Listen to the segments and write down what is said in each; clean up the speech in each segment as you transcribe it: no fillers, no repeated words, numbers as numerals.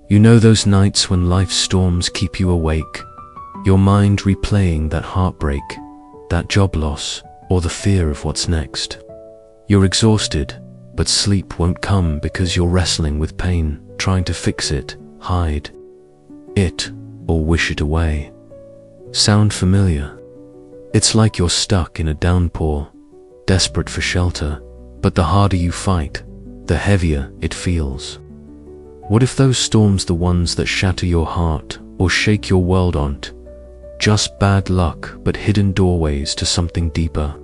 You know those nights when life's storms keep you awake, your mind replaying that heartbreak, that job loss, or the fear of what's next. You're exhausted, but sleep won't come because you're wrestling with pain, trying to fix it, hide it, or wish it away. Sound familiar? It's like you're stuck in a downpour, desperate for shelter, but the harder you fight, the heavier it feels. What if those storms, the ones that shatter your heart or shake your world, aren't just bad luck but hidden doorways to something deeper?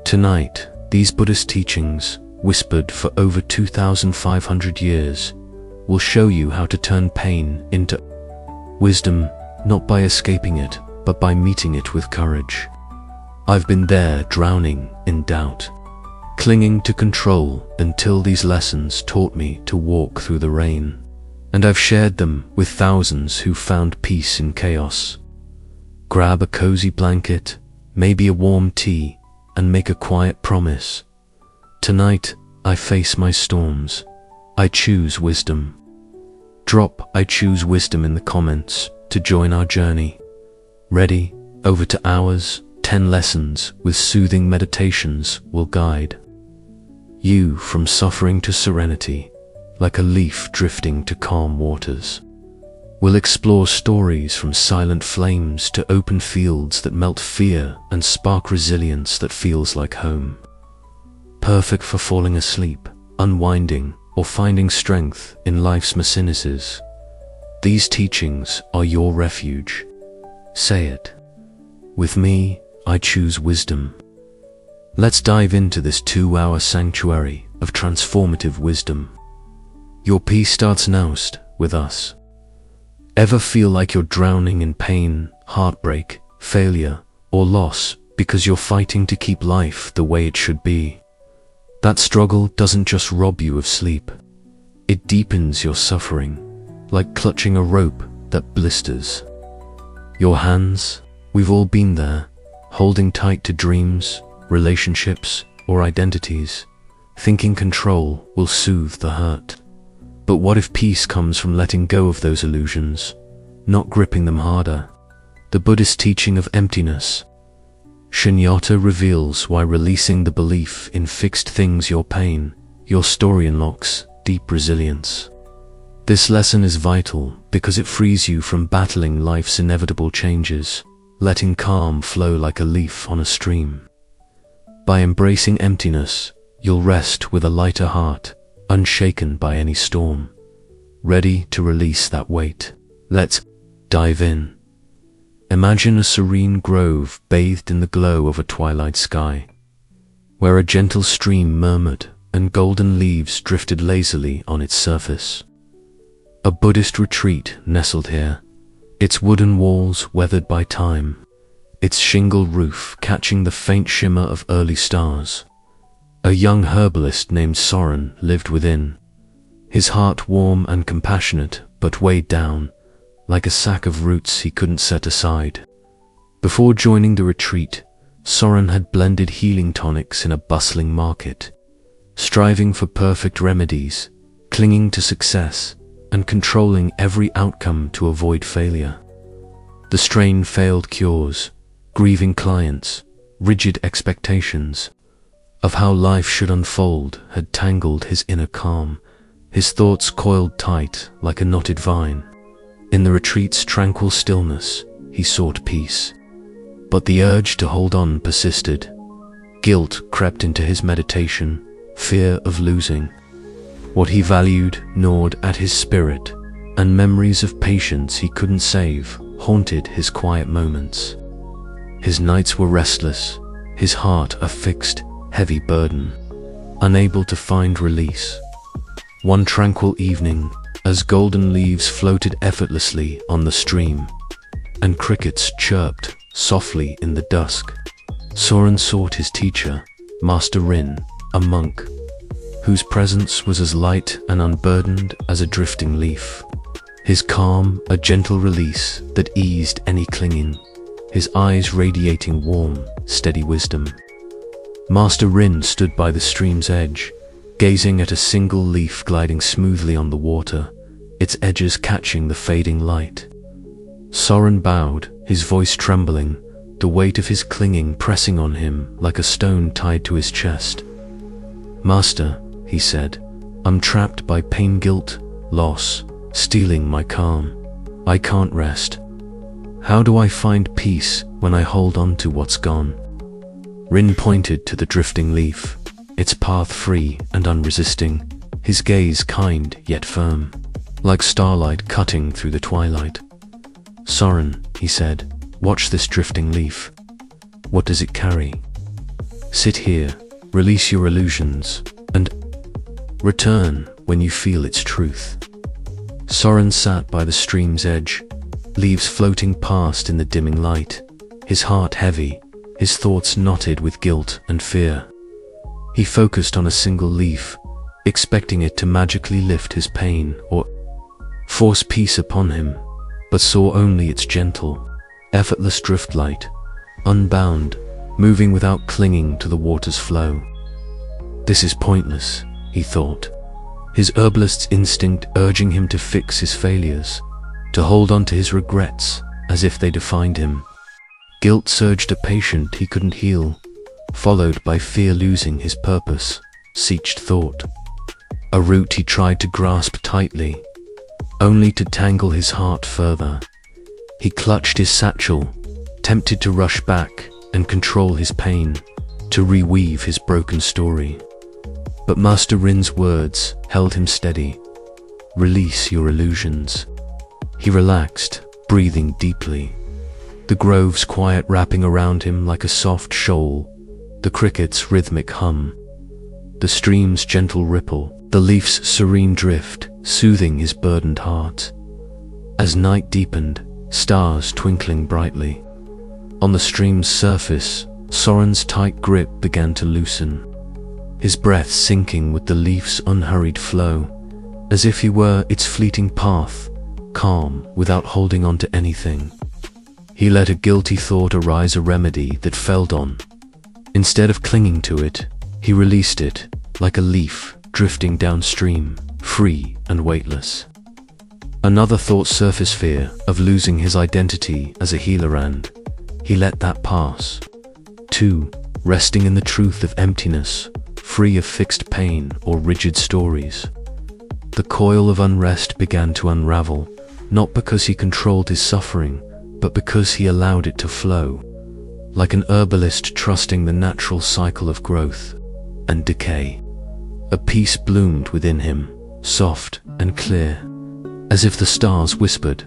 Tonight, these Buddhist teachings, whispered for over 2,500 years, will show you how to turn pain into wisdom, not by escaping it, but by meeting it with courage. I've been there, drowning in doubt, clinging to control until these lessons taught me to walk through the rain. And I've shared them with thousands who found peace in chaos. Grab a cozy blanket, maybe a warm tea, and make a quiet promise. Tonight, I face my storms. I choose wisdom. Drop "I choose wisdom" in the comments to join our journey. Ready? Over to ours. 10 lessons with soothing meditations will guide you from suffering to serenity, like a leaf drifting to calm waters. We'll explore stories from silent flames to open fields that melt fear and spark resilience that feels like home. Perfect for falling asleep, unwinding, or finding strength in life's messiness. These teachings are your refuge. Say it with me. I choose wisdom. Let's dive into this 2-hour sanctuary of transformative wisdom. Your peace starts now with us. Ever feel like you're drowning in pain, heartbreak, failure, or loss because you're fighting to keep life the way it should be? That struggle doesn't just rob you of sleep. It deepens your suffering, like clutching a rope that blisters your hands. We've all been there, holding tight to dreams, relationships, or identities, thinking control will soothe the hurt. But what if peace comes from letting go of those illusions, not gripping them harder? The Buddhist teaching of emptiness, Shunyata, reveals why releasing the belief in fixed things, your pain, your story, unlocks deep resilience. This lesson is vital because it frees you from battling life's inevitable changes, letting calm flow like a leaf on a stream. By embracing emptiness, you'll rest with a lighter heart, unshaken by any storm, ready to release that weight. Let's dive in. Imagine a serene grove bathed in the glow of a twilight sky, where a gentle stream murmured and golden leaves drifted lazily on its surface. A Buddhist retreat nestled here, its wooden walls weathered by time, its shingle roof catching the faint shimmer of early stars. A young herbalist named Soren lived within, his heart warm and compassionate, but weighed down, like a sack of roots he couldn't set aside. Before joining the retreat, Soren had blended healing tonics in a bustling market, striving for perfect remedies, clinging to success, and controlling every outcome to avoid failure. The strain failed cures, grieving clients, rigid expectations of how life should unfold had tangled his inner calm, his thoughts coiled tight like a knotted vine. In the retreat's tranquil stillness, he sought peace, but the urge to hold on persisted. Guilt crept into his meditation, fear of losing what he valued gnawed at his spirit, and memories of patience he couldn't save haunted his quiet moments. His nights were restless, his heart a fixed, heavy burden, unable to find release. One tranquil evening, as golden leaves floated effortlessly on the stream, and crickets chirped softly in the dusk, Soren sought his teacher, Master Rin, a monk, whose presence was as light and unburdened as a drifting leaf. His calm, a gentle release that eased any clinging, his eyes radiating warm, steady wisdom. Master Rin stood by the stream's edge, gazing at a single leaf gliding smoothly on the water, its edges catching the fading light. Soren bowed, his voice trembling, the weight of his clinging pressing on him like a stone tied to his chest. "Master," he said, "I'm trapped by pain, guilt, loss, stealing my calm. I can't rest. How do I find peace when I hold on to what's gone?" Rin pointed to the drifting leaf, its path free and unresisting, his gaze kind yet firm, like starlight cutting through the twilight. "Soren," he said, "watch this drifting leaf. What does it carry? Sit here, release your illusions, and return when you feel its truth." Soren sat by the stream's edge, leaves floating past in the dimming light, his heart heavy, his thoughts knotted with guilt and fear. He focused on a single leaf, expecting it to magically lift his pain or force peace upon him, but saw only its gentle, effortless driftlight, unbound, moving without clinging to the water's flow. "This is pointless," he thought, his herbalist's instinct urging him to fix his failures, to hold on to his regrets as if they defined him. Guilt surged, a patient he couldn't heal, followed by fear losing his purpose, sieged thought. A root he tried to grasp tightly, only to tangle his heart further. He clutched his satchel, tempted to rush back and control his pain, to reweave his broken story. But Master Rin's words held him steady. "Release your illusions." He relaxed, breathing deeply. The grove's quiet wrapping around him like a soft shoal, the cricket's rhythmic hum, the stream's gentle ripple, the leaf's serene drift, soothing his burdened heart. As night deepened, stars twinkling brightly. On the stream's surface, Soren's tight grip began to loosen, his breath sinking with the leaf's unhurried flow, as if he were its fleeting path, calm without holding on to anything. He let a guilty thought arise, a remedy that felled on. Instead of clinging to it, he released it, like a leaf drifting downstream, free and weightless. Another thought surfaced, fear of losing his identity as a healer, and he let that pass. Too, resting in the truth of emptiness, free of fixed pain or rigid stories. The coil of unrest began to unravel, not because he controlled his suffering, but because he allowed it to flow, like an herbalist trusting the natural cycle of growth and decay. A peace bloomed within him, soft and clear, as if the stars whispered,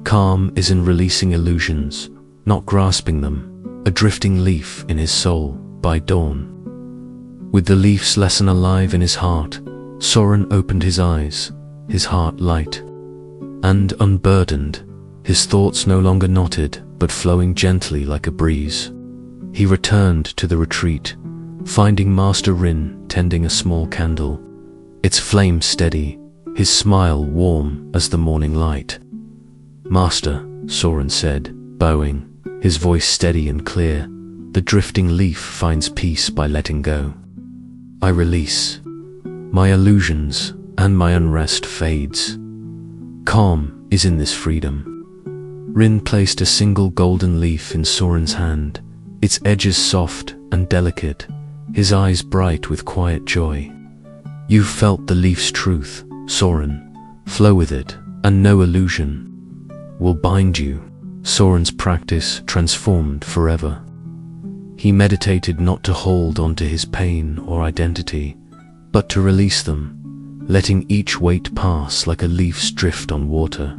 "Calm is in releasing illusions, not grasping them," a drifting leaf in his soul by dawn. With the leaf's lesson alive in his heart, Soren opened his eyes, his heart light and unburdened, his thoughts no longer knotted, but flowing gently like a breeze. He returned to the retreat, finding Master Rin tending a small candle, its flame steady, his smile warm as the morning light. "Master," Soren said, bowing, his voice steady and clear, "the drifting leaf finds peace by letting go. I release. My illusions and my unrest fades. Calm is in this freedom." Rin placed a single golden leaf in Soren's hand, its edges soft and delicate, his eyes bright with quiet joy. "You've felt the leaf's truth, Soren. Flow with it, and no illusion will bind you." Soren's practice transformed forever. He meditated not to hold onto his pain or identity, but to release them, letting each weight pass like a leaf's drift on water.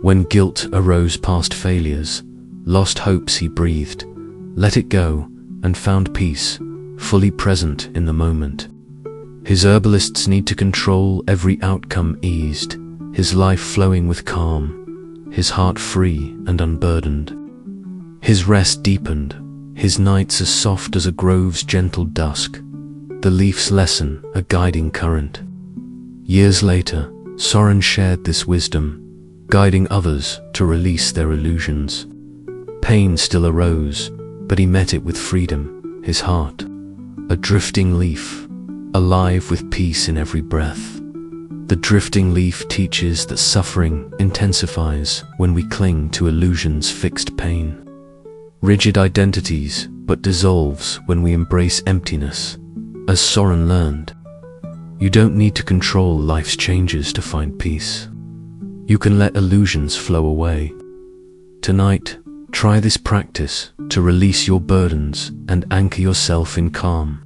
When guilt arose past failures, lost hopes, he breathed, let it go, and found peace, fully present in the moment. His herbalist's need to control every outcome eased, his life flowing with calm, his heart free and unburdened. His rest deepened, his nights as soft as a grove's gentle dusk, the leaf's lesson a guiding current. Years later, Soren shared this wisdom, guiding others to release their illusions. Pain still arose, but he met it with freedom, his heart a drifting leaf, alive with peace in every breath. The drifting leaf teaches that suffering intensifies when we cling to illusions, fixed pain. Rigid identities but dissolves when we embrace emptiness. As Soren learned, you don't need to control life's changes to find peace. You can let illusions flow away. Tonight, try this practice to release your burdens and anchor yourself in calm.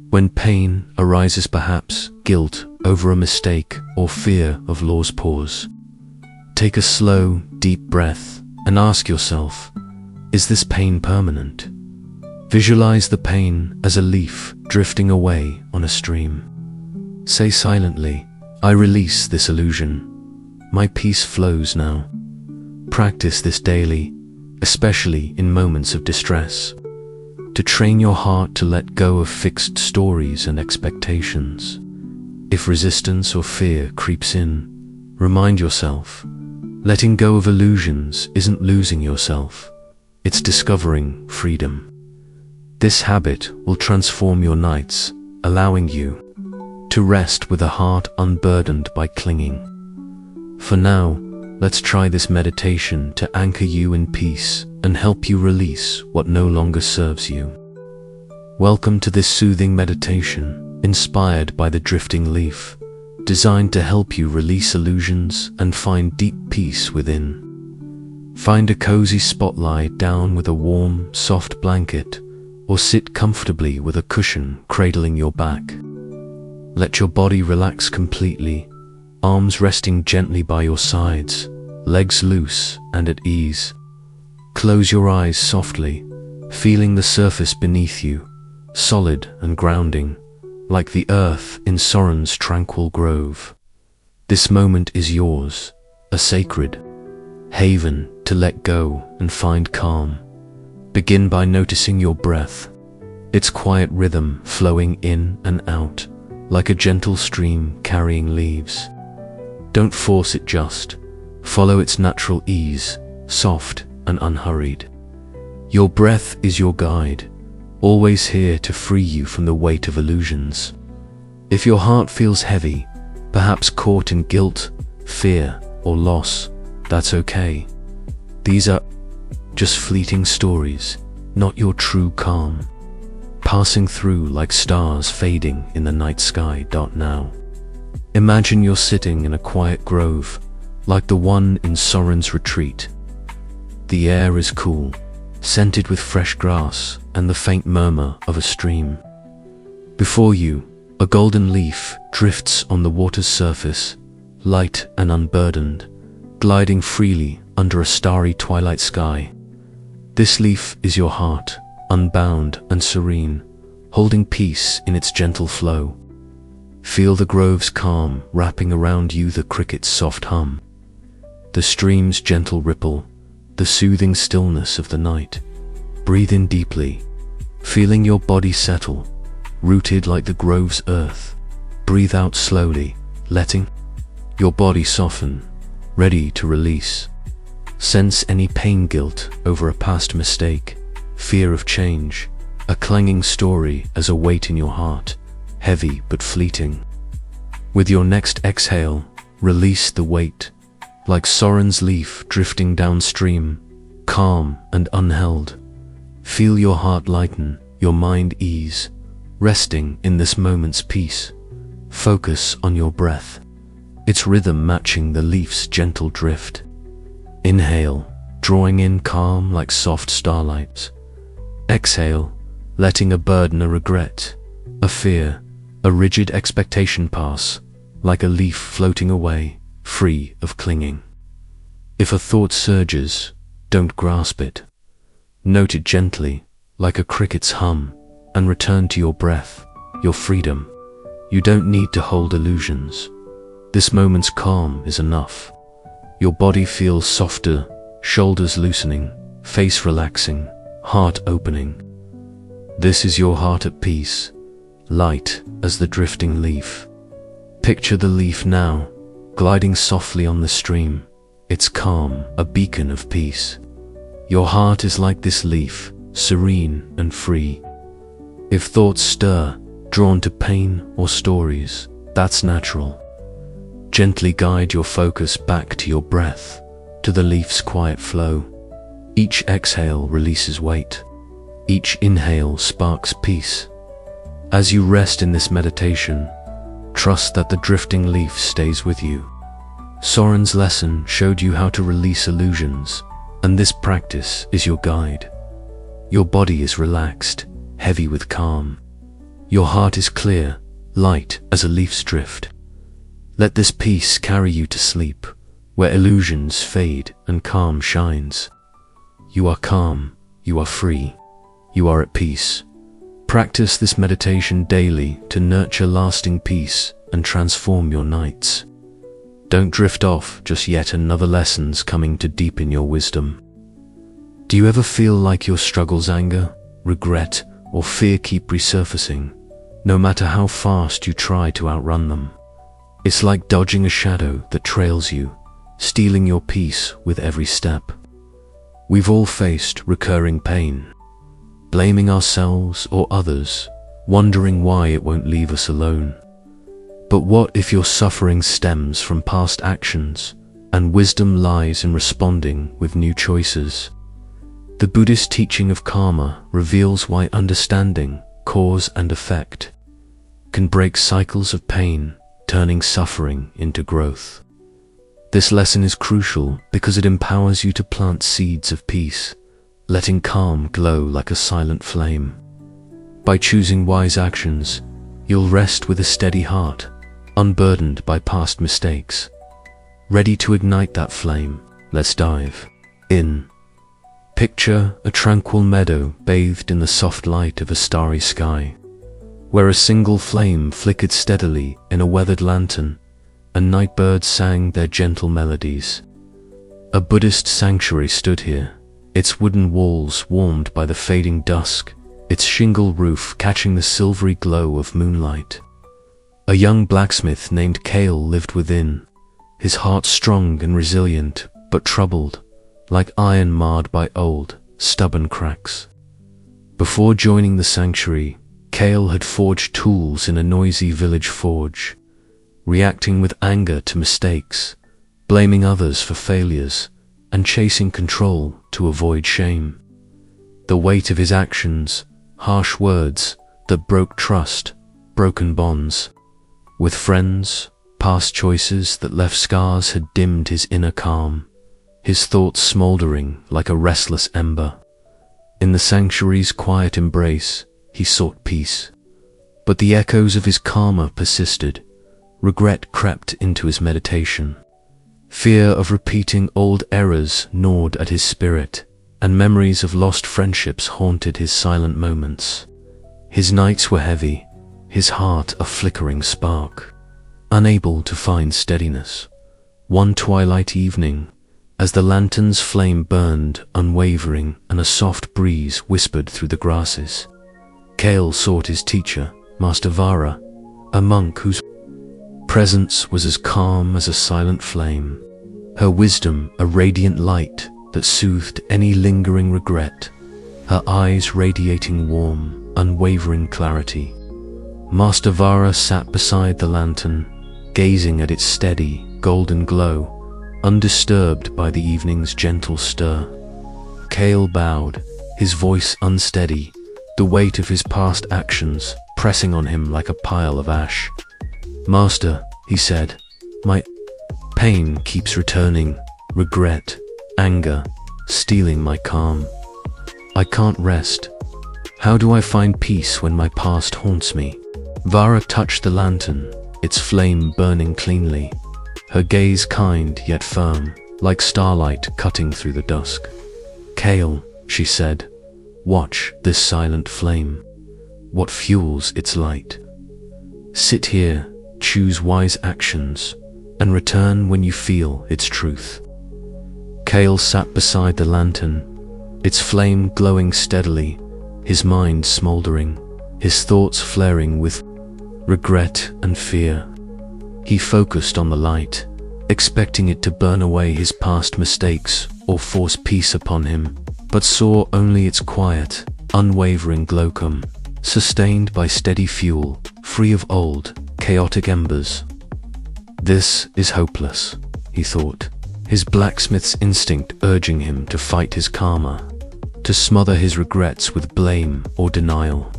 When pain arises, perhaps guilt over a mistake or fear of lost, pause. Take a slow, deep breath and ask yourself, is this pain permanent? Visualize the pain as a leaf drifting away on a stream. Say silently, I release this illusion. My peace flows now. Practice this daily, especially in moments of distress, to train your heart to let go of fixed stories and expectations. If resistance or fear creeps in, remind yourself, letting go of illusions isn't losing yourself, it's discovering freedom. This habit will transform your nights, allowing you to rest with a heart unburdened by clinging. For now, let's try this meditation to anchor you in peace and help you release what no longer serves you. Welcome to this soothing meditation, inspired by the drifting leaf, designed to help you release illusions and find deep peace within. Find a cozy spot, lie down with a warm, soft blanket, or sit comfortably with a cushion cradling your back. Let your body relax completely, arms resting gently by your sides, legs loose and at ease. Close your eyes softly, feeling the surface beneath you, solid and grounding, like the earth in Soren's tranquil grove. This moment is yours, a sacred haven to let go and find calm. Begin by noticing your breath, its quiet rhythm flowing in and out, like a gentle stream carrying leaves. Don't force it, just follow its natural ease, soft and unhurried. Your breath is your guide, always here to free you from the weight of illusions. If your heart feels heavy, perhaps caught in guilt, fear, or loss, that's okay. These are just fleeting stories, not your true calm, passing through like stars fading in the night sky. Now, imagine you're sitting in a quiet grove, like the one in Soren's retreat. The air is cool, scented with fresh grass and the faint murmur of a stream. Before you, a golden leaf drifts on the water's surface, light and unburdened, gliding freely under a starry twilight sky. This leaf is your heart, unbound and serene, holding peace in its gentle flow. Feel the grove's calm wrapping around you, the cricket's soft hum, the stream's gentle ripple, the soothing stillness of the night. Breathe in deeply, feeling your body settle, rooted like the grove's earth. Breathe out slowly, letting your body soften, ready to release. Sense any pain, guilt over a past mistake, fear of change, a clanging story as a weight in your heart, heavy but fleeting. With your next exhale, release the weight, like Soren's leaf drifting downstream, calm and unheld. Feel your heart lighten, your mind ease, resting in this moment's peace. Focus on your breath, its rhythm matching the leaf's gentle drift. Inhale, drawing in calm like soft starlight. Exhale, letting a burden, a regret, a fear, a rigid expectation pass, like a leaf floating away, free of clinging. If a thought surges, don't grasp it. Note it gently, like a cricket's hum, and return to your breath, your freedom. You don't need to hold illusions. This moment's calm is enough. Your body feels softer, shoulders loosening, face relaxing, heart opening. This is your heart at peace, light as the drifting leaf. Picture the leaf now, gliding softly on the stream, its calm a beacon of peace. Your heart is like this leaf, serene and free. If thoughts stir, drawn to pain or stories, that's natural. Gently guide your focus back to your breath, to the leaf's quiet flow. Each exhale releases weight. Each inhale sparks peace. As you rest in this meditation, trust that the drifting leaf stays with you. Soren's lesson showed you how to release illusions, and this practice is your guide. Your body is relaxed, heavy with calm. Your heart is clear, light as a leaf's drift. Let this peace carry you to sleep, where illusions fade and calm shines. You are calm, you are free, you are at peace. Practice this meditation daily to nurture lasting peace and transform your nights. Don't drift off just yet another lessons coming to deepen your wisdom. Do you ever feel like your struggles, anger, regret, or fear keep resurfacing, no matter how fast you try to outrun them? It's like dodging a shadow that trails you, stealing your peace with every step. We've all faced recurring pain, blaming ourselves or others, wondering why it won't leave us alone. But what if your suffering stems from past actions, and wisdom lies in responding with new choices? The Buddhist teaching of karma reveals why understanding cause and effect can break cycles of pain, turning suffering into growth. This lesson is crucial because it empowers you to plant seeds of peace, letting calm glow like a silent flame. By choosing wise actions, you'll rest with a steady heart, unburdened by past mistakes. Ready to ignite that flame, let's dive in. Picture a tranquil meadow bathed in the soft light of a starry sky, where a single flame flickered steadily in a weathered lantern, and night birds sang their gentle melodies. A Buddhist sanctuary stood here, its wooden walls warmed by the fading dusk, its shingle roof catching the silvery glow of moonlight. A young blacksmith named Kale lived within, his heart strong and resilient, but troubled, like iron marred by old, stubborn cracks. Before joining the sanctuary, Kale had forged tools in a noisy village forge, reacting with anger to mistakes, blaming others for failures, and chasing control to avoid shame. The weight of his actions, harsh words that broke trust, broken bonds. With friends, past choices that left scars had dimmed his inner calm, his thoughts smoldering like a restless ember. In the sanctuary's quiet embrace, he sought peace. But the echoes of his karma persisted. Regret crept into his meditation. Fear of repeating old errors gnawed at his spirit, and memories of lost friendships haunted his silent moments. His nights were heavy, his heart a flickering spark, unable to find steadiness. One twilight evening, as the lantern's flame burned unwavering and a soft breeze whispered through the grasses, Kale sought his teacher, Master Vara, a monk whose presence was as calm as a silent flame, her wisdom a radiant light that soothed any lingering regret, her eyes radiating warm, unwavering clarity. Master Vara sat beside the lantern, gazing at its steady, golden glow, undisturbed by the evening's gentle stir. Kale bowed, his voice unsteady, the weight of his past actions pressing on him like a pile of ash. "Master," he said, "my pain keeps returning, regret, anger, stealing my calm. I can't rest. How do I find peace when my past haunts me?" Vara touched the lantern, its flame burning cleanly, her gaze kind yet firm, like starlight cutting through the dusk. "Kale," she said, "watch this silent flame. What fuels its light? Sit here, choose wise actions, and return when you feel its truth." Kale sat beside the lantern, its flame glowing steadily, his mind smoldering, his thoughts flaring with regret and fear. He focused on the light, expecting it to burn away his past mistakes or force peace upon him, but saw only its quiet, unwavering glow, sustained by steady fuel, free of old, chaotic embers. This is hopeless, he thought, his blacksmith's instinct urging him to fight his karma, to smother his regrets with blame or denial.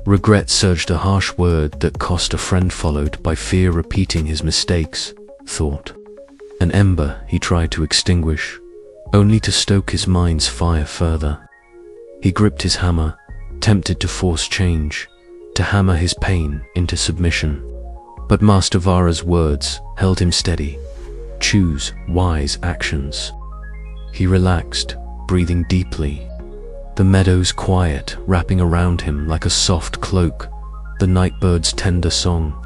Regret surged, a harsh word that cost a friend, followed by fear repeating his mistakes, thought. An ember he tried to extinguish, only to stoke his mind's fire further. He gripped his hammer, tempted to force change, to hammer his pain into submission. But Master Vara's words held him steady. Choose wise actions. He relaxed, breathing deeply. The meadows quiet, wrapping around him like a soft cloak, the nightbird's tender song,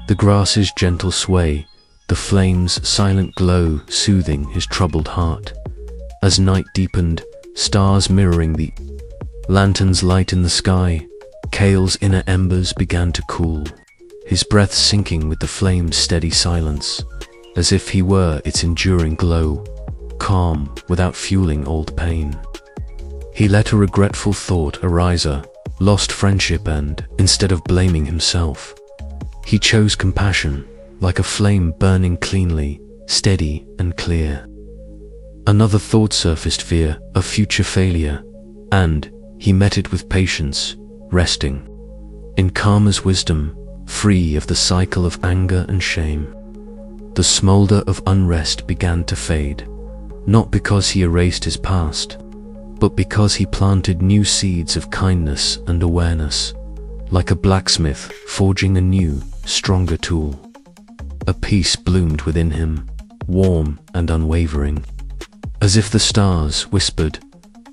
the grass's gentle sway, the flame's silent glow soothing his troubled heart. As night deepened, stars mirroring the lanterns light in the sky, Kale's inner embers began to cool, his breath sinking with the flame's steady silence, as if he were its enduring glow, calm without fueling old pain. He let a regretful thought arise, a lost friendship, and instead of blaming himself, he chose compassion, like a flame burning cleanly, steady and clear. Another thought surfaced, fear of future failure, and he met it with patience, resting in karma's wisdom, free of the cycle of anger and shame. The smolder of unrest began to fade, not because he erased his past, but because he planted new seeds of kindness and awareness, like a blacksmith forging a new, stronger tool. A peace bloomed within him, warm and unwavering, as if the stars whispered,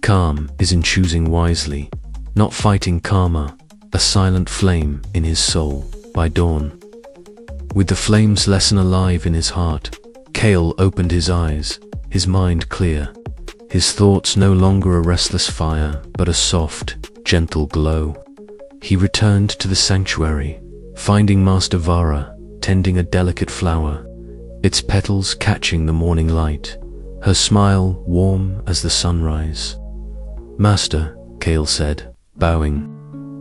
"Calm is in choosing wisely, not fighting karma," a silent flame in his soul by dawn. With the flame's lesson alive in his heart, Kale opened his eyes, his mind clear, his thoughts no longer a restless fire, but a soft, gentle glow. He returned to the sanctuary, finding Master Vara tending a delicate flower, its petals catching the morning light, her smile warm as the sunrise. "Master," Kale said, bowing,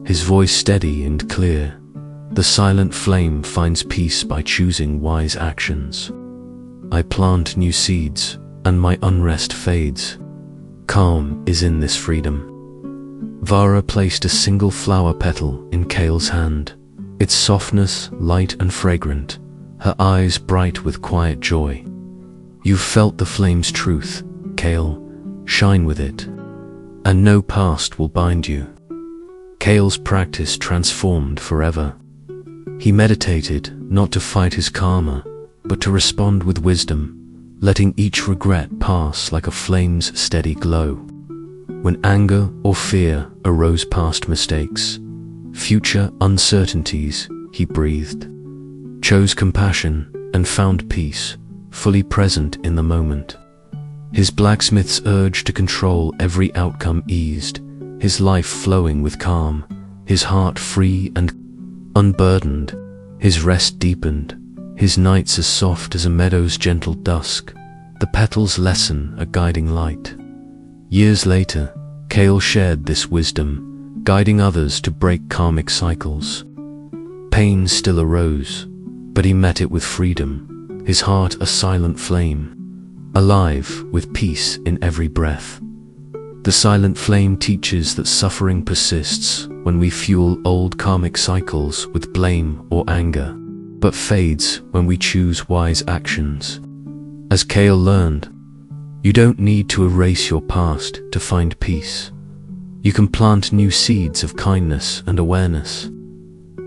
his voice steady and clear, "the silent flame finds peace by choosing wise actions. I plant new seeds, and my unrest fades. Calm is in this freedom." Vara placed a single flower petal in Kale's hand, its softness light and fragrant, her eyes bright with quiet joy. "You've felt the flame's truth, Kale, shine with it, and no past will bind you." Kale's practice transformed forever. He meditated not to fight his karma, but to respond with wisdom, letting each regret pass like a flame's steady glow. When anger or fear arose past mistakes, future uncertainties, he breathed, chose compassion, and found peace, fully present in the moment. His blacksmith's urge to control every outcome eased, his life flowing with calm, his heart free and unburdened, his rest deepened, his nights as soft as a meadow's gentle dusk, the petals' lesson a guiding light. Years later, Kale shared this wisdom, guiding others to break karmic cycles. Pain still arose, but he met it with freedom, his heart a silent flame, alive with peace in every breath. The silent flame teaches that suffering persists when we fuel old karmic cycles with blame or anger, but fades when we choose wise actions. As Kale learned, you don't need to erase your past to find peace. You can plant new seeds of kindness and awareness.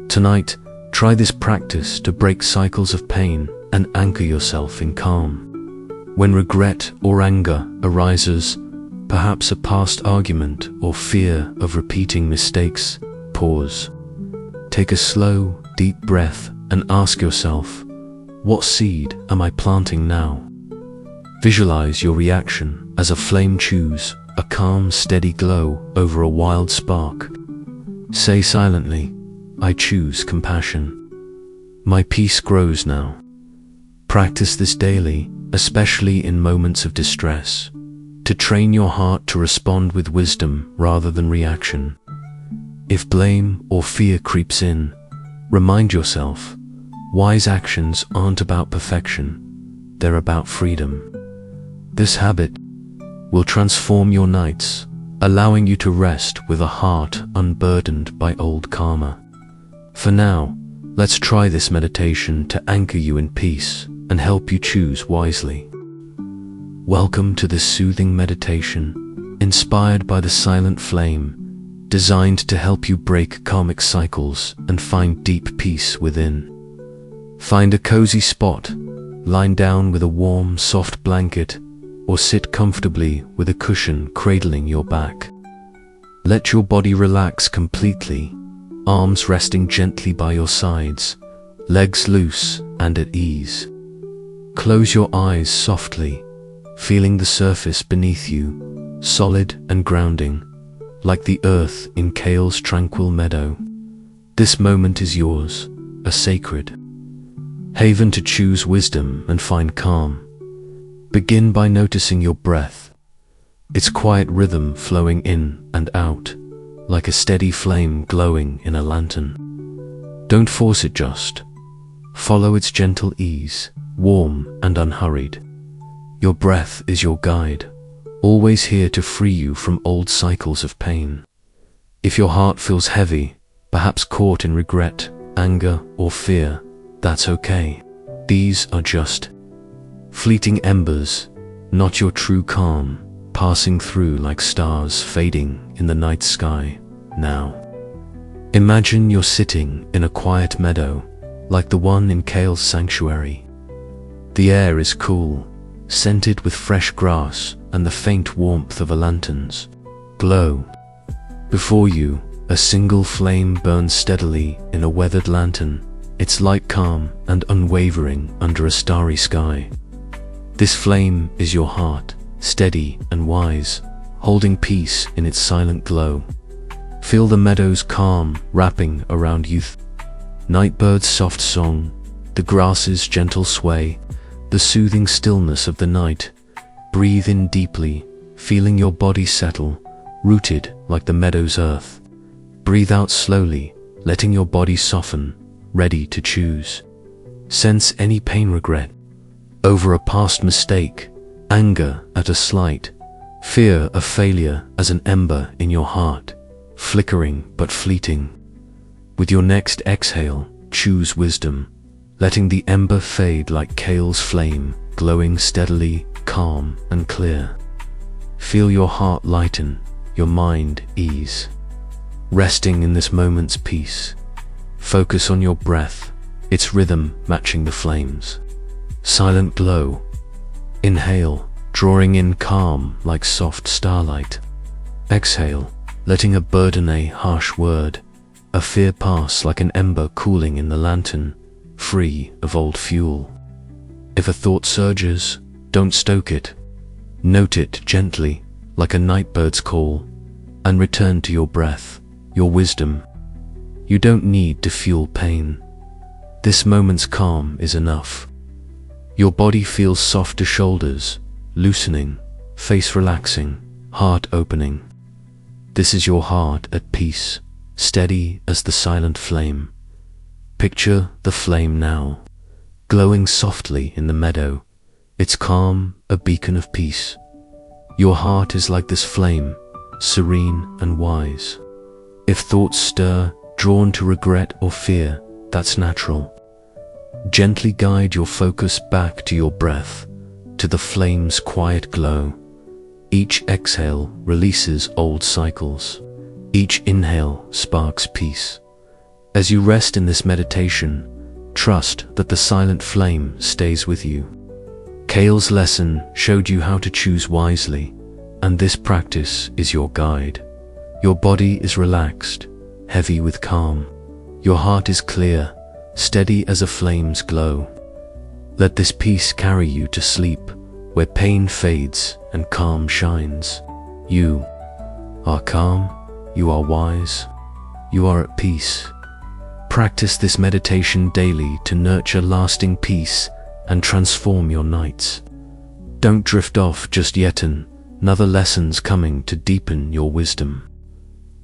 Tonight, try this practice to break cycles of pain and anchor yourself in calm. When regret or anger arises, perhaps a past argument or fear of repeating mistakes, pause. Take a slow, deep breath and ask yourself, what seed am I planting now? Visualize your reaction as a flame chews a calm, steady glow over a wild spark. Say silently, I choose compassion. My peace grows now. Practice this daily, especially in moments of distress, to train your heart to respond with wisdom rather than reaction. If blame or fear creeps in, remind yourself, Wise actions aren't about perfection, they're about freedom. This habit will transform your nights, allowing you to rest with a heart unburdened by old karma. For now, let's try this meditation to anchor you in peace and help you choose wisely. Welcome to this soothing meditation, inspired by the silent flame, designed to help you break karmic cycles and find deep peace within. Find a cozy spot, lie down with a warm, soft blanket, or sit comfortably with a cushion cradling your back. Let your body relax completely, arms resting gently by your sides, legs loose and at ease. Close your eyes softly, feeling the surface beneath you, solid and grounding, like the earth in Kale's tranquil meadow. This moment is yours, a sacred haven to choose wisdom and find calm. Begin by noticing your breath, its quiet rhythm flowing in and out, like a steady flame glowing in a lantern. Don't force it, just follow its gentle ease, warm and unhurried. Your breath is your guide, always here to free you from old cycles of pain. If your heart feels heavy, perhaps caught in regret, anger or fear, that's okay. These are just fleeting embers, not your true calm, passing through like stars fading in the night sky. Now, imagine you're sitting in a quiet meadow, like the one in Kale's sanctuary. The air is cool, scented with fresh grass and the faint warmth of a lantern's glow. Before you, a single flame burns steadily in a weathered lantern, its light calm and unwavering under a starry sky. This flame is your heart, steady and wise, holding peace in its silent glow. Feel the meadow's calm wrapping around you, nightbird's soft song, the grasses' gentle sway, the soothing stillness of the night. Breathe in deeply, feeling your body settle, rooted like the meadow's earth. Breathe out slowly, letting your body soften, ready to choose. Sense any pain, regret over a past mistake, anger at a slight, fear of failure as an ember in your heart, flickering but fleeting. With your next exhale, choose wisdom, letting the ember fade like Kale's flame, glowing steadily, calm and clear. Feel your heart lighten, your mind ease. Resting in this moment's peace, focus on your breath, its rhythm matching the flames. Silent glow. Inhale, drawing in calm like soft starlight. Exhale, letting a burden, a harsh word, a fear pass like an ember cooling in the lantern, free of old fuel. If a thought surges, don't stoke it. Note it gently, like a nightbird's call, and return to your breath, your wisdom. You don't need to fuel pain. This moment's calm is enough. Your body feels softer shoulders, loosening, face relaxing, heart opening. This is your heart at peace, steady as the silent flame. Picture the flame now, glowing softly in the meadow, its calm a beacon of peace. Your heart is like this flame, serene and wise. If thoughts stir, drawn to regret or fear, that's natural. Gently guide your focus back to your breath, to the flame's quiet glow. Each exhale releases old cycles. Each inhale sparks peace. As you rest in this meditation, trust that the silent flame stays with you. Kale's lesson showed you how to choose wisely, and this practice is your guide. Your body is relaxed, heavy with calm. Your heart is clear, steady as a flame's glow. Let this peace carry you to sleep, where pain fades and calm shines. You are calm, you are wise, you are at peace. Practice this meditation daily to nurture lasting peace and transform your nights. Don't drift off just yet, another lesson's coming to deepen your wisdom.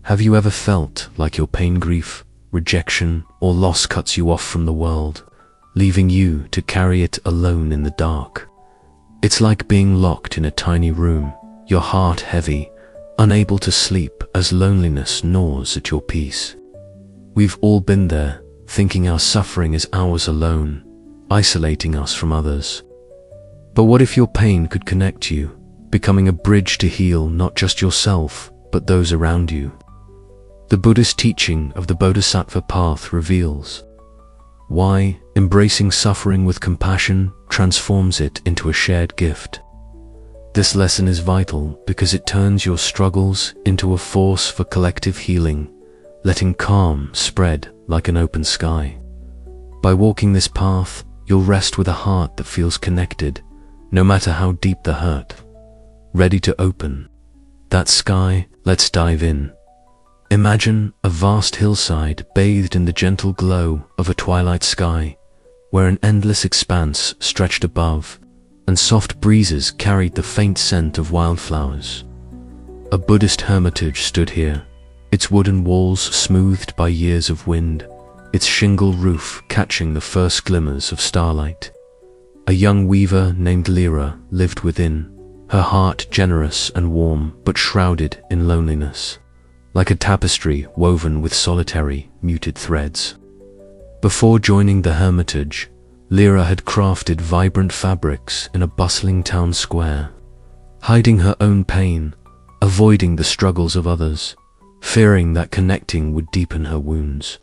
Have you ever felt like your pain, grief, rejection, or loss cuts you off from the world? leaving you to carry it alone in the dark. It's like being locked in a tiny room, your heart heavy, unable to sleep as loneliness gnaws at your peace. We've all been there, thinking our suffering is ours alone, isolating us from others. But what if your pain could connect you, becoming a bridge to heal not just yourself, but those around you? The Buddhist teaching of the Bodhisattva path reveals why embracing suffering with compassion transforms it into a shared gift. This lesson is vital because it turns your struggles into a force for collective healing, letting calm spread like an open sky. By walking this path, you'll rest with a heart that feels connected, no matter how deep the hurt. Ready to open that sky, let's dive in. Imagine a vast hillside bathed in the gentle glow of a twilight sky, where an endless expanse stretched above, and soft breezes carried the faint scent of wildflowers. A Buddhist hermitage stood here, its wooden walls smoothed by years of wind, its shingle roof catching the first glimmers of starlight. A young weaver named Lyra lived within, her heart generous and warm but shrouded in loneliness, like a tapestry woven with solitary, muted threads. Before joining the hermitage, Lyra had crafted vibrant fabrics in a bustling town square, hiding her own pain, avoiding the struggles of others, fearing that connecting would deepen her wounds.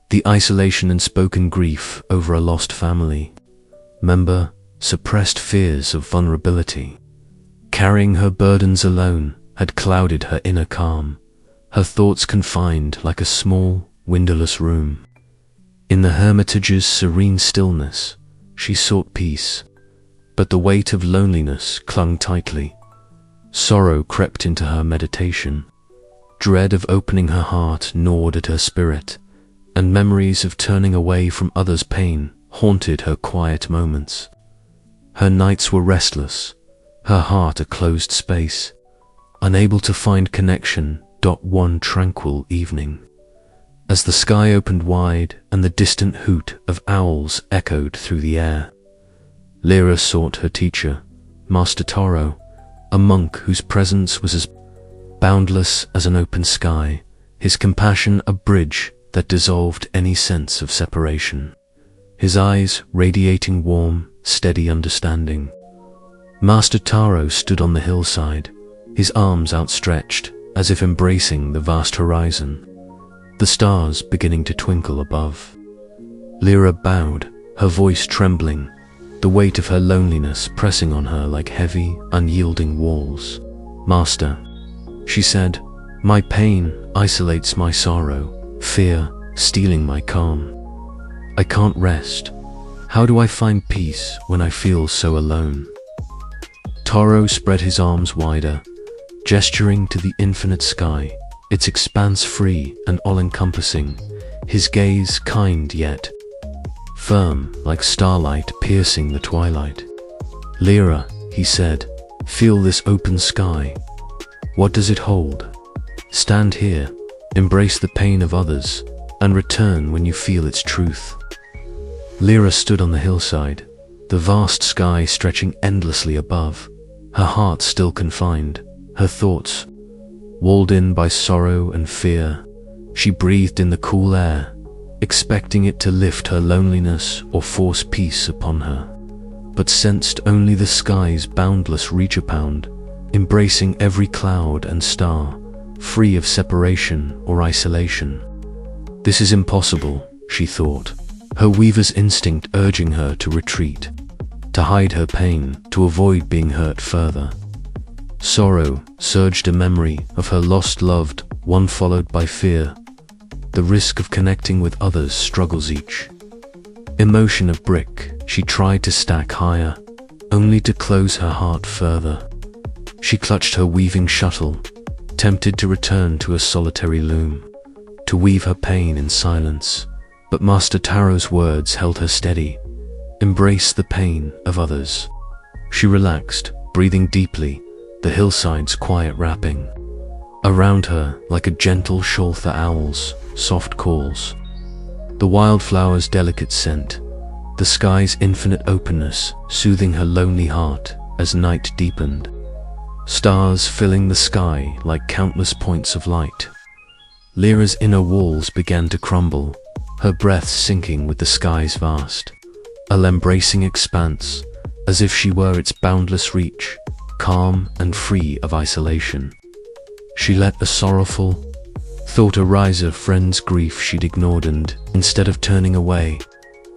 The isolation and spoken grief over a lost family member, suppressed fears of vulnerability. Carrying her burdens alone had clouded her inner calm, her thoughts confined like a small, windowless room. In the hermitage's serene stillness, she sought peace, but the weight of loneliness clung tightly. Sorrow crept into her meditation. Dread of opening her heart gnawed at her spirit, and memories of turning away from others' pain haunted her quiet moments. Her nights were restless, her heart a closed space, unable to find connection. One tranquil evening, as the sky opened wide and the distant hoot of owls echoed through the air, Lyra sought her teacher, Master Taro, a monk whose presence was as boundless as an open sky, his compassion a bridge that dissolved any sense of separation, his eyes radiating warm, steady understanding. Master Taro stood on the hillside, his arms outstretched, as if embracing the vast horizon, the stars beginning to twinkle above. Lyra bowed, her voice trembling, the weight of her loneliness pressing on her like heavy, unyielding walls. "Master," she said, "my pain isolates my sorrow, fear stealing my calm. I can't rest. How do I find peace when I feel so alone?" Taro spread his arms wider, gesturing to the infinite sky, its expanse free and all-encompassing, his gaze kind yet firm like starlight piercing the twilight. "Lyra," he said, "feel this open sky. What does it hold? Stand here, embrace the pain of others, and return when you feel its truth." Lyra stood on the hillside, the vast sky stretching endlessly above, her heart still confined, her thoughts walled in by sorrow and fear. She breathed in the cool air, expecting it to lift her loneliness or force peace upon her, but sensed only the sky's boundless reach around, embracing every cloud and star, free of separation or isolation. This is impossible, she thought, her weaver's instinct urging her to retreat, to hide her pain, to avoid being hurt further. Sorrow surged a memory of her lost loved one, followed by fear. The risk of connecting with others struggles each. Emotion a brick, she tried to stack higher, only to close her heart further. She clutched her weaving shuttle, tempted to return to a solitary loom, to weave her pain in silence. But Master Taro's words held her steady. Embrace the pain of others. She relaxed, breathing deeply, the hillside's quiet wrapping around her like a gentle shawl for owls, soft calls. The wildflower's delicate scent, the sky's infinite openness soothing her lonely heart as night deepened, stars filling the sky like countless points of light. Lyra's inner walls began to crumble, her breath sinking with the sky's vast, all-embracing expanse, as if she were its boundless reach, calm and free of isolation. She let a sorrowful thought arise of friend's grief she'd ignored, and instead of turning away,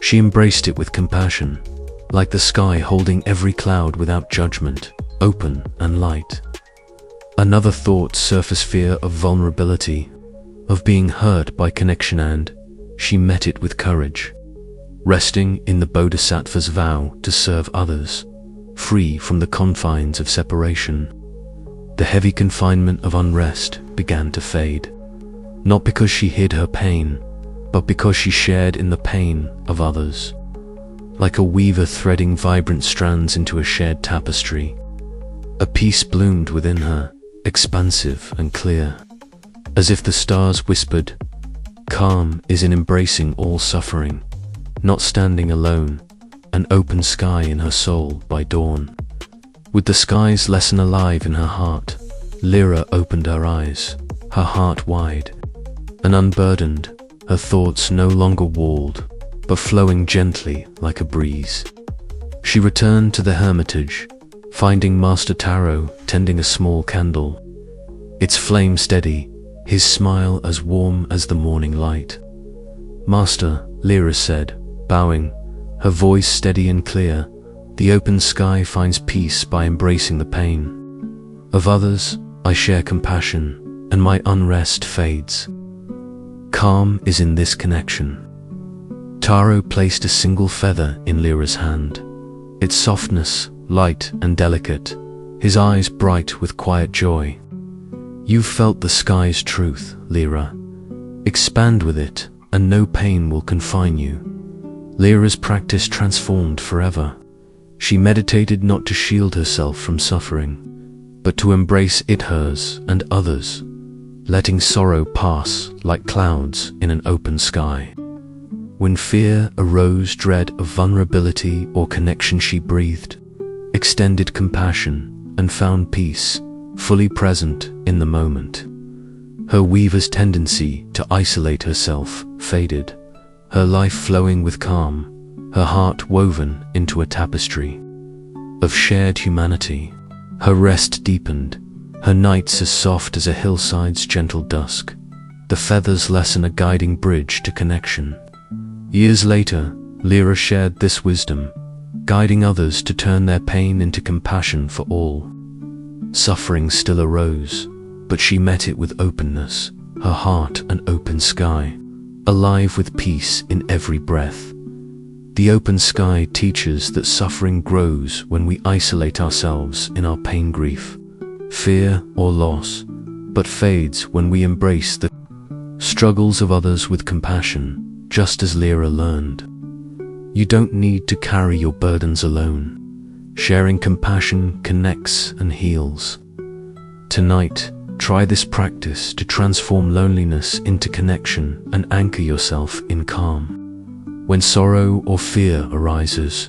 she embraced it with compassion, like the sky holding every cloud without judgment, open and light. Another thought surfaced, fear of vulnerability, of being hurt by connection, and she met it with courage, resting in the Bodhisattva's vow to serve others, free from the confines of separation. The heavy confinement of unrest began to fade, not because she hid her pain, but because she shared in the pain of others. Like a weaver threading vibrant strands into a shared tapestry, a peace bloomed within her, expansive and clear, as if the stars whispered, "Calm is in embracing all suffering, not standing alone," an open sky in her soul by dawn. With the sky's lesson alive in her heart, Lyra opened her eyes, her heart wide and unburdened, her thoughts no longer walled, but flowing gently like a breeze. She returned to the hermitage, finding Master Taro tending a small candle, its flame steady, his smile as warm as the morning light. "Master," Lyra said, bowing, her voice steady and clear, "the open sky finds peace by embracing the pain of others. I share compassion, and my unrest fades. Calm is in this connection." Taro placed a single feather in Lyra's hand, its softness light and delicate, his eyes bright with quiet joy. "You've felt the sky's truth, Lyra. Expand with it, and no pain will confine you." Lyra's practice transformed forever. She meditated not to shield herself from suffering, but to embrace it, hers and others, letting sorrow pass like clouds in an open sky. When fear arose, dread of vulnerability or connection, she breathed, extended compassion, and found peace, fully present in the moment. Her weaver's tendency to isolate herself faded, her life flowing with calm, her heart woven into a tapestry of shared humanity. Her rest deepened, her nights as soft as a hillside's gentle dusk, the feather's lesson a guiding bridge to connection. Years later, Lyra shared this wisdom, guiding others to turn their pain into compassion for all. Suffering still arose, but she met it with openness, her heart an open sky, alive with peace in every breath. The open sky teaches that suffering grows when we isolate ourselves in our pain, grief, fear, or loss, but fades when we embrace the struggles of others with compassion, just as Lyra learned. You don't need to carry your burdens alone. Sharing compassion connects and heals. Tonight, try this practice to transform loneliness into connection and anchor yourself in calm. When sorrow or fear arises,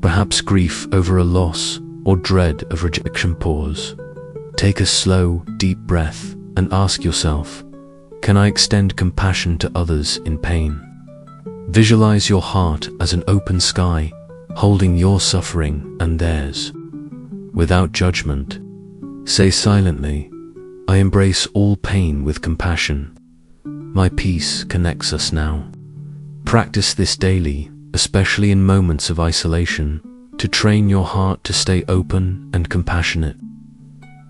perhaps grief over a loss or dread of rejection, pause. Take a slow, deep breath and ask yourself, can I extend compassion to others in pain? Visualize your heart as an open sky, holding your suffering and theirs. Without judgment, say silently, I embrace all pain with compassion. My peace connects us now. Practice this daily, especially in moments of isolation, to train your heart to stay open and compassionate.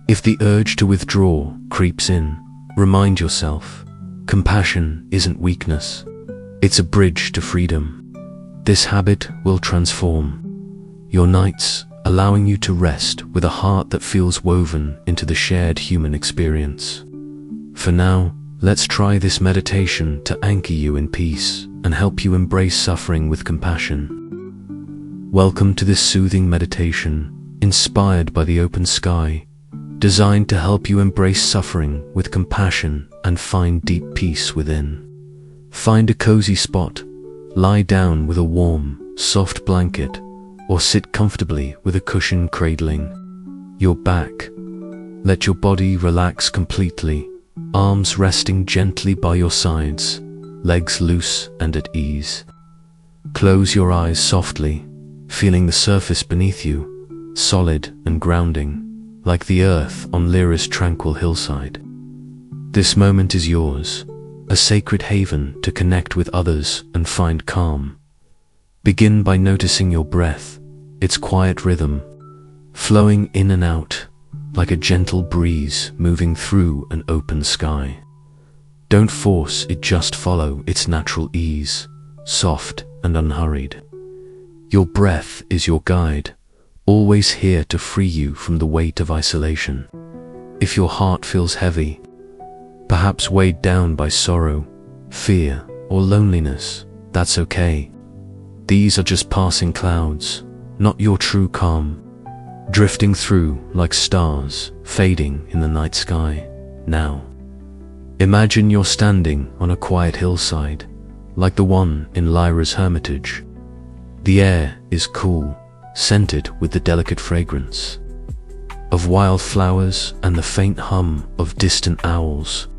If the urge to withdraw creeps in, remind yourself, compassion isn't weakness. It's a bridge to freedom. This habit will transform your nights, allowing you to rest with a heart that feels woven into the shared human experience. For now, let's try this meditation to anchor you in peace and help you embrace suffering with compassion. Welcome to this soothing meditation, inspired by the open sky, designed to help you embrace suffering with compassion and find deep peace within. Find a cozy spot, lie down with a warm, soft blanket, or sit comfortably with a cushion cradling your back. Let your body relax completely, arms resting gently by your sides, legs loose and at ease. Close your eyes softly, feeling the surface beneath you, solid and grounding, like the earth on Lyra's tranquil hillside. This moment is yours, a sacred haven to connect with others and find calm. Begin by noticing your breath, its quiet rhythm, flowing in and out, like a gentle breeze moving through an open sky. Don't force it, just follow its natural ease, soft and unhurried. Your breath is your guide, always here to free you from the weight of isolation. If your heart feels heavy, perhaps weighed down by sorrow, fear, or loneliness, that's okay. These are just passing clouds, not your true calm, drifting through like stars, fading in the night sky. Now, imagine you're standing on a quiet hillside, like the one in Lyra's hermitage. The air is cool, scented with the delicate fragrance of wildflowers and the faint hum of distant owls.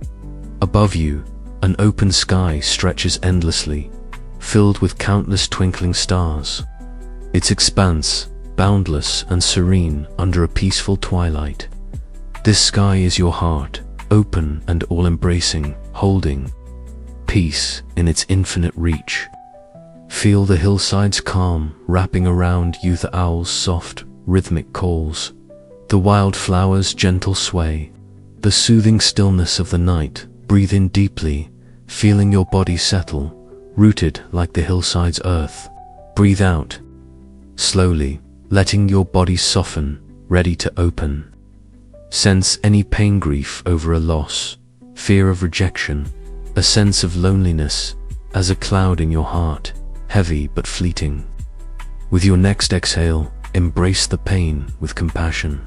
Above you, an open sky stretches endlessly, filled with countless twinkling stars. Its expanse, boundless and serene under a peaceful twilight. This sky is your heart, open and all-embracing, holding peace in its infinite reach. Feel the hillside's calm wrapping around you, the owl's soft, rhythmic calls, the wildflower's gentle sway, the soothing stillness of the night. Breathe in deeply, feeling your body settle, rooted like the hillside's earth. Breathe out, slowly, letting your body soften, ready to open. Sense any pain, grief over a loss, fear of rejection, a sense of loneliness as a cloud in your heart, heavy but fleeting. With your next exhale, embrace the pain with compassion.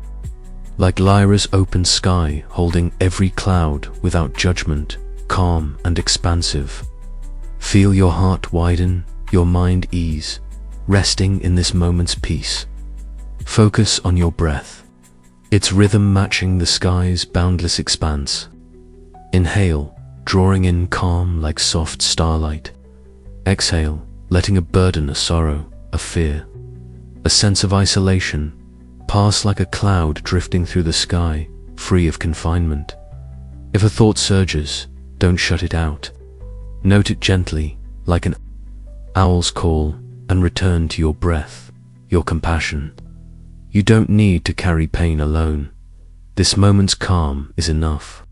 Like Lyra's open sky, holding every cloud without judgment, calm and expansive. Feel your heart widen, your mind ease, resting in this moment's peace. Focus on your breath, its rhythm matching the sky's boundless expanse. Inhale, drawing in calm like soft starlight. Exhale, letting a burden, a sorrow, a fear, a sense of isolation pass like a cloud drifting through the sky, free of confinement. If a thought surges, don't shut it out. Note it gently, like an owl's call, and return to your breath, your compassion. You don't need to carry pain alone. This moment's calm is enough.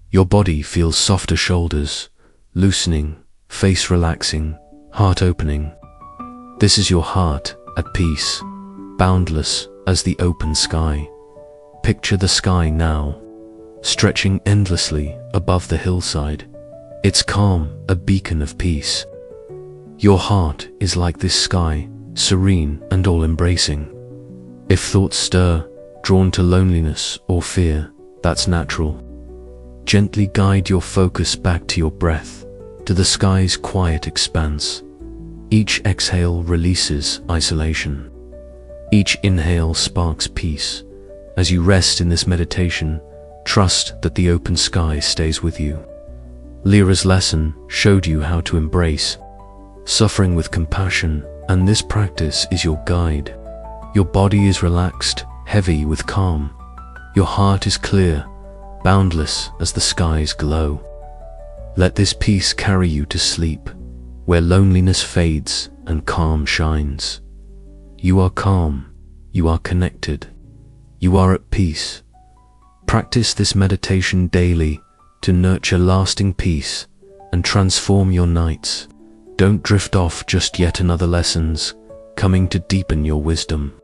Your body feels softer shoulders, loosening, face relaxing, heart opening. This is your heart at peace, boundless as the open sky. Picture the sky now, stretching endlessly above the hillside. Its calm, a beacon of peace. Your heart is like this sky, serene and all-embracing. If thoughts stir, drawn to loneliness or fear, that's natural. Gently guide your focus back to your breath, to the sky's quiet expanse. Each exhale releases isolation. Each inhale sparks peace. As you rest in this meditation, trust that the open sky stays with you. Lyra's lesson showed you how to embrace suffering with compassion, and this practice is your guide. Your body is relaxed, heavy with calm. Your heart is clear, boundless as the sky's glow. Let this peace carry you to sleep, where loneliness fades and calm shines. You are calm, you are connected, you are at peace. Practice this meditation daily to nurture lasting peace and transform your nights. Don't drift off just yet another lessons coming to deepen your wisdom.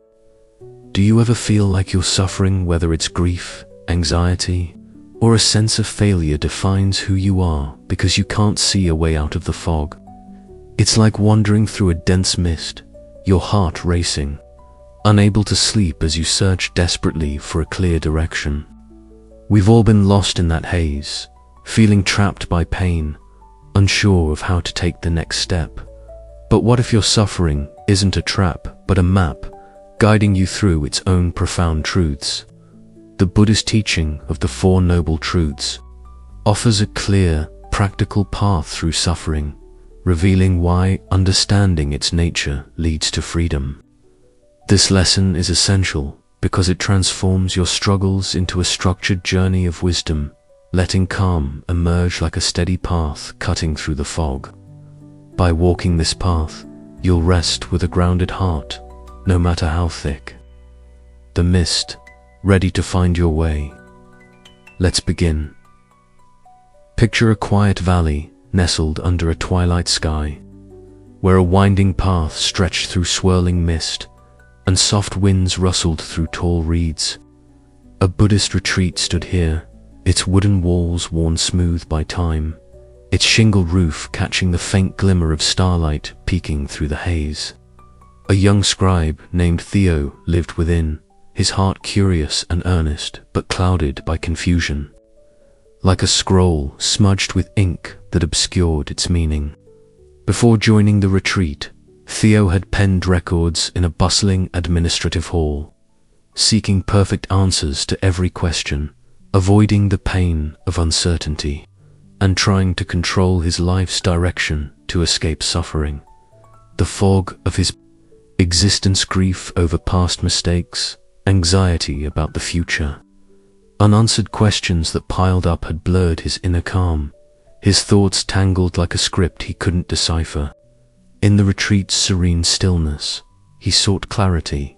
Do you ever feel like you're suffering, whether it's grief, anxiety, or a sense of failure defines who you are because you can't see a way out of the fog? It's like wandering through a dense mist, your heart racing, unable to sleep as you search desperately for a clear direction. We've all been lost in that haze, feeling trapped by pain, unsure of how to take the next step. But what if your suffering isn't a trap, but a map, guiding you through its own profound truths. The Buddhist teaching of the Four Noble Truths offers a clear, practical path through suffering, revealing why understanding its nature leads to freedom. This lesson is essential because it transforms your struggles into a structured journey of wisdom, letting calm emerge like a steady path cutting through the fog. By walking this path, you'll rest with a grounded heart, no matter how thick the mist, ready to find your way. Let's begin. Picture a quiet valley nestled under a twilight sky, where a winding path stretched through swirling mist and soft winds rustled through tall reeds. A Buddhist retreat stood here, its wooden walls worn smooth by time, its shingled roof catching the faint glimmer of starlight peeking through the haze. A young scribe named Theo lived within, his heart curious and earnest, but clouded by confusion, like a scroll smudged with ink that obscured its meaning. Before joining the retreat, Theo had penned records in a bustling administrative hall, seeking perfect answers to every question, avoiding the pain of uncertainty, and trying to control his life's direction to escape suffering. The fog of his existence, grief over past mistakes, anxiety about the future, unanswered questions that piled up had blurred his inner calm, his thoughts tangled like a script he couldn't decipher. In the retreat's serene stillness, he sought clarity,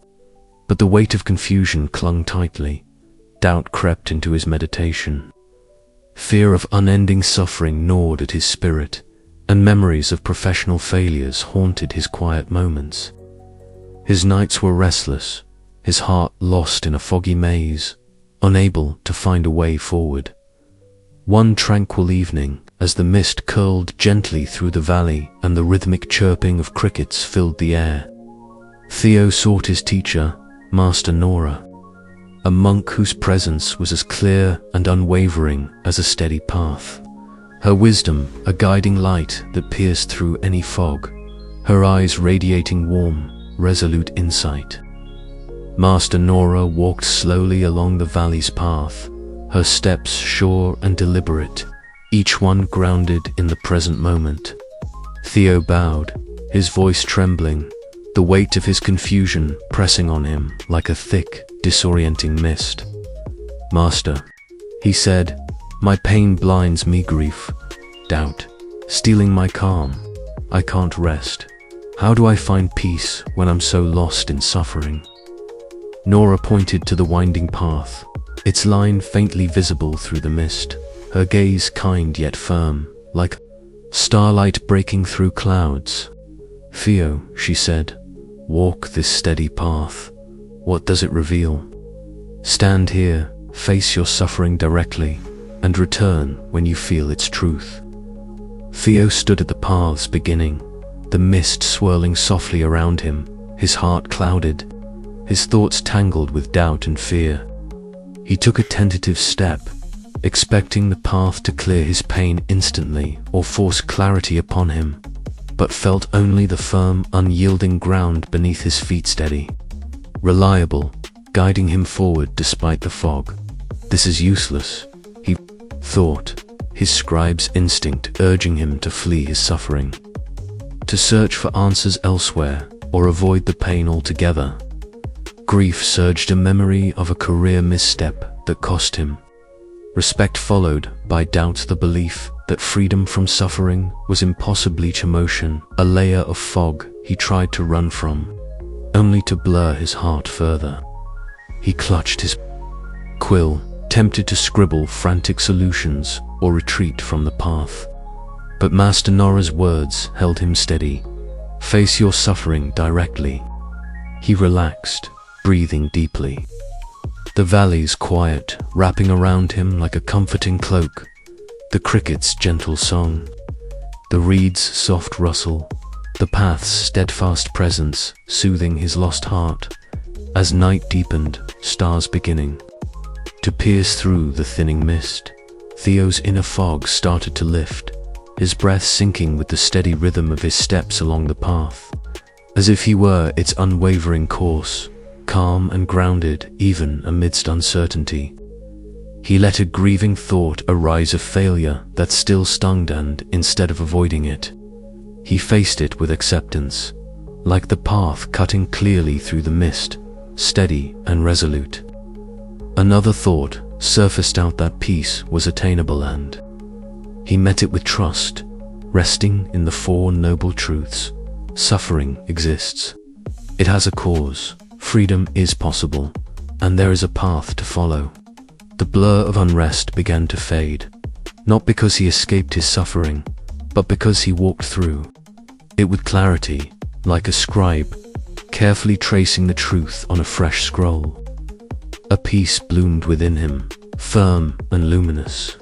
but the weight of confusion clung tightly. Doubt crept into his meditation. Fear of unending suffering gnawed at his spirit, and memories of professional failures haunted his quiet moments. His nights were restless, his heart lost in a foggy maze, unable to find a way forward. One tranquil evening, as the mist curled gently through the valley and the rhythmic chirping of crickets filled the air, Theo sought his teacher, Master Nora, a monk whose presence was as clear and unwavering as a steady path. Her wisdom, a guiding light that pierced through any fog, her eyes radiating warm, resolute insight. Master Nora walked slowly along the valley's path, her steps sure and deliberate, each one grounded in the present moment. Theo bowed, his voice trembling, the weight of his confusion pressing on him like a thick, disorienting mist. "Master," he said, "my pain blinds me, grief, doubt, stealing my calm. I can't rest. How do I find peace when I'm so lost in suffering?" Nora pointed to the winding path, its line faintly visible through the mist, her gaze kind yet firm, like starlight breaking through clouds. "Theo," she said, "walk this steady path. What does it reveal? Stand here, face your suffering directly, and return when you feel its truth." Theo stood at the path's beginning, the mist swirling softly around him, his heart clouded, his thoughts tangled with doubt and fear. He took a tentative step, expecting the path to clear his pain instantly or force clarity upon him, but felt only the firm, unyielding ground beneath his feet steady, reliable, guiding him forward despite the fog. "This is useless," he thought, his scribe's instinct urging him to flee his suffering, to search for answers elsewhere or avoid the pain altogether. Grief surged, a memory of a career misstep that cost him. Respect followed by doubt, the belief that freedom from suffering was impossibly emotion, a layer of fog he tried to run from, only to blur his heart further. He clutched his quill, tempted to scribble frantic solutions or retreat from the path. But Master Nora's words held him steady. "Face your suffering directly." He relaxed, breathing deeply. The valley's quiet, wrapping around him like a comforting cloak, the cricket's gentle song, the reeds' soft rustle, the path's steadfast presence soothing his lost heart. As night deepened, stars beginning to pierce through the thinning mist, Theo's inner fog started to lift, his breath syncing with the steady rhythm of his steps along the path. as if he were its unwavering course, calm and grounded even amidst uncertainty. He let a grieving thought arise of failure that still stung, and instead of avoiding it, he faced it with acceptance, like the path cutting clearly through the mist, steady and resolute. Another thought surfaced out that peace was attainable, and he met it with trust, resting in the Four Noble Truths. Suffering exists. It has a cause. Freedom is possible, and there is a path to follow. The blur of unrest began to fade, not because he escaped his suffering, but because he walked through it with clarity, like a scribe, carefully tracing the truth on a fresh scroll. A peace bloomed within him, firm and luminous,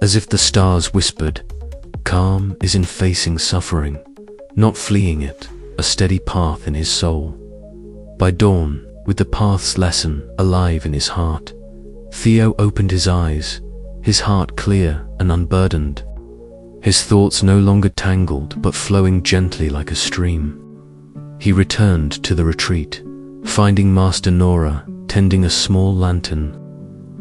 as if the stars whispered, "Calm is in facing suffering, not fleeing it," a steady path in his soul. By dawn, with the path's lesson alive in his heart, Theo opened his eyes, his heart clear and unburdened, his thoughts no longer tangled but flowing gently like a stream. He returned to the retreat, finding Master Nora tending a small lantern,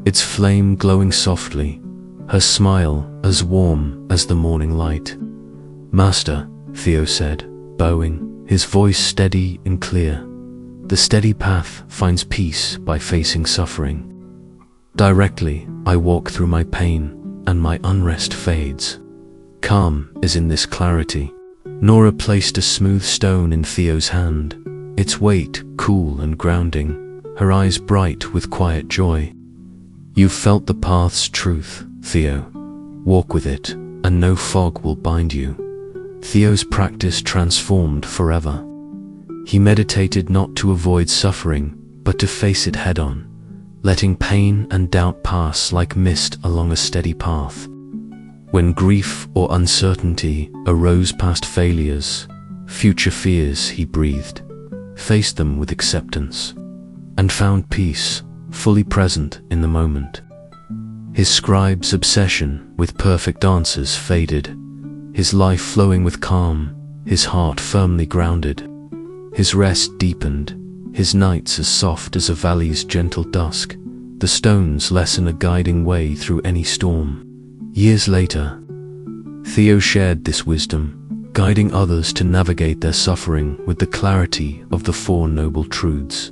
its flame glowing softly, her smile as warm as the morning light. "Master," Theo said, bowing, his voice steady and clear, "the steady path finds peace by facing suffering. Directly I walk through my pain, and my unrest fades. Calm is in this clarity." Nora placed a smooth stone in Theo's hand, its weight cool and grounding, her eyes bright with quiet joy. "You've felt the path's truth, Theo. Walk with it, and no fog will bind you." Theo's practice transformed forever. He meditated not to avoid suffering, but to face it head-on, letting pain and doubt pass like mist along a steady path. When grief or uncertainty arose past failures, future fears, he breathed, faced them with acceptance, and found peace, fully present in the moment. His scribe's obsession with perfect answers faded, his life flowing with calm, his heart firmly grounded. His rest deepened, his nights as soft as a valley's gentle dusk, the stone's lesson a guiding way through any storm. Years later, Theo shared this wisdom, guiding others to navigate their suffering with the clarity of the Four Noble Truths.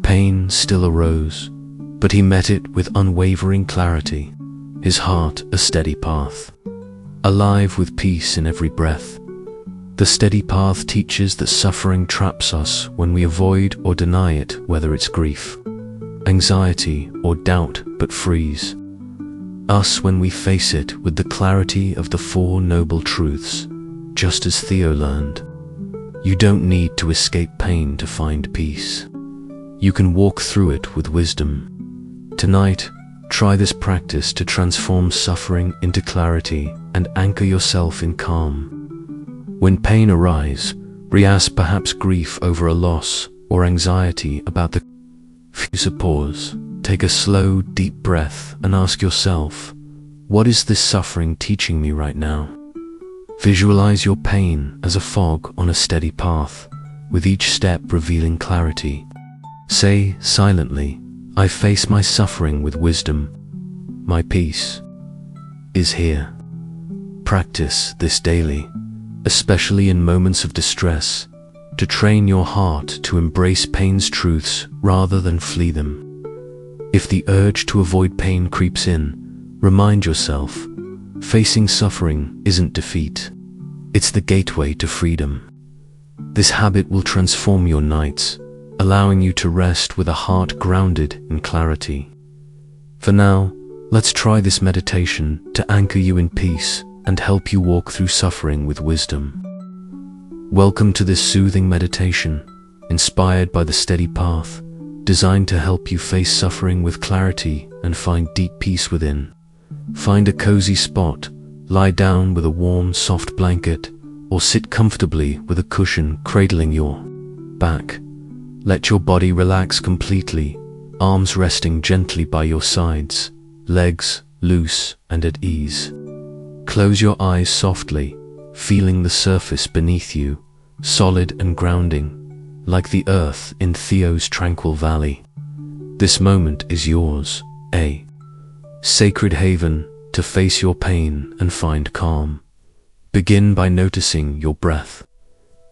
Pain still arose, but he met it with unwavering clarity, his heart a steady path, alive with peace in every breath. The steady path teaches that suffering traps us when we avoid or deny it, whether it's grief, anxiety, or doubt, but frees us when we face it with the clarity of the Four Noble Truths, just as Theo learned. You don't need to escape pain to find peace. You can walk through it with wisdom. Tonight, try this practice to transform suffering into clarity and anchor yourself in calm. When pain arises, react perhaps grief over a loss or anxiety about the future. Pause, take a slow, deep breath and ask yourself, what is this suffering teaching me right now? Visualize your pain as a fog on a steady path, with each step revealing clarity. Say silently, I face my suffering with wisdom. My peace is here. Practice this daily, especially in moments of distress, to train your heart to embrace pain's truths rather than flee them. If the urge to avoid pain creeps in, remind yourself, facing suffering isn't defeat. It's the gateway to freedom. This habit will transform your nights, allowing you to rest with a heart grounded in clarity. For now, let's try this meditation to anchor you in peace and help you walk through suffering with wisdom. Welcome to this soothing meditation, inspired by the steady path, designed to help you face suffering with clarity and find deep peace within. Find a cozy spot, lie down with a warm, soft blanket, or sit comfortably with a cushion cradling your back. Let your body relax completely, arms resting gently by your sides, legs loose and at ease. Close your eyes softly, feeling the surface beneath you, solid and grounding, like the earth in Theo's tranquil valley. This moment is yours, a sacred haven to face your pain and find calm. Begin by noticing your breath,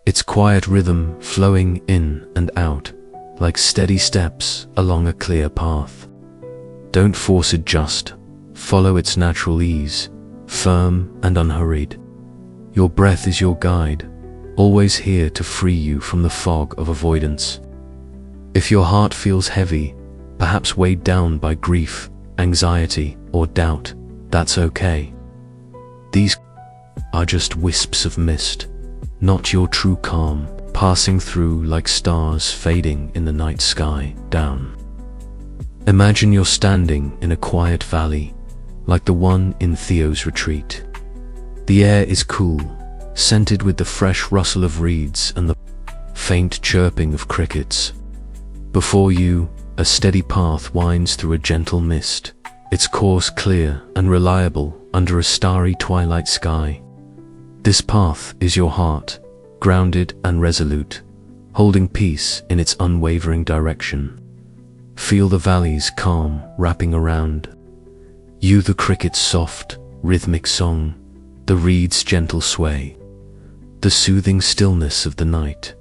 its quiet rhythm flowing in and out, like steady steps along a clear path. Don't force it, just follow its natural ease, firm and unhurried. Your breath is your guide, always here to free you from the fog of avoidance. If your heart feels heavy, perhaps weighed down by grief, anxiety, or doubt, that's okay. These are just wisps of mist, not your true calm, passing through like stars fading in the night sky down. Imagine you're standing in a quiet valley, like the one in Theo's retreat. The air is cool, scented with the fresh rustle of reeds and the faint chirping of crickets. Before you, a steady path winds through a gentle mist, its course clear and reliable under a starry twilight sky. This path is your heart, grounded and resolute, holding peace in its unwavering direction. Feel the valley's calm wrapping around you, the cricket's soft, rhythmic song, the reed's gentle sway, the soothing stillness of the night.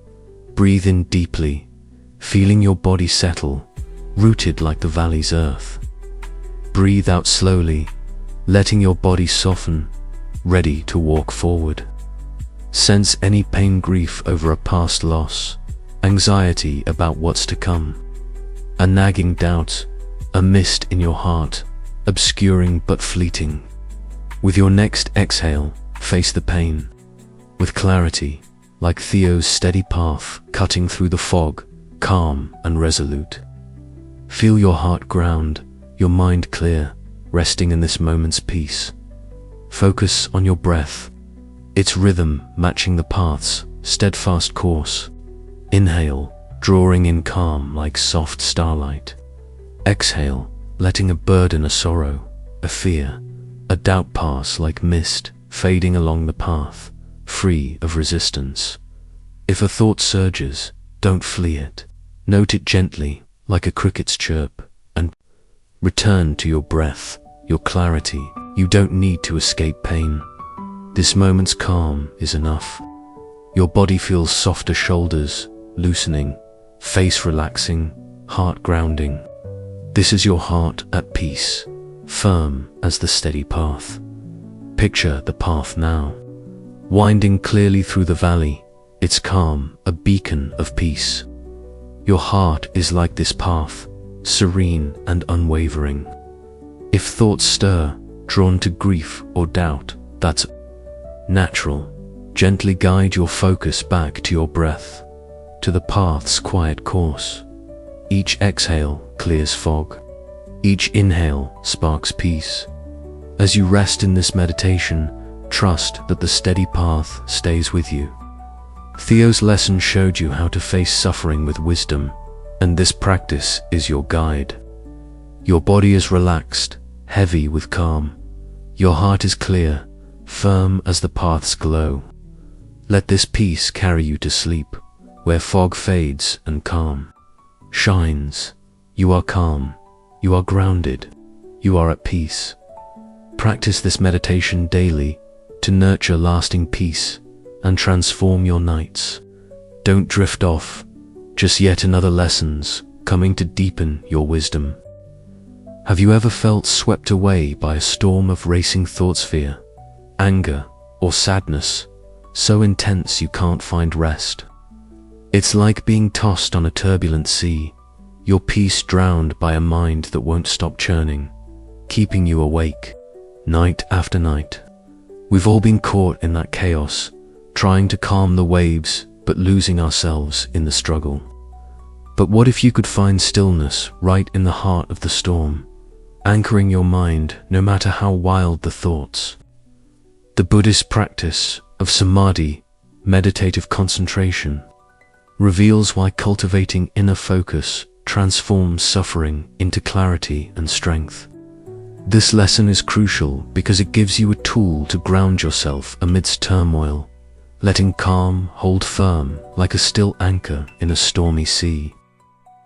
Breathe in deeply, feeling your body settle, rooted like the valley's earth. Breathe out slowly, letting your body soften, ready to walk forward. Sense any pain, grief over a past loss, anxiety about what's to come, a nagging doubt, a mist in your heart, obscuring but fleeting. With your next exhale, face the pain with clarity, like Theo's steady path cutting through the fog, calm and resolute. Feel your heart ground, your mind clear, resting in this moment's peace. Focus on your breath, its rhythm matching the path's steadfast course. Inhale, drawing in calm like soft starlight. Exhale, letting a burden, a sorrow, a fear, a doubt pass like mist, fading along the path, free of resistance. If a thought surges, don't flee it. Note it gently, like a cricket's chirp, and return to your breath, your clarity. You don't need to escape pain. This moment's calm is enough. Your body feels softer, shoulders loosening, face relaxing, heart grounding. This is your heart at peace, firm as the steady path. Picture the path now, winding clearly through the valley, its calm a beacon of peace. Your heart is like this path, serene and unwavering. If thoughts stir, drawn to grief or doubt, that's natural. Gently guide your focus back to your breath, to the path's quiet course. Each exhale clears fog. Each inhale sparks peace. As you rest in this meditation, trust that the steady path stays with you. Theo's lesson showed you how to face suffering with wisdom, and this practice is your guide. Your body is relaxed, heavy with calm. Your heart is clear, firm as the path's glow. Let this peace carry you to sleep, where fog fades and calm shines. You are calm, you are grounded, you are at peace. Practice this meditation daily to nurture lasting peace and transform your nights. Don't drift off, just yet another lessons coming to deepen your wisdom. Have you ever felt swept away by a storm of racing thoughts, fear, anger, or sadness, so intense you can't find rest? It's like being tossed on a turbulent sea, your peace drowned by a mind that won't stop churning, keeping you awake, night after night. We've all been caught in that chaos, trying to calm the waves, but losing ourselves in the struggle. But what if you could find stillness right in the heart of the storm, anchoring your mind no matter how wild the thoughts? The Buddhist practice of samadhi, meditative concentration, reveals why cultivating inner focus transforms suffering into clarity and strength. This lesson is crucial because it gives you a tool to ground yourself amidst turmoil, letting calm hold firm like a still anchor in a stormy sea.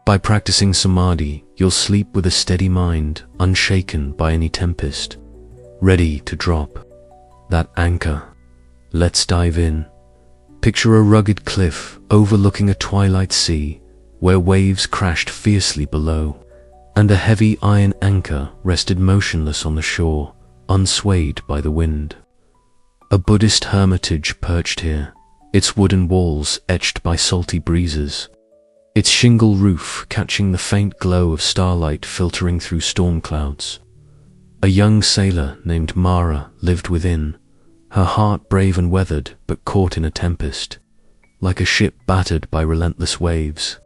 By practicing samadhi, you'll sleep with a steady mind, unshaken by any tempest, ready to drop that anchor. Let's dive in. Picture a rugged cliff overlooking a twilight sea where waves crashed fiercely below, and a heavy iron anchor rested motionless on the shore, unswayed by the wind. A Buddhist hermitage perched here, its wooden walls etched by salty breezes, its shingle roof catching the faint glow of starlight filtering through storm clouds. A young sailor named Mara lived within, her heart brave and weathered but caught in a tempest, like a ship battered by relentless waves.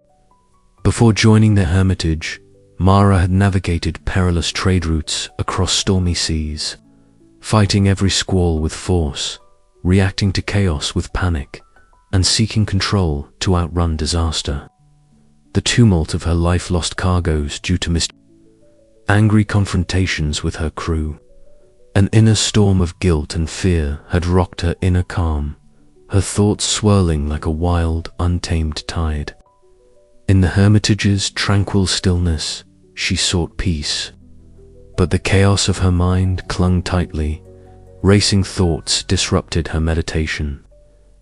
Before joining the hermitage, Mara had navigated perilous trade routes across stormy seas, fighting every squall with force, reacting to chaos with panic, and seeking control to outrun disaster. The tumult of her life lost cargoes due to angry confrontations with her crew. An inner storm of guilt and fear had rocked her inner calm, her thoughts swirling like a wild, untamed tide. In the hermitage's tranquil stillness, she sought peace, but the chaos of her mind clung tightly. Racing thoughts disrupted her meditation.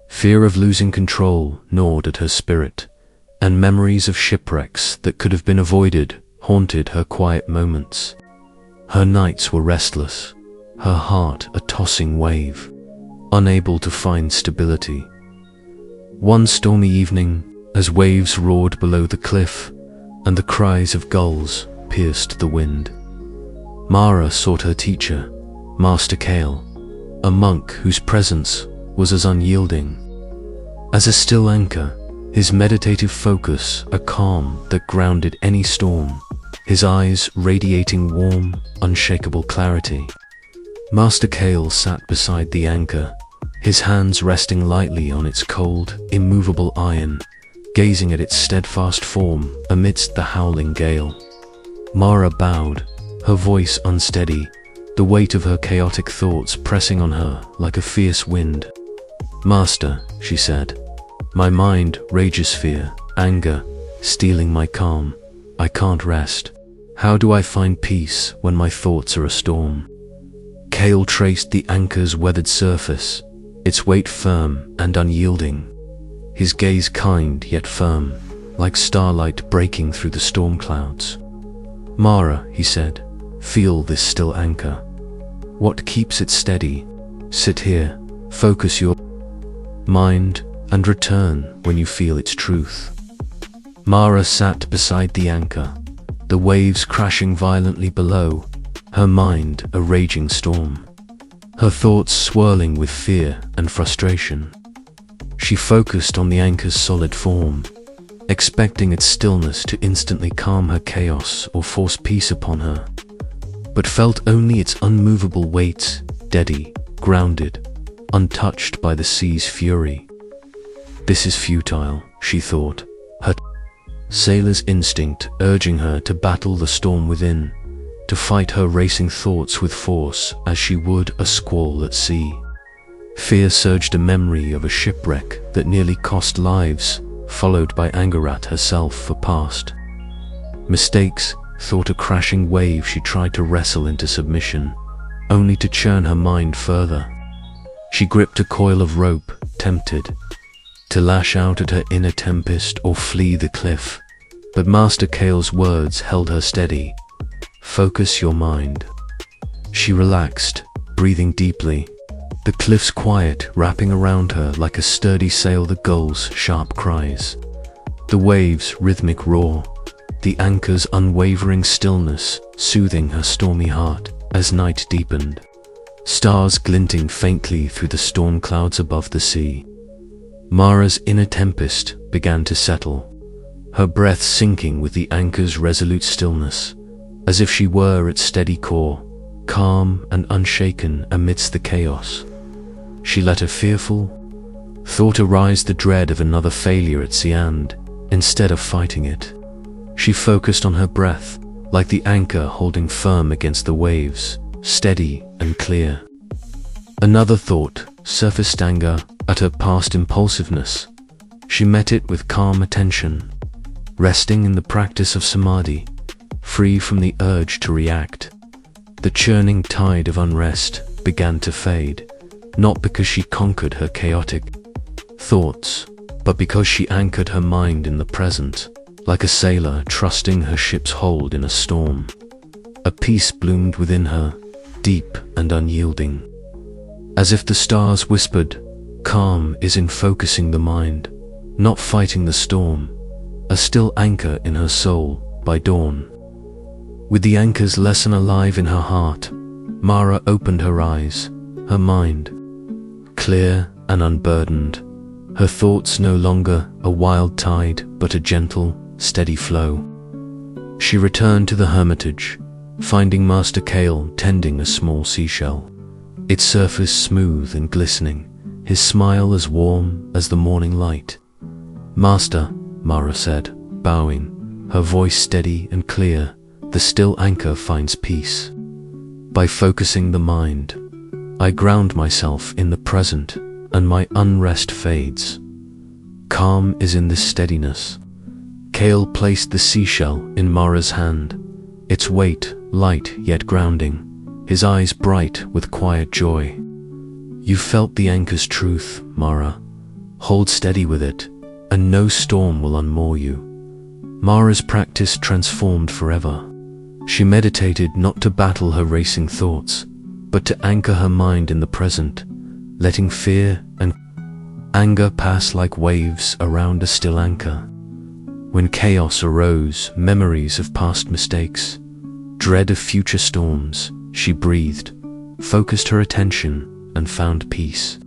Fear of losing control gnawed at her spirit, and memories of shipwrecks that could have been avoided haunted her quiet moments. Her nights were restless, her heart a tossing wave, unable to find stability. One stormy evening, as waves roared below the cliff and the cries of gulls pierced the wind, Mara sought her teacher, Master Kale, a monk whose presence was as unyielding as a still anchor, his meditative focus a calm that grounded any storm, his eyes radiating warm, unshakable clarity. Master Kale sat beside the anchor, his hands resting lightly on its cold, immovable iron, gazing at its steadfast form amidst the howling gale. Mara bowed, her voice unsteady, the weight of her chaotic thoughts pressing on her like a fierce wind. "Master," she said, "my mind rages fear, anger, stealing my calm. I can't rest. How do I find peace when my thoughts are a storm?" Kale traced the anchor's weathered surface, its weight firm and unyielding, his gaze kind yet firm, like starlight breaking through the storm clouds. "Mara," he said, "feel this still anchor. What keeps it steady? Sit here, focus your mind, and return when you feel its truth." Mara sat beside the anchor, the waves crashing violently below, her mind a raging storm, her thoughts swirling with fear and frustration. She focused on the anchor's solid form, expecting its stillness to instantly calm her chaos or force peace upon her, but felt only its unmovable weight, steady, grounded, untouched by the sea's fury. This is futile, she thought, her sailor's instinct urging her to battle the storm within, to fight her racing thoughts with force as she would a squall at sea. Fear surged, a memory of a shipwreck that nearly cost lives, followed by anger at herself for past mistakes, thought a crashing wave she tried to wrestle into submission, only to churn her mind further. She gripped a coil of rope, tempted to lash out at her inner tempest or flee the cliff, but Master Kale's words held her steady. "Focus your mind." She relaxed, breathing deeply, the cliff's quiet wrapping around her like a sturdy sail, the gulls' sharp cries, the waves' rhythmic roar, the anchor's unwavering stillness soothing her stormy heart as night deepened, stars glinting faintly through the storm clouds above the sea. Mara's inner tempest began to settle, her breath sinking with the anchor's resolute stillness, as if she were its steady core, calm and unshaken amidst the chaos. She let a fearful thought arise, the dread of another failure at sea, and, instead of fighting it, she focused on her breath, like the anchor holding firm against the waves, steady and clear. Another thought surfaced, anger, at her past impulsiveness. She met it with calm attention, resting in the practice of samadhi, free from the urge to react. The churning tide of unrest began to fade, not because she conquered her chaotic thoughts, but because she anchored her mind in the present, like a sailor trusting her ship's hold in a storm. A peace bloomed within her, deep and unyielding. As if the stars whispered, calm is in focusing the mind, not fighting the storm, a still anchor in her soul by dawn. With the anchor's lesson alive in her heart, Mara opened her eyes, her mind clear and unburdened, her thoughts no longer a wild tide but a gentle, steady flow. She returned to the hermitage, finding Master Kale tending a small seashell, its surface smooth and glistening, his smile as warm as the morning light. "Master," Mara said, bowing, her voice steady and clear, "the still anchor finds peace. By focusing the mind, I ground myself in the present, and my unrest fades. Calm is in this steadiness." Kale placed the seashell in Mara's hand, its weight light yet grounding, his eyes bright with quiet joy. "You felt the anchor's truth, Mara. Hold steady with it, and no storm will unmoor you." Mara's practice transformed forever. She meditated not to battle her racing thoughts, but to anchor her mind in the present, letting fear and anger pass like waves around a still anchor. When chaos arose, memories of past mistakes, dread of future storms, she breathed, focused her attention, and found peace,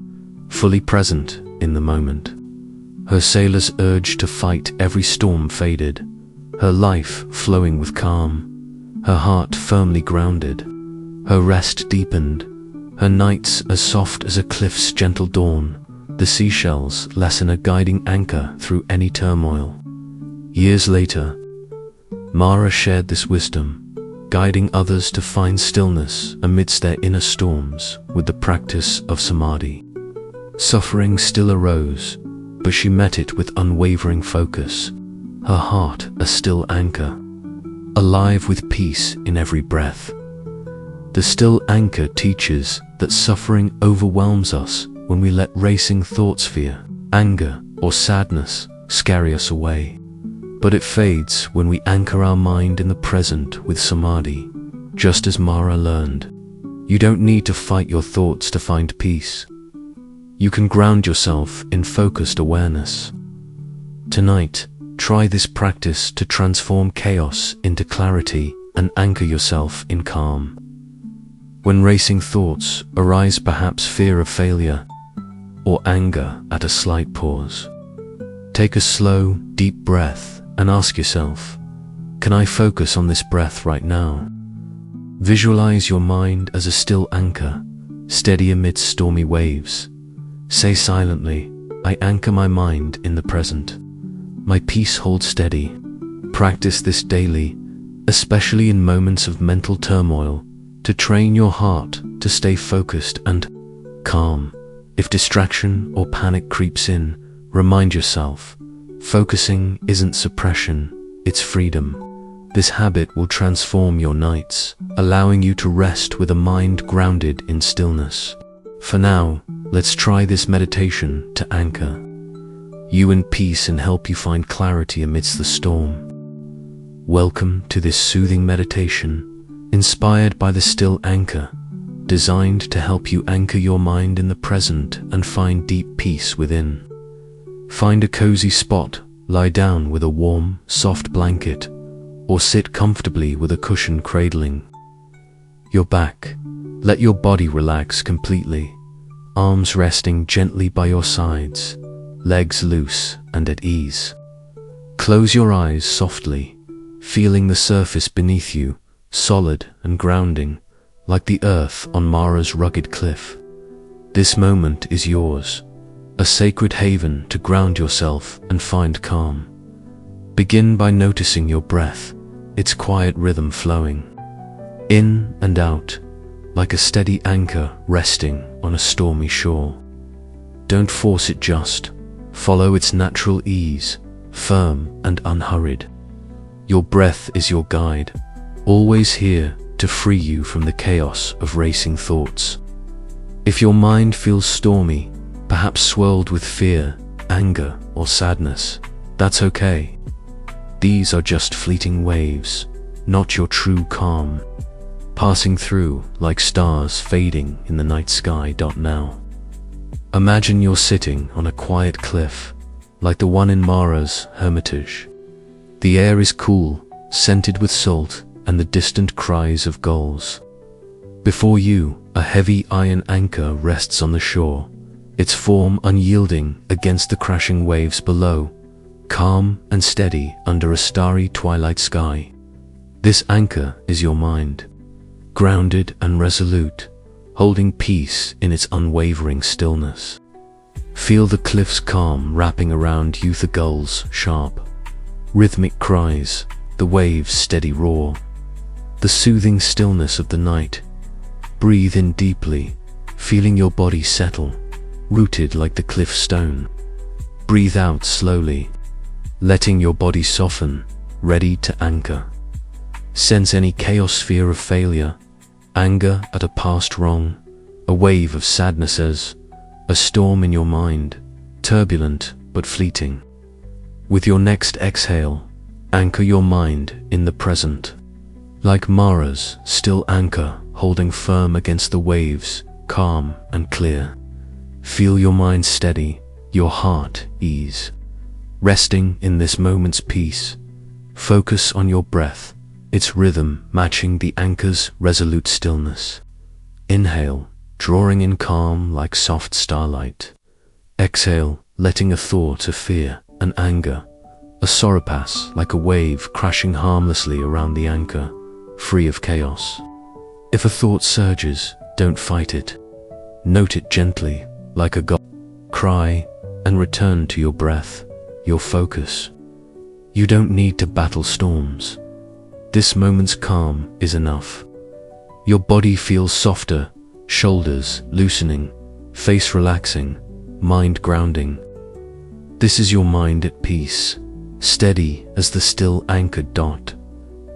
fully present in the moment. Her sailor's urge to fight every storm faded, her life flowing with calm, her heart firmly grounded, her rest deepened, her nights as soft as a cliff's gentle dawn, the seashells less than a guiding anchor through any turmoil. Years later, Mara shared this wisdom, guiding others to find stillness amidst their inner storms with the practice of samadhi. Suffering still arose, but she met it with unwavering focus, her heart a still anchor, alive with peace in every breath. The still anchor teaches that suffering overwhelms us when we let racing thoughts, fear, anger, or sadness scare us away. But it fades when we anchor our mind in the present with samadhi, just as Mara learned. You don't need to fight your thoughts to find peace. You can ground yourself in focused awareness. Tonight, try this practice to transform chaos into clarity and anchor yourself in calm. When racing thoughts arise, perhaps fear of failure or anger at a slight pause, take a slow, deep breath and ask yourself, can I focus on this breath right now? Visualize your mind as a still anchor, steady amidst stormy waves. Say silently, I anchor my mind in the present. My peace holds steady. Practice this daily, especially in moments of mental turmoil, to train your heart to stay focused and calm. If distraction or panic creeps in, remind yourself, focusing isn't suppression, it's freedom. This habit will transform your nights, allowing you to rest with a mind grounded in stillness. For now, let's try this meditation to anchor you in peace and help you find clarity amidst the storm. Welcome to this soothing meditation, inspired by the still anchor, designed to help you anchor your mind in the present and find deep peace within. Find a cozy spot, lie down with a warm, soft blanket, or sit comfortably with a cushion cradling your back. Let your body relax completely, arms resting gently by your sides, legs loose and at ease. Close your eyes softly, feeling the surface beneath you, solid and grounding, like the earth on Mara's rugged cliff. This moment is yours, a sacred haven to ground yourself and find calm. Begin by noticing your breath, its quiet rhythm flowing in and out, like a steady anchor resting on a stormy shore. Don't force it, just follow its natural ease, firm and unhurried. Your breath is your guide, always here to free you from the chaos of racing thoughts. If your mind feels stormy, perhaps swirled with fear, anger, or sadness, that's okay. These are just fleeting waves, not your true calm, passing through like stars fading in the night sky. Now, imagine you're sitting on a quiet cliff, like the one in Mara's hermitage. The air is cool, scented with salt and the distant cries of gulls. Before you, a heavy iron anchor rests on the shore, its form unyielding against the crashing waves below, calm and steady under a starry twilight sky. This anchor is your mind, grounded and resolute, holding peace in its unwavering stillness. Feel the cliff's calm wrapping around you, the gulls' sharp, rhythmic cries, the waves' steady roar, the soothing stillness of the night. Breathe in deeply, feeling your body settle, rooted like the cliff stone. Breathe out slowly, letting your body soften, ready to anchor. Sense any chaos, fear of failure, anger at a past wrong, a wave of sadness as a storm in your mind, turbulent but fleeting. With your next exhale, anchor your mind in the present. Like Mara's still anchor, holding firm against the waves, calm and clear. Feel your mind steady, your heart ease. Resting in this moment's peace, focus on your breath, its rhythm matching the anchor's resolute stillness. Inhale, drawing in calm like soft starlight. Exhale, letting a thought of fear and anger, a sorrow pass like a wave crashing harmlessly around the anchor, free of chaos. If a thought surges, don't fight it. Note it gently, like a god. Cry and return to your breath, your focus. You don't need to battle storms. This moment's calm is enough. Your body feels softer, shoulders loosening, face relaxing, mind grounding. This is your mind at peace, steady as the still anchored dot.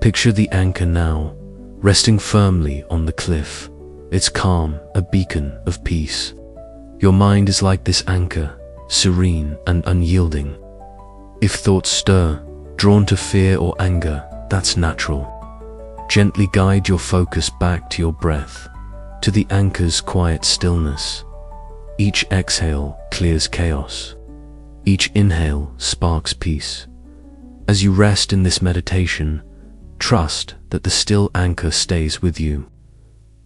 Picture the anchor now, resting firmly on the cliff, its calm a beacon of peace. Your mind is like this anchor, serene and unyielding. If thoughts stir, drawn to fear or anger, that's natural. Gently guide your focus back to your breath, to the anchor's quiet stillness. Each exhale clears chaos. Each inhale sparks peace. As you rest in this meditation, trust that the still anchor stays with you.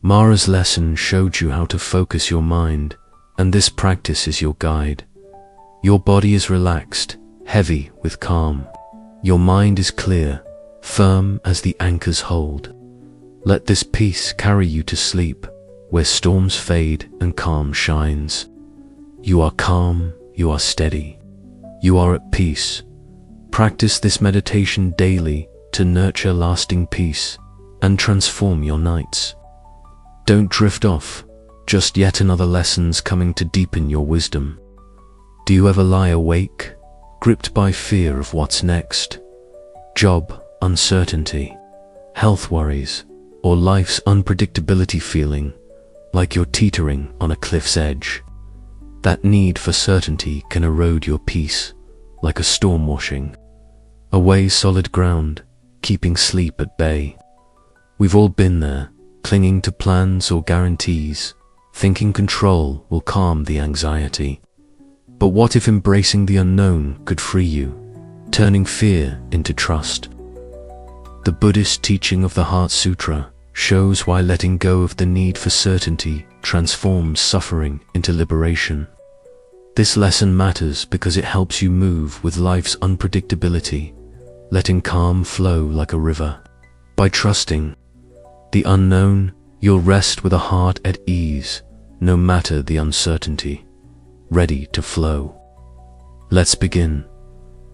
Mara's lesson showed you how to focus your mind, and this practice is your guide. Your body is relaxed, heavy with calm. Your mind is clear, firm as the anchor's hold. Let this peace carry you to sleep, where storms fade and calm shines. You are calm, you are steady, you are at peace. Practice this meditation daily to nurture lasting peace and transform your nights. Don't drift off, just yet another lessons coming to deepen your wisdom. Do you ever lie awake, gripped by fear of what's next? Job uncertainty, health worries, or life's unpredictability, feeling like you're teetering on a cliff's edge? That need for certainty can erode your peace, like a storm washing away solid ground, keeping sleep at bay. We've all been there, clinging to plans or guarantees, thinking control will calm the anxiety. But what if embracing the unknown could free you, turning fear into trust? The Buddhist teaching of the Heart Sutra shows why letting go of the need for certainty transforms suffering into liberation. This lesson matters because it helps you move with life's unpredictability, letting calm flow like a river. By trusting the unknown, you'll rest with a heart at ease, no matter the uncertainty, ready to flow. Let's begin.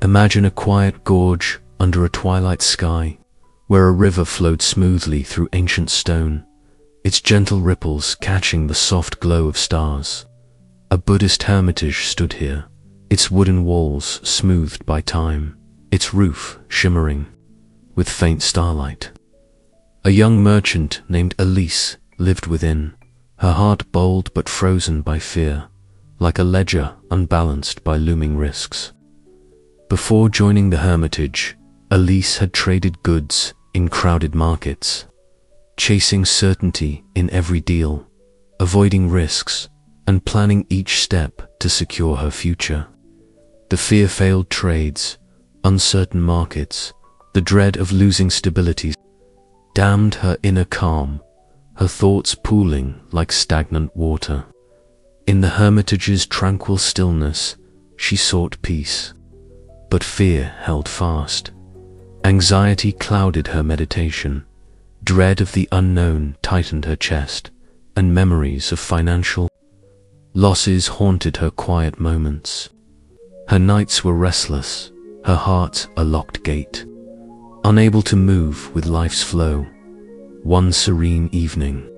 Imagine a quiet gorge under a twilight sky, where a river flowed smoothly through ancient stone, its gentle ripples catching the soft glow of stars. A Buddhist hermitage stood here, its wooden walls smoothed by time, its roof shimmering with faint starlight. A young merchant named Elise lived within, her heart bold but frozen by fear, like a ledger unbalanced by looming risks. Before joining the hermitage, Elise had traded goods in crowded markets, chasing certainty in every deal, avoiding risks, and planning each step to secure her future. The fear-filled trades, uncertain markets, the dread of losing stability dammed her inner calm, her thoughts pooling like stagnant water. In the hermitage's tranquil stillness, she sought peace, but fear held fast. Anxiety clouded her meditation, dread of the unknown tightened her chest, and memories of financial losses haunted her quiet moments. Her nights were restless, her heart a locked gate, unable to move with life's flow. One serene evening,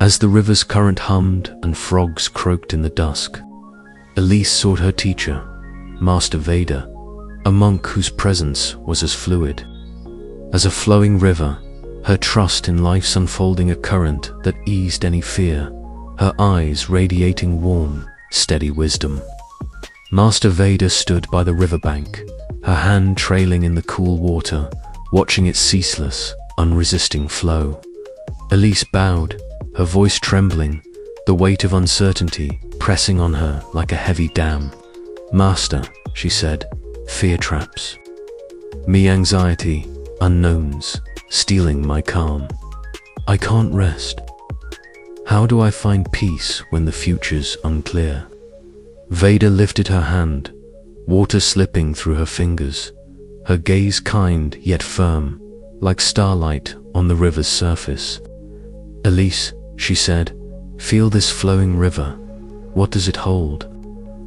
as the river's current hummed and frogs croaked in the dusk, Elise sought her teacher, Master Veda, a monk whose presence was as fluid as a flowing river, her trust in life's unfolding a current that eased any fear, her eyes radiating warm, steady wisdom. Master Veda stood by the riverbank, her hand trailing in the cool water, watching its ceaseless, unresisting flow. Elise bowed, her voice trembling, the weight of uncertainty pressing on her like a heavy dam. "Master," she said, "fear traps me, anxiety, unknowns, stealing my calm. I can't rest. How do I find peace when the future's unclear?" Veda lifted her hand, water slipping through her fingers, her gaze kind yet firm, like starlight on the river's surface. "Elise," she said, "feel this flowing river. What does it hold?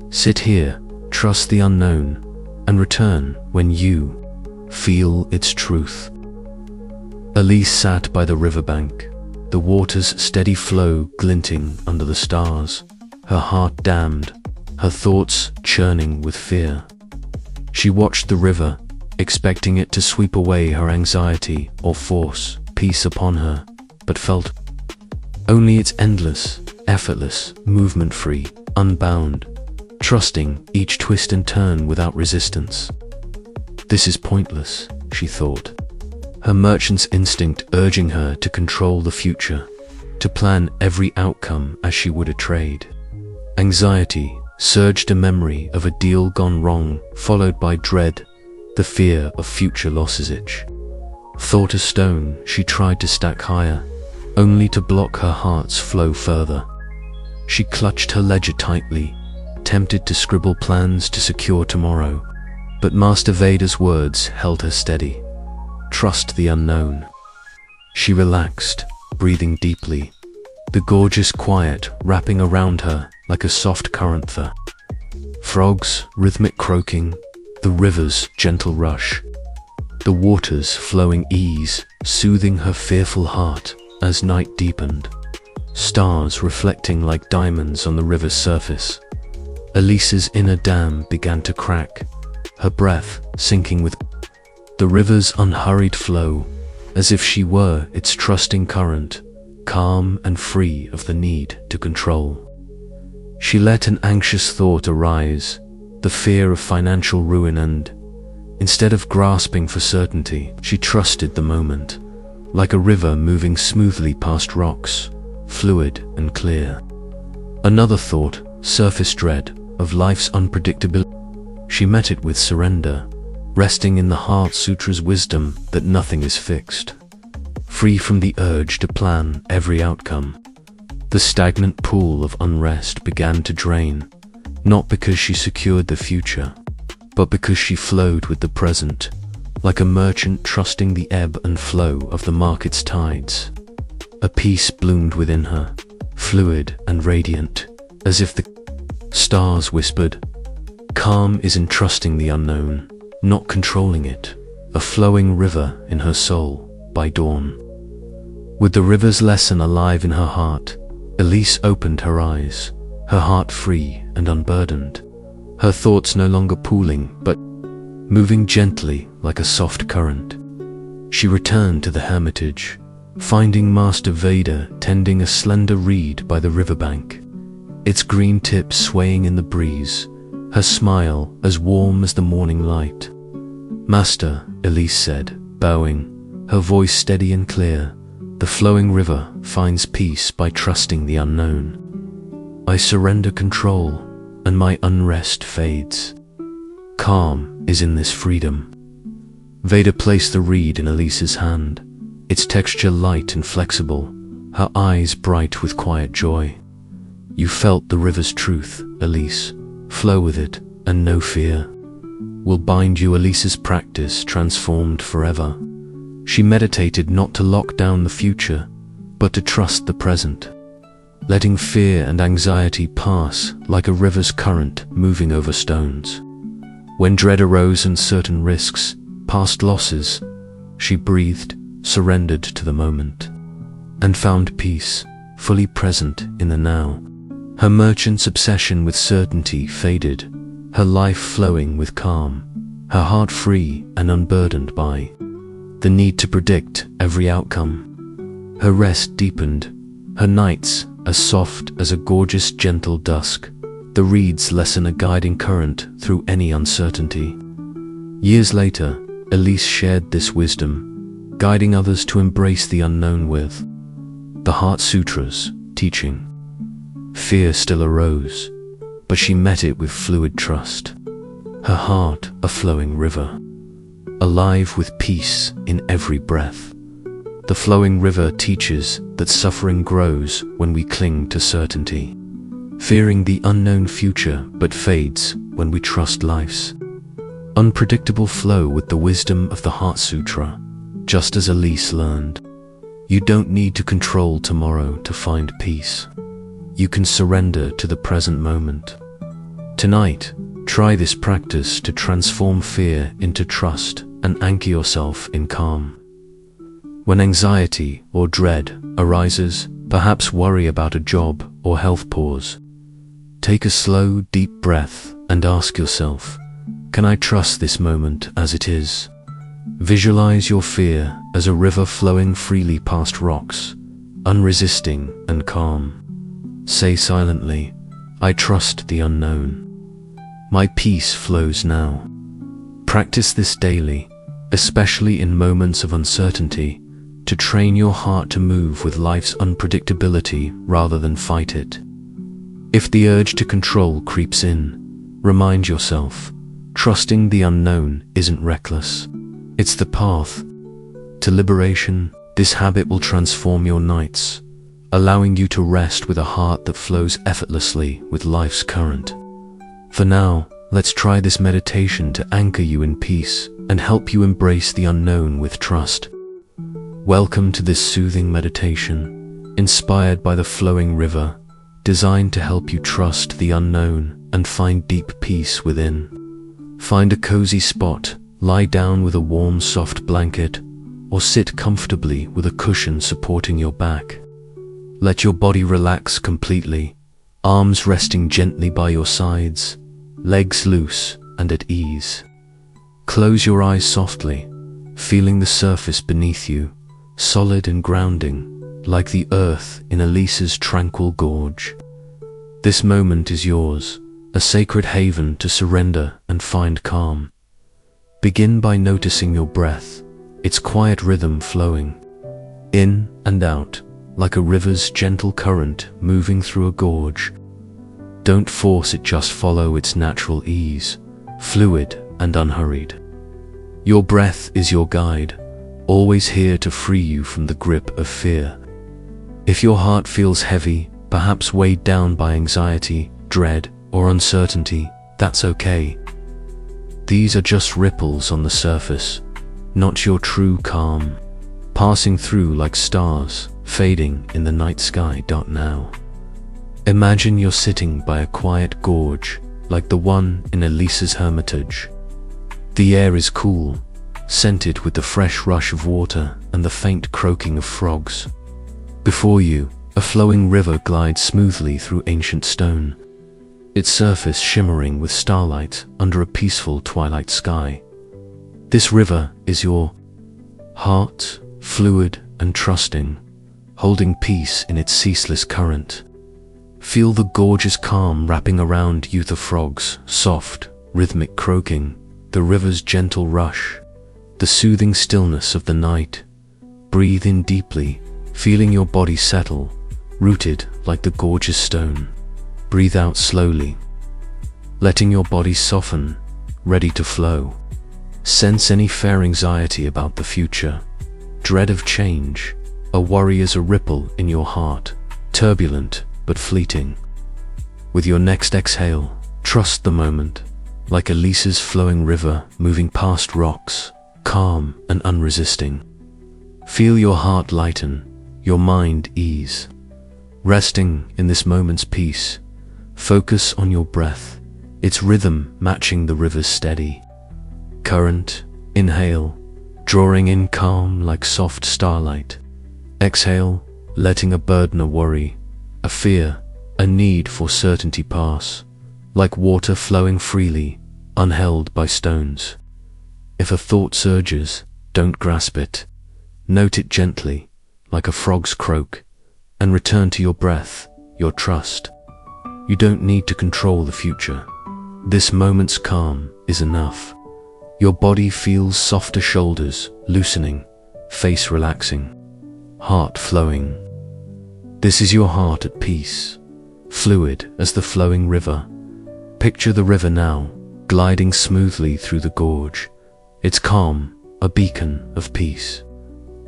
Sit here, trust the unknown, and return when you feel its truth." Elise sat by the riverbank, the water's steady flow glinting under the stars, her heart dammed, her thoughts churning with fear. She watched the river, expecting it to sweep away her anxiety or force peace upon her, but felt only its endless, effortless, movement-free, unbound, trusting each twist and turn without resistance. "This is pointless," she thought, her merchant's instinct urging her to control the future, to plan every outcome as she would a trade. Anxiety surged, a memory of a deal gone wrong, followed by dread, the fear of future losses itch. Thought a stone she tried to stack higher, only to block her heart's flow further. She clutched her ledger tightly, tempted to scribble plans to secure tomorrow, but Master Veda's words held her steady. "Trust the unknown." She relaxed, breathing deeply, the gorgeous quiet wrapping around her like a soft current. The frogs' rhythmic croaking, the river's gentle rush, the water's flowing ease, soothing her fearful heart as night deepened, stars reflecting like diamonds on the river's surface. Elise's inner dam began to crack, her breath sinking with the river's unhurried flow, as if she were its trusting current, calm and free of the need to control. She let an anxious thought arise, the fear of financial ruin, and instead of grasping for certainty, she trusted the moment, like a river moving smoothly past rocks, fluid and clear. Another thought surfaced, dread of life's unpredictability. She met it with surrender, resting in the Heart Sutra's wisdom that nothing is fixed. Free from the urge to plan every outcome, the stagnant pool of unrest began to drain, not because she secured the future, but because she flowed with the present, like a merchant trusting the ebb and flow of the market's tides. A peace bloomed within her, fluid and radiant, as if the stars whispered, "Calm is in trusting the unknown, not controlling it," a flowing river in her soul by dawn. With the river's lesson alive in her heart, Elise opened her eyes, her heart free and unburdened, her thoughts no longer pooling but moving gently like a soft current. She returned to the hermitage, finding Master Veda tending a slender reed by the riverbank, its green tips swaying in the breeze, her smile as warm as the morning light. "Master," Elise said, bowing, her voice steady and clear, "the flowing river finds peace by trusting the unknown. I surrender control, and my unrest fades. Calm is in this freedom." Veda placed the reed in Elise's hand, its texture light and flexible, her eyes bright with quiet joy. "You felt the river's truth, Elise. Flow with it, and no fear will bind you." Elise's practice transformed forever. She meditated not to lock down the future, but to trust the present, letting fear and anxiety pass like a river's current moving over stones. When dread arose and certain risks, past losses, she breathed, surrendered to the moment, and found peace, fully present in the now. Her merchant's obsession with certainty faded, her life flowing with calm, her heart free and unburdened by the need to predict every outcome. Her rest deepened, her nights as soft as a gorgeous gentle dusk, the reeds lessen a guiding current through any uncertainty. Years later, Elise shared this wisdom, guiding others to embrace the unknown with the Heart Sutras teaching. Fear still arose, but she met it with fluid trust, her heart a flowing river, alive with peace in every breath. The flowing river teaches that suffering grows when we cling to certainty, fearing the unknown future but fades when we trust life's unpredictable flow with the wisdom of the Heart Sutra. Just as Elise learned, you don't need to control tomorrow to find peace. You can surrender to the present moment. Tonight, try this practice to transform fear into trust and anchor yourself in calm. When anxiety or dread arises, perhaps worry about a job or health pause, take a slow, deep breath and ask yourself, can I trust this moment as it is? Visualize your fear as a river flowing freely past rocks, unresisting and calm. Say silently, I trust the unknown. My peace flows now. Practice this daily, especially in moments of uncertainty, to train your heart to move with life's unpredictability rather than fight it. If the urge to control creeps in, remind yourself, trusting the unknown isn't reckless. It's the path to liberation. This habit will transform your nights, allowing you to rest with a heart that flows effortlessly with life's current. For now, let's try this meditation to anchor you in peace and help you embrace the unknown with trust. Welcome to this soothing meditation, inspired by the flowing river, designed to help you trust the unknown and find deep peace within. Find a cozy spot, lie down with a warm, soft blanket, or sit comfortably with a cushion supporting your back. Let your body relax completely, arms resting gently by your sides, legs loose and at ease. Close your eyes softly, feeling the surface beneath you, solid and grounding, like the earth in Elise's tranquil gorge. This moment is yours, a sacred haven to surrender and find calm. Begin by noticing your breath, its quiet rhythm flowing in and out, like a river's gentle current moving through a gorge. Don't force it, just follow its natural ease, fluid and unhurried. Your breath is your guide, always here to free you from the grip of fear. If your heart feels heavy, perhaps weighed down by anxiety, dread, or uncertainty, that's okay. These are just ripples on the surface, not your true calm, passing through like stars, fading in the night sky. Now, imagine you're sitting by a quiet gorge, like the one in Elise's hermitage. The air is cool, scented with the fresh rush of water and the faint croaking of frogs. Before you, A flowing river glides smoothly through ancient stone, its surface shimmering with starlight under a peaceful twilight sky. This river is your heart, fluid and trusting, holding peace in its ceaseless current. Feel the gorgeous calm wrapping around you, the frogs' soft, rhythmic croaking, the river's gentle rush, the soothing stillness of the night. Breathe in deeply, feeling your body settle, rooted like the gorgeous stone. Breathe out slowly, letting your body soften, ready to flow. Sense any fair anxiety about the future, dread of change. A worry is a ripple in your heart, turbulent but fleeting. With your next exhale, trust the moment, like Elisa's flowing river moving past rocks, calm and unresisting. Feel your heart lighten, your mind ease. Resting in this moment's peace, focus on your breath, its rhythm matching the river's steady current. Inhale, drawing in calm like soft starlight. Exhale, letting a burden, a worry, a fear, a need for certainty pass, like water flowing freely, unheld by stones. If a thought surges, don't grasp it. Note it gently, like a frog's croak, and return to your breath, your trust. You don't need to control the future. This moment's calm is enough. Your body feels softer shoulders loosening, face relaxing, heart flowing. This is your heart at peace, fluid as the flowing river. Picture the river now, gliding smoothly through the gorge. It's calm, a beacon of peace.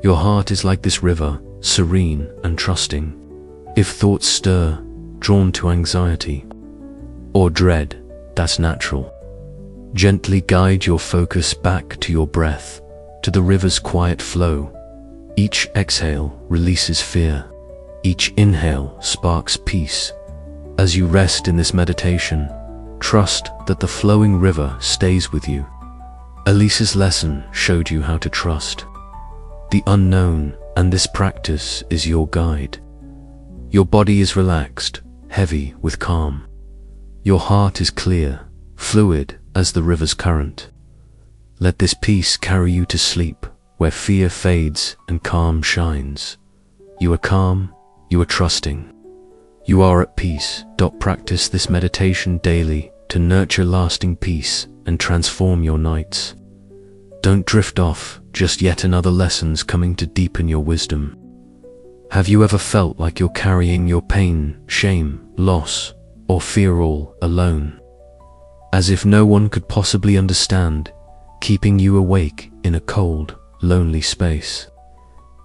Your heart is like this river, serene and trusting. If thoughts stir, drawn to anxiety or dread, that's natural. Gently guide your focus back to your breath, to the river's quiet flow. Each exhale releases fear. Each inhale sparks peace. As you rest in this meditation, trust that the flowing river stays with you. Elisa's lesson showed you how to trust the unknown, and this practice is your guide. Your body is relaxed, heavy with calm. Your heart is clear, fluid as the river's current. Let this peace carry you to sleep, where fear fades and calm shines. You are calm, you are trusting, you are at peace. Practice this meditation daily to nurture lasting peace and transform your nights. Don't drift off, just yet another lesson's coming to deepen your wisdom. Have you ever felt like you're carrying your pain, shame, loss, or fear all alone? As if no one could possibly understand, keeping you awake in a cold, lonely space.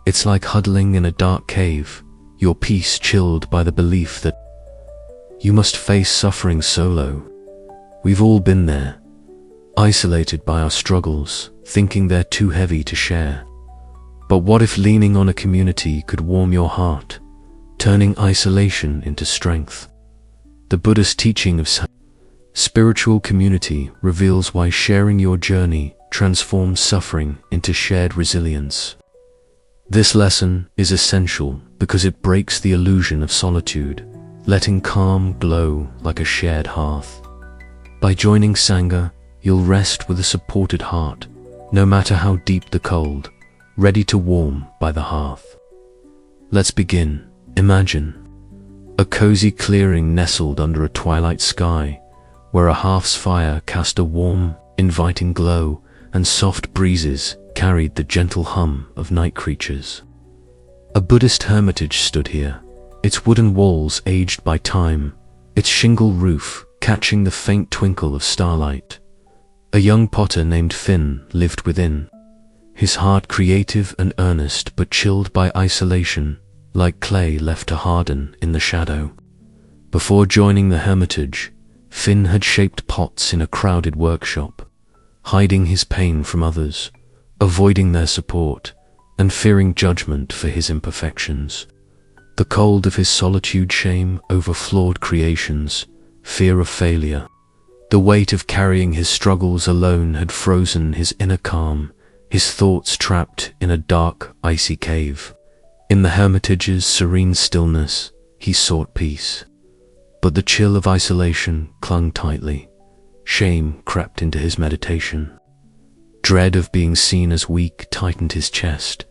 It's like huddling in a dark cave, your peace chilled by the belief that you must face suffering solo. We've all been there, isolated by our struggles, thinking they're too heavy to share. But what if leaning on a community could warm your heart, turning isolation into strength? The Buddhist teaching of spiritual community reveals why sharing your journey transforms suffering into shared resilience. This lesson is essential because it breaks the illusion of solitude, letting calm glow like a shared hearth. By joining sangha, you'll rest with a supported heart, no matter how deep the cold, ready to warm by the hearth. Let's begin. Imagine a cozy clearing nestled under a twilight sky, where a hearth's fire cast a warm, inviting glow, and soft breezes carried the gentle hum of night creatures. A Buddhist hermitage stood here, its wooden walls aged by time, its shingle roof catching the faint twinkle of starlight. A young potter named Finn lived within, his heart creative and earnest but chilled by isolation, like clay left to harden in the shadow. Before joining the hermitage, Finn had shaped pots in a crowded workshop, hiding his pain from others, avoiding their support, and fearing judgment for his imperfections. The cold of his solitude, shame over flawed creations, fear of failure, the weight of carrying his struggles alone had frozen his inner calm, his thoughts trapped in a dark, icy cave. In the hermitage's serene stillness, he sought peace. But the chill of isolation clung tightly. Shame crept into his meditation. Dread of being seen as weak tightened his chest,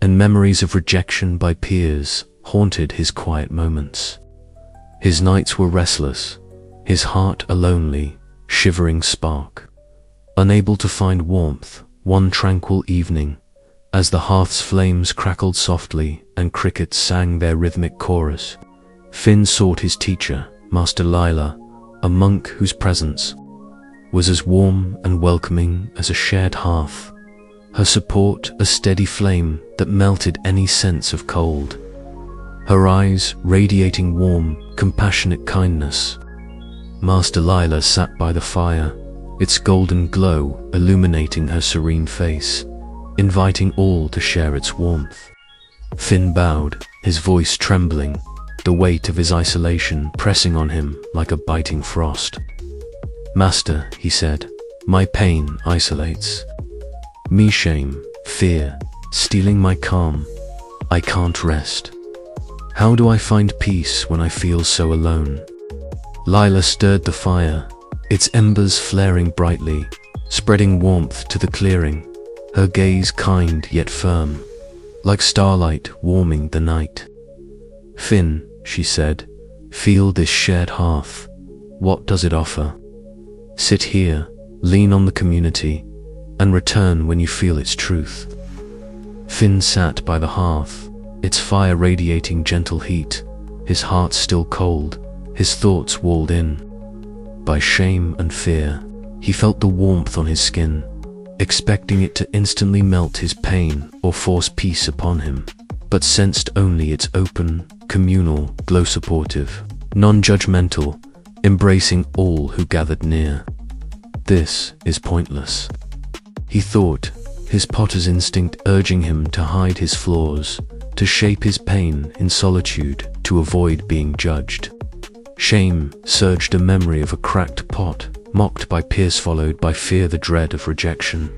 and memories of rejection by peers haunted his quiet moments. His nights were restless, his heart a lonely, shivering spark. Unable to find warmth, one tranquil evening, as the hearth's flames crackled softly and crickets sang their rhythmic chorus, Finn sought his teacher, Master Lila, a monk whose presence was as warm and welcoming as a shared hearth, her support a steady flame that melted any sense of cold, her eyes radiating warm, compassionate kindness. Master Lila sat by the fire, its golden glow illuminating her serene face, inviting all to share its warmth. Finn bowed, his voice trembling, the weight of his isolation pressing on him like a biting frost. "Master," he said, "my pain isolates me, shame, fear, stealing my calm. I can't rest. How do I find peace when I feel so alone?" Lila stirred the fire, its embers flaring brightly, spreading warmth to the clearing, her gaze kind yet firm, like starlight warming the night. "Finn," she said, "feel this shared hearth. What does it offer? Sit here, lean on the community, and return when you feel its truth." Finn sat by the hearth, its fire radiating gentle heat, his heart still cold, his thoughts walled in by shame and fear. He felt the warmth on his skin, expecting it to instantly melt his pain or force peace upon him, but sensed only its open, communal glow, supportive, non-judgmental, embracing all who gathered near. "This is pointless," he thought, his potter's instinct urging him to hide his flaws, to shape his pain in solitude, to avoid being judged. Shame surged, a memory of a cracked pot, mocked by peers, followed by fear, the dread of rejection.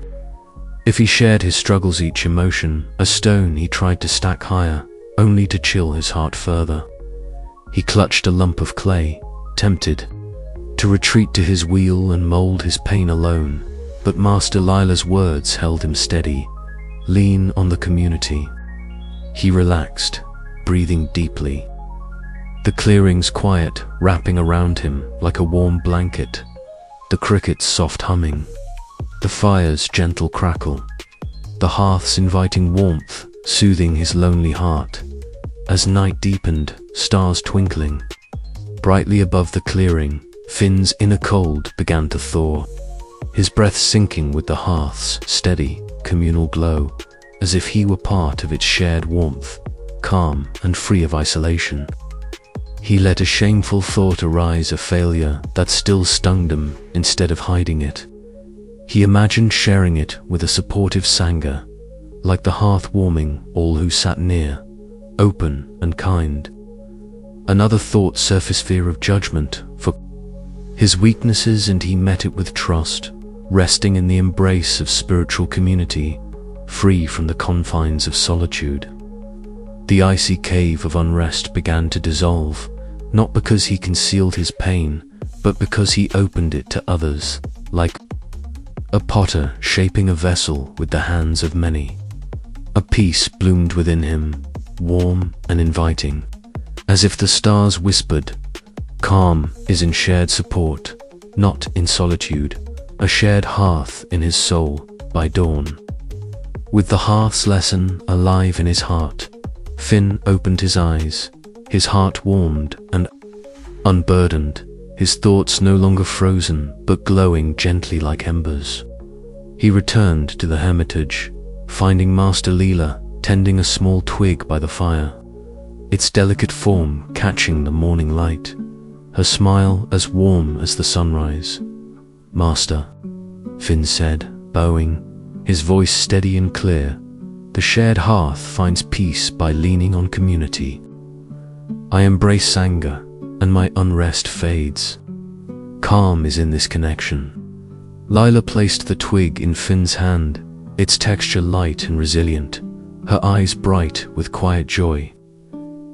If he shared his struggles, each emotion a stone he tried to stack higher, only to chill his heart further. He clutched a lump of clay, tempted to retreat to his wheel and mold his pain alone, but Master Lila's words held him steady. "Lean on the community." He relaxed, breathing deeply. The clearing's quiet, wrapping around him like a warm blanket, the crickets' soft humming, the fire's gentle crackle, the hearth's inviting warmth, soothing his lonely heart. As night deepened, stars twinkling brightly above the clearing, Finn's inner cold began to thaw, his breath sinking with the hearth's steady, communal glow, as if he were part of its shared warmth, calm and free of isolation. He let a shameful thought arise, a failure that still stung him instead of hiding it. He imagined sharing it with a supportive sangha, like the hearth warming all who sat near, open and kind. Another thought surfaced, fear of judgment for his weaknesses, and he met it with trust, resting in the embrace of spiritual community, free from the confines of solitude. The icy cave of unrest began to dissolve, not because he concealed his pain, but because he opened it to others, like a potter shaping a vessel with the hands of many. A peace bloomed within him, warm and inviting, as if the stars whispered, "Calm is in shared support, not in solitude," a shared hearth in his soul by dawn. With the hearth's lesson alive in his heart, Finn opened his eyes, his heart warmed and unburdened, his thoughts no longer frozen but glowing gently like embers. He returned to the hermitage, finding Master Lila tending a small twig by the fire, its delicate form catching the morning light, her smile as warm as the sunrise. "Master," Finn said, bowing, his voice steady and clear, "the shared hearth finds peace by leaning on community. I embrace sangha, and my unrest fades. Calm is in this connection." Lila placed the twig in Finn's hand, its texture light and resilient, her eyes bright with quiet joy.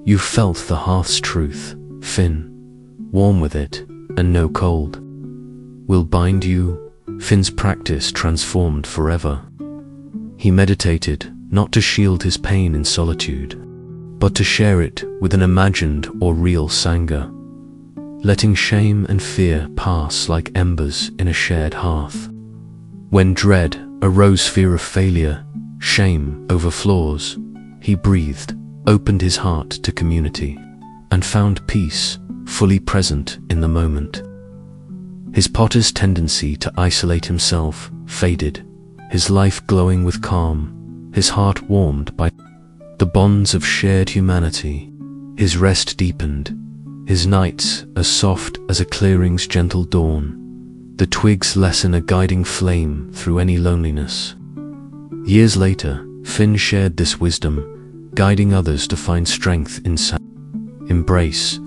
You felt the hearth's truth, Finn, warm with it, and no cold will bind you. Finn's practice transformed forever. He meditated not to shield his pain in solitude, but to share it with an imagined or real sangha, letting shame and fear pass like embers in a shared hearth. When dread arose, fear of failure, shame over flaws, he breathed, opened his heart to community, and found peace, fully present in the moment. His potter's tendency to isolate himself faded, his life glowing with calm, his heart warmed by the bonds of shared humanity. His rest deepened, his nights as soft as a clearing's gentle dawn, the twigs lessen a guiding flame through any loneliness. Years later, Finn shared this wisdom, guiding others to find strength in embrace.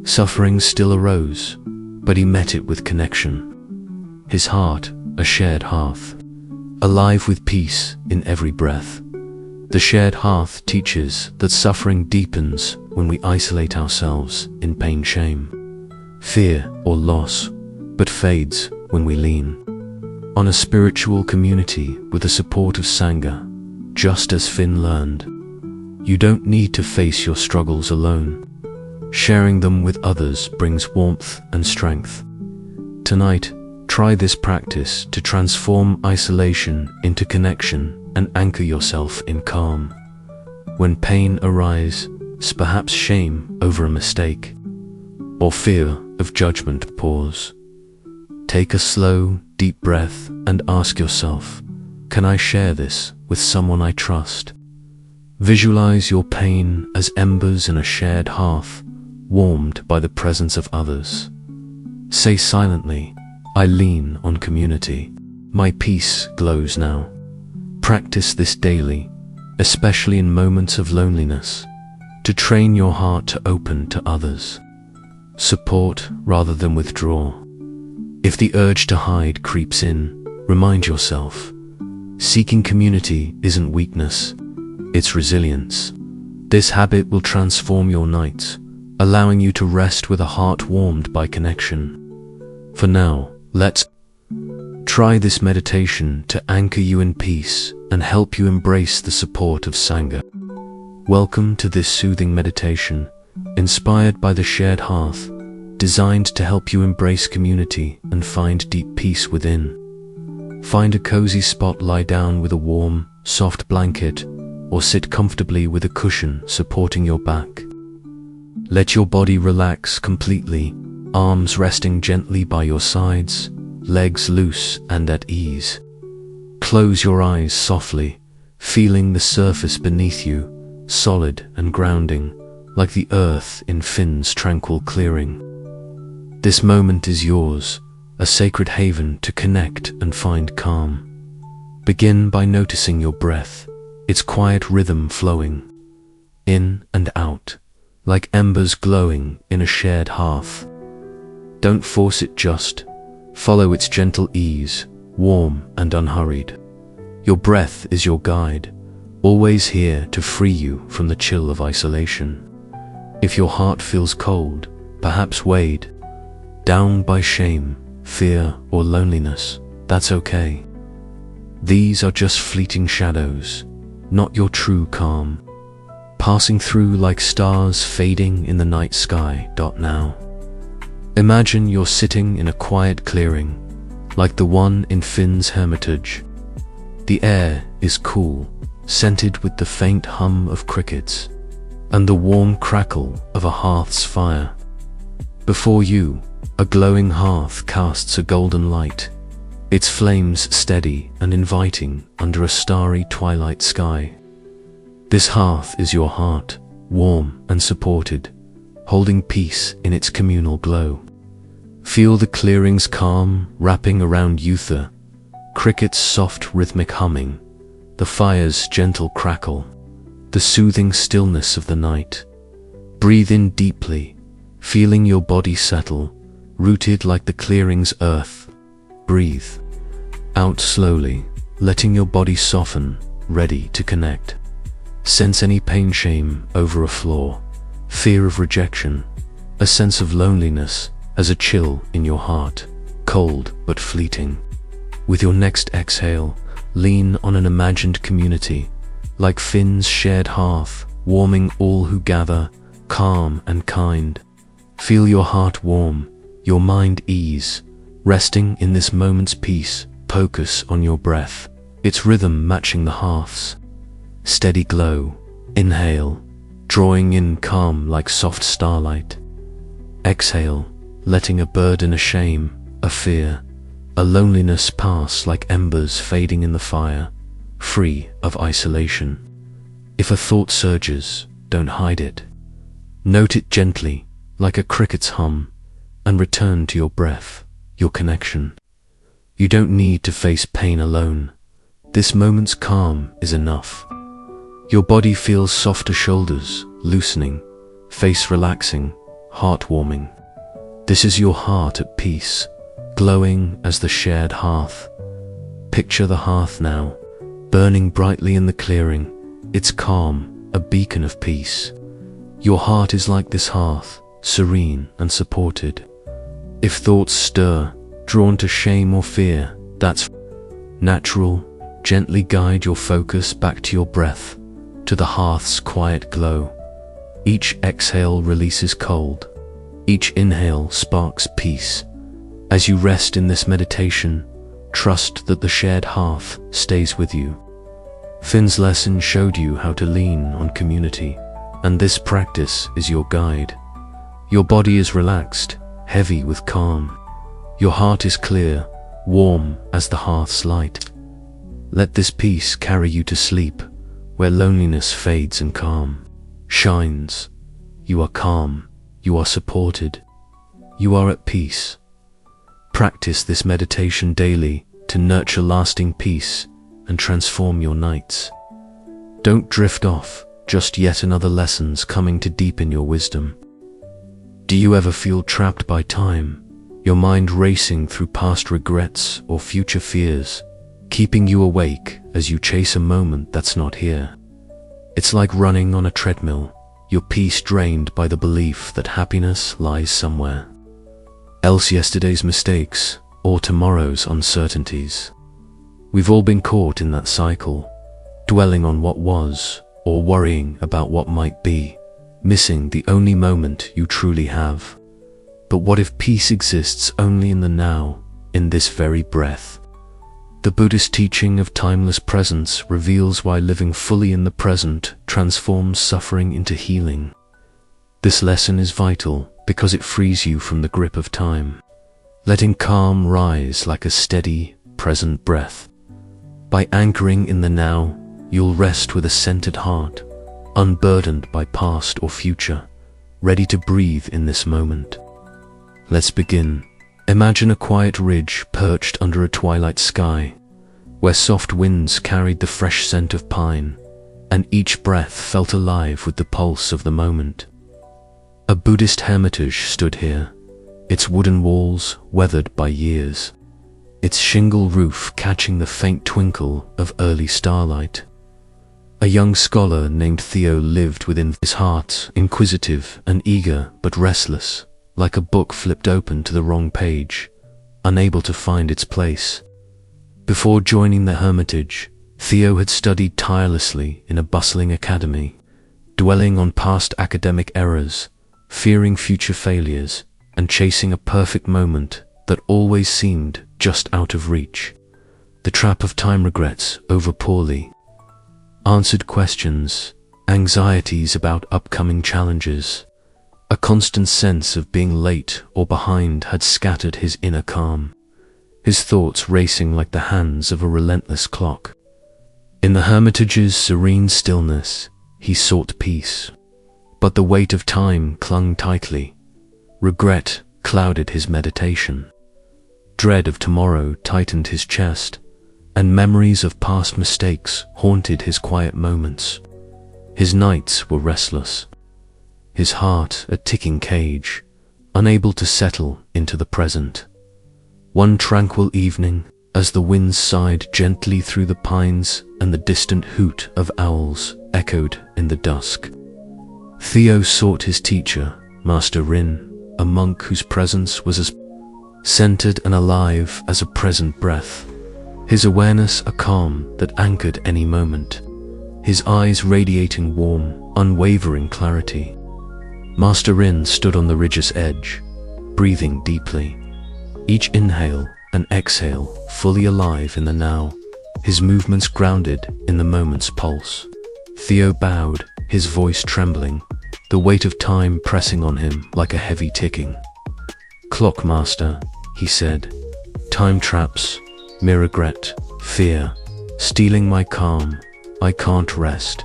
Suffering still arose, but he met it with connection. His heart, a shared hearth, alive with peace in every breath. The shared hearth teaches that suffering deepens when we isolate ourselves in pain, shame, fear, or loss, but fades when we lean on a spiritual community with the support of sangha. Just as Finn learned, you don't need to face your struggles alone. Sharing them with others brings warmth and strength. Tonight, try this practice to transform isolation into connection and anchor yourself in calm. When pain arises, perhaps shame over a mistake, or fear of judgment, pause. Take a slow, deep breath and ask yourself, can I share this with someone I trust? Visualize your pain as embers in a shared hearth, warmed by the presence of others. Say silently, I lean on community. My peace glows now. Practice this daily, especially in moments of loneliness, to train your heart to open to others. Support rather than withdraw. If the urge to hide creeps in, remind yourself, seeking community isn't weakness, it's resilience. This habit will transform your nights, allowing you to rest with a heart warmed by connection. For now, let's try this meditation to anchor you in peace and help you embrace the support of sangha. Welcome to this soothing meditation, inspired by the shared hearth, designed to help you embrace community and find deep peace within. Find a cozy spot, lie down with a warm, soft blanket, or sit comfortably with a cushion supporting your back. Let your body relax completely, arms resting gently by your sides, legs loose and at ease. Close your eyes softly, feeling the surface beneath you, solid and grounding, like the earth in Finn's tranquil clearing. This moment is yours, a sacred haven to connect and find calm. Begin by noticing your breath, its quiet rhythm flowing in and out, like embers glowing in a shared hearth. Don't force it, just follow its gentle ease, warm and unhurried. Your breath is your guide, always here to free you from the chill of isolation. If your heart feels cold, perhaps weighed down by shame, fear, or loneliness, that's okay. These are just fleeting shadows, not your true calm, passing through like stars fading in the night sky. Now, imagine you're sitting in a quiet clearing, like the one in Finn's hermitage. The air is cool, scented with the faint hum of crickets and the warm crackle of a hearth's fire. Before you, a glowing hearth casts a golden light, its flames steady and inviting under a starry twilight sky. This hearth is your heart, warm and supported, holding peace in its communal glow. Feel the clearing's calm wrapping around you, the cricket's soft rhythmic humming, the fire's gentle crackle, the soothing stillness of the night. Breathe in deeply, feeling your body settle, rooted like the clearing's earth. Breathe out slowly, letting your body soften, ready to connect. Sense any pain, shame over a flaw, fear of rejection, a sense of loneliness as a chill in your heart, cold but fleeting. With your next exhale, lean on an imagined community, like Finn's shared hearth, warming all who gather, calm and kind. Feel your heart warm, your mind ease, resting in this moment's peace. Focus on your breath, its rhythm matching the hearth's steady glow. Inhale, drawing in calm like soft starlight. Exhale, letting a burden, a shame, a fear, a loneliness pass like embers fading in the fire, free of isolation. If a thought surges, don't hide it. Note it gently, like a cricket's hum, and return to your breath, your connection. You don't need to face pain alone. This moment's calm is enough. Your body feels softer, shoulders loosening, face relaxing, heart warming. This is your heart at peace, glowing as the shared hearth. Picture the hearth now, burning brightly in the clearing. It's calm, a beacon of peace. Your heart is like this hearth, serene and supported. If thoughts stir, drawn to shame or fear, that's natural. Gently guide your focus back to your breath, to the hearth's quiet glow. Each exhale releases cold. Each inhale sparks peace. As you rest in this meditation, trust that the shared hearth stays with you. Finn's lesson showed you how to lean on community, and this practice is your guide. Your body is relaxed, heavy with calm. Your heart is clear, warm as the hearth's light. Let this peace carry you to sleep, where loneliness fades and calm shines. You are calm, you are supported, you are at peace. Practice this meditation daily to nurture lasting peace and transform your nights. Don't drift off, just yet another lessons coming to deepen your wisdom. Do you ever feel trapped by time, your mind racing through past regrets or future fears, keeping you awake as you chase a moment that's not here? It's like running on a treadmill, your peace drained by the belief that happiness lies somewhere else, yesterday's mistakes or tomorrow's uncertainties. We've all been caught in that cycle, dwelling on what was or worrying about what might be, missing the only moment you truly have. But what if peace exists only in the now, in this very breath? The Buddhist teaching of timeless presence reveals why living fully in the present transforms suffering into healing. This lesson is vital because it frees you from the grip of time, letting calm rise like a steady, present breath. By anchoring in the now, you'll rest with a centered heart, unburdened by past or future, ready to breathe in this moment. Let's begin. Imagine a quiet ridge perched under a twilight sky, where soft winds carried the fresh scent of pine, and each breath felt alive with the pulse of the moment. A Buddhist hermitage stood here, its wooden walls weathered by years, its shingle roof catching the faint twinkle of early starlight. A young scholar named Theo lived within his heart, inquisitive and eager but restless, like a book flipped open to the wrong page, unable to find its place. Before joining the hermitage, Theo had studied tirelessly in a bustling academy, dwelling on past academic errors, fearing future failures, and chasing a perfect moment that always seemed just out of reach. The trap of time, regrets over poorly answered questions, anxieties about upcoming challenges. A constant sense of being late or behind had scattered his inner calm, his thoughts racing like the hands of a relentless clock. In the hermitage's serene stillness, he sought peace, but the weight of time clung tightly. Regret clouded his meditation. Dread of tomorrow tightened his chest, and memories of past mistakes haunted his quiet moments. His nights were restless, his heart a ticking cage, unable to settle into the present. One tranquil evening, as the winds sighed gently through the pines and the distant hoot of owls echoed in the dusk. Theo sought his teacher, Master Rin, a monk whose presence was as centered and alive as a present breath. His awareness a calm that anchored any moment. His eyes radiating warm, unwavering clarity. Master Rin stood on the ridge's edge, breathing deeply. Each inhale and exhale fully alive in the now, his movements grounded in the moment's pulse. Theo bowed, his voice trembling, the weight of time pressing on him like a heavy ticking. "Clock, Master," he said. "Time traps, mere regret, fear, stealing my calm. I can't rest.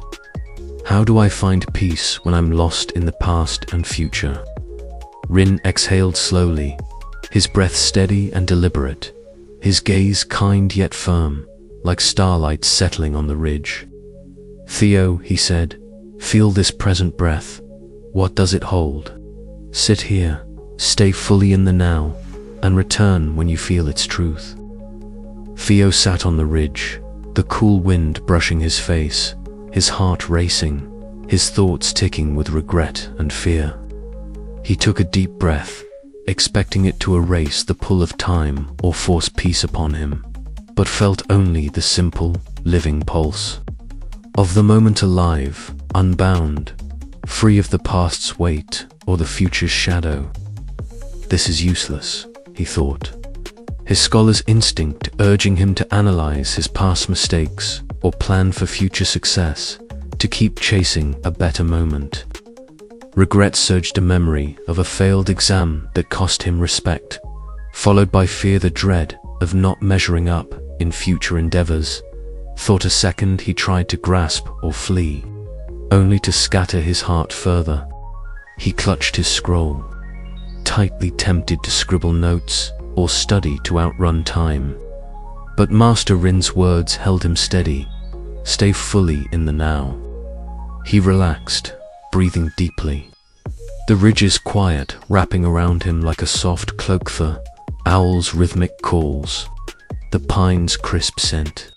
How do I find peace when I'm lost in the past and future?" Rin exhaled slowly, his breath steady and deliberate, his gaze kind yet firm, like starlight settling on the ridge. "Theo," he said, "feel this present breath. What does it hold? Sit here, stay fully in the now, and return when you feel its truth." Theo sat on the ridge, the cool wind brushing his face, his heart racing, his thoughts ticking with regret and fear. He took a deep breath, expecting it to erase the pull of time or force peace upon him, but felt only the simple, living pulse of the moment, alive, unbound, free of the past's weight or the future's shadow. "This is useless," he thought, his scholar's instinct urging him to analyze his past mistakes or plan for future success, to keep chasing a better moment. Regret surged, a memory of a failed exam that cost him respect, followed by fear, the dread of not measuring up in future endeavors. Thought a second he tried to grasp or flee, only to scatter his heart further. He clutched his scroll, tightly tempted to scribble notes or study to outrun time. But Master Rin's words held him steady. Stay fully in the now. He relaxed, breathing deeply. The ridge's quiet wrapping around him like a soft cloak, the owl's rhythmic calls, the pine's crisp scent,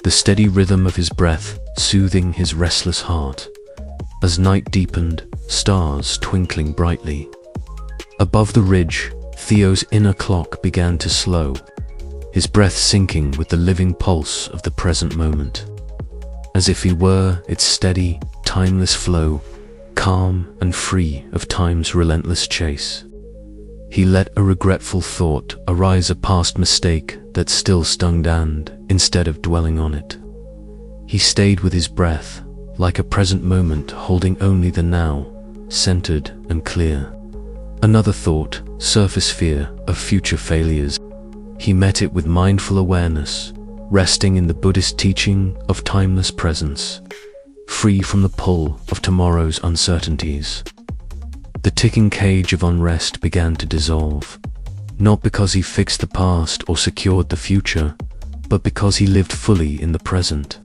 the steady rhythm of his breath soothing his restless heart. As night deepened, stars twinkling brightly. Above the ridge, Theo's inner clock began to slow, his breath syncing with the living pulse of the present moment, as if he were its steady, timeless flow, calm and free of time's relentless chase. He let a regretful thought arise, a past mistake that still stung, and instead of dwelling on it, he stayed with his breath, like a present moment holding only the now, centered and clear. Another thought, surface, fear of future failures. He met it with mindful awareness, resting in the Buddhist teaching of timeless presence, free from the pull of tomorrow's uncertainties. The ticking cage of unrest began to dissolve, not because he fixed the past or secured the future, but because he lived fully in the present,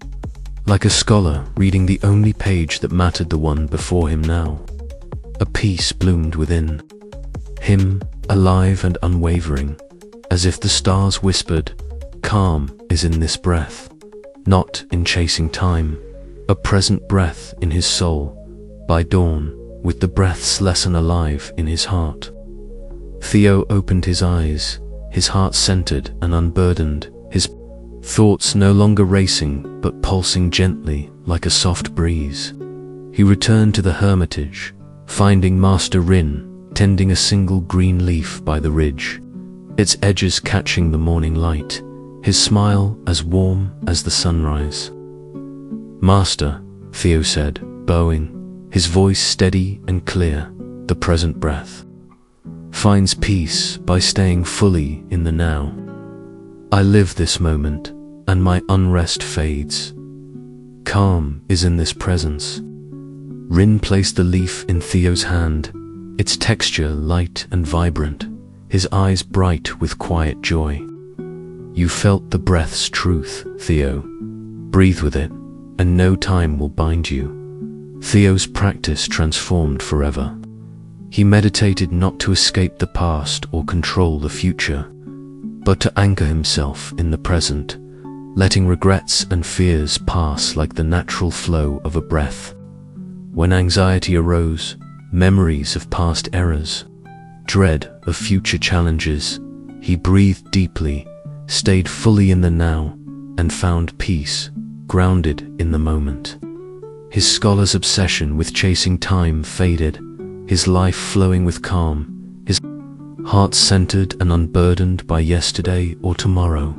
like a scholar reading the only page that mattered, the one before him now. A peace bloomed within him, alive and unwavering, as if the stars whispered, "Calm is in this breath, not in chasing time." A present breath in his soul, by dawn, with the breath's lesson alive in his heart. Theo opened his eyes, his heart centered and unburdened, his thoughts no longer racing but pulsing gently like a soft breeze. He returned to the hermitage, finding Master Rin tending a single green leaf by the ridge, its edges catching the morning light, his smile as warm as the sunrise. "Master," Theo said, bowing, his voice steady and clear, "the present breath finds peace by staying fully in the now. I live this moment, and my unrest fades. Calm is in this presence." Rin placed the leaf in Theo's hand, its texture light and vibrant, his eyes bright with quiet joy. "You felt the breath's truth, Theo. Breathe with it, and no time will bind you." Theo's practice transformed forever. He meditated not to escape the past or control the future, but to anchor himself in the present, letting regrets and fears pass like the natural flow of a breath. When anxiety arose, memories of past errors, dread of future challenges, he breathed deeply, stayed fully in the now, and found peace, grounded in the moment. His scholar's obsession with chasing time faded, his life flowing with calm, his heart centered and unburdened by yesterday or tomorrow.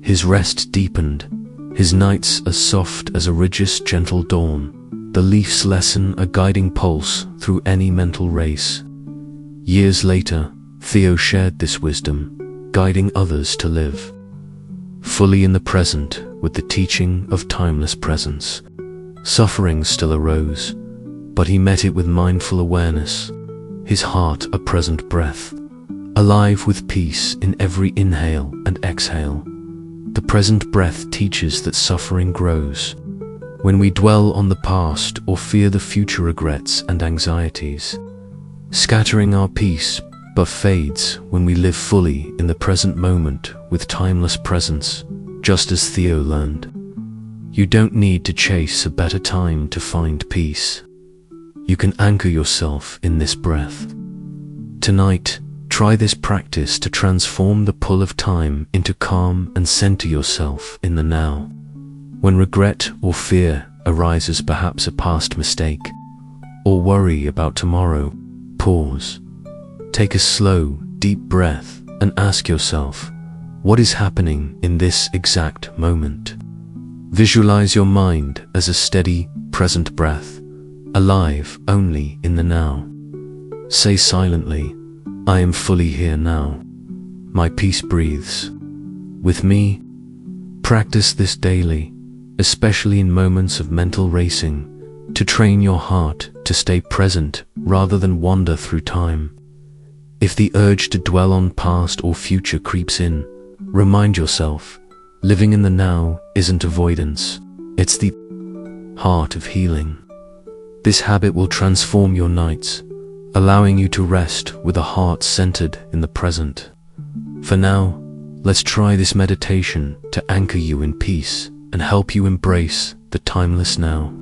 His rest deepened, his nights as soft as a ridge's gentle dawn, the leaf's lesson a guiding pulse through any mental race. Years later, Theo shared this wisdom, guiding others to live fully in the present with the teaching of timeless presence. Suffering still arose, but he met it with mindful awareness, his heart a present breath, alive with peace in every inhale and exhale. The present breath teaches that suffering grows when we dwell on the past or fear the future regrets and anxieties, scattering our peace but fades when we live fully in the present moment with timeless presence, just as Theo learned. You don't need to chase a better time to find peace. You can anchor yourself in this breath. Tonight, try this practice to transform the pull of time into calm and center yourself in the now. When regret or fear arises, perhaps a past mistake, or worry about tomorrow, pause. Take a slow, deep breath and ask yourself, what is happening in this exact moment? Visualize your mind as a steady, present breath, alive only in the now. Say silently, I am fully here now. My peace breathes with me. Practice this daily, especially in moments of mental racing, to train your heart to stay present rather than wander through time. If the urge to dwell on past or future creeps in, remind yourself, living in the now isn't avoidance, it's the heart of healing. This habit will transform your nights, allowing you to rest with a heart centered in the present. For now, let's try this meditation to anchor you in peace and help you embrace the timeless now.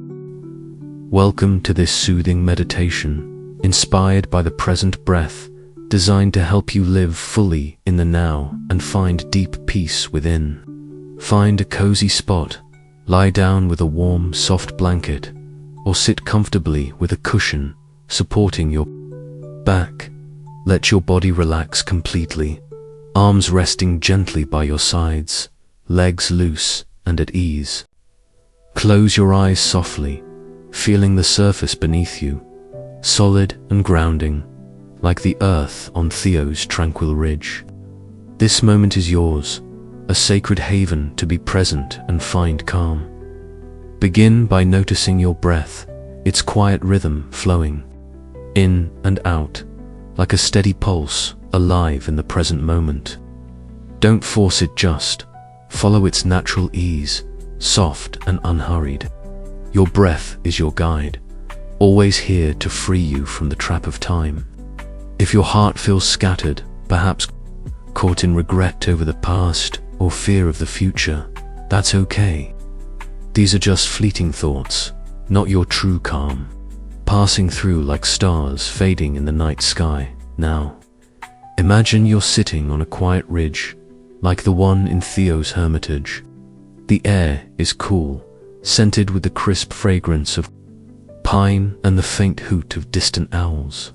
Welcome to this soothing meditation, inspired by the present breath, designed to help you live fully in the now and find deep peace within. Find a cozy spot, lie down with a warm, soft blanket, or sit comfortably with a cushion supporting your back. Let your body relax completely, arms resting gently by your sides, legs loose and at ease. Close your eyes softly, feeling the surface beneath you, solid and grounding, like the earth on Theo's tranquil ridge. This moment is yours, a sacred haven to be present and find calm. Begin by noticing your breath, its quiet rhythm flowing in and out, like a steady pulse, alive in the present moment. Don't force it, just follow its natural ease, soft and unhurried. Your breath is your guide, always here to free you from the trap of time. If your heart feels scattered, perhaps caught in regret over the past or fear of the future, that's okay. These are just fleeting thoughts, not your true calm, passing through like stars fading in the night sky. Now, imagine you're sitting on a quiet ridge, like the one in Theo's hermitage. The air is cool, scented with the crisp fragrance of pine and the faint hoot of distant owls.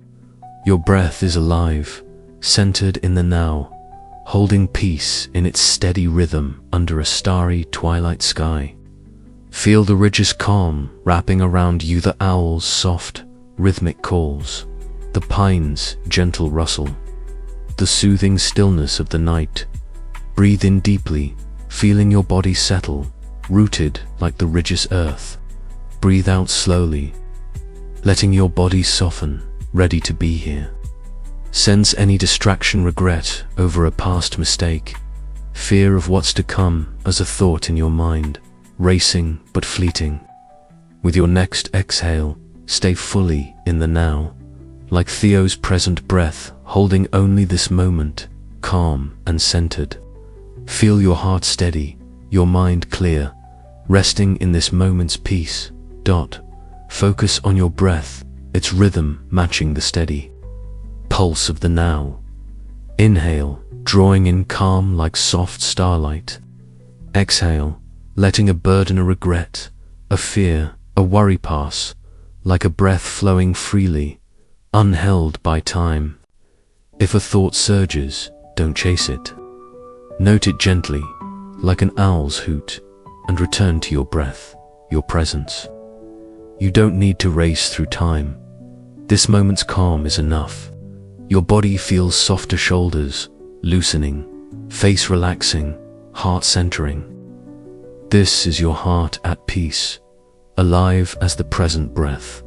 Your breath is alive, centered in the now, holding peace in its steady rhythm under a starry twilight sky. Feel the ridge's calm wrapping around you, the owl's soft, rhythmic calls, the pine's gentle rustle, the soothing stillness of the night. Breathe in deeply, feeling your body settle, rooted like the ridge's earth. Breathe out slowly, letting your body soften, ready to be here. Sense any distraction, regret over a past mistake, fear of what's to come as a thought in your mind, racing but fleeting. With your next exhale, stay fully in the now, like Theo's present breath, holding only this moment, calm and centered. Feel your heart steady, your mind clear, resting in this moment's peace. Focus on your breath, its rhythm matching the steady pulse of the now. Inhale, drawing in calm like soft starlight. Exhale, letting a burden, a regret, a fear, a worry pass, like a breath flowing freely, unheld by time. If a thought surges, don't chase it. Note it gently, like an owl's hoot, and return to your breath, your presence. You don't need to race through time. This moment's calm is enough. Your body feels softer, shoulders loosening, face relaxing, heart centering. This is your heart at peace, alive as the present breath.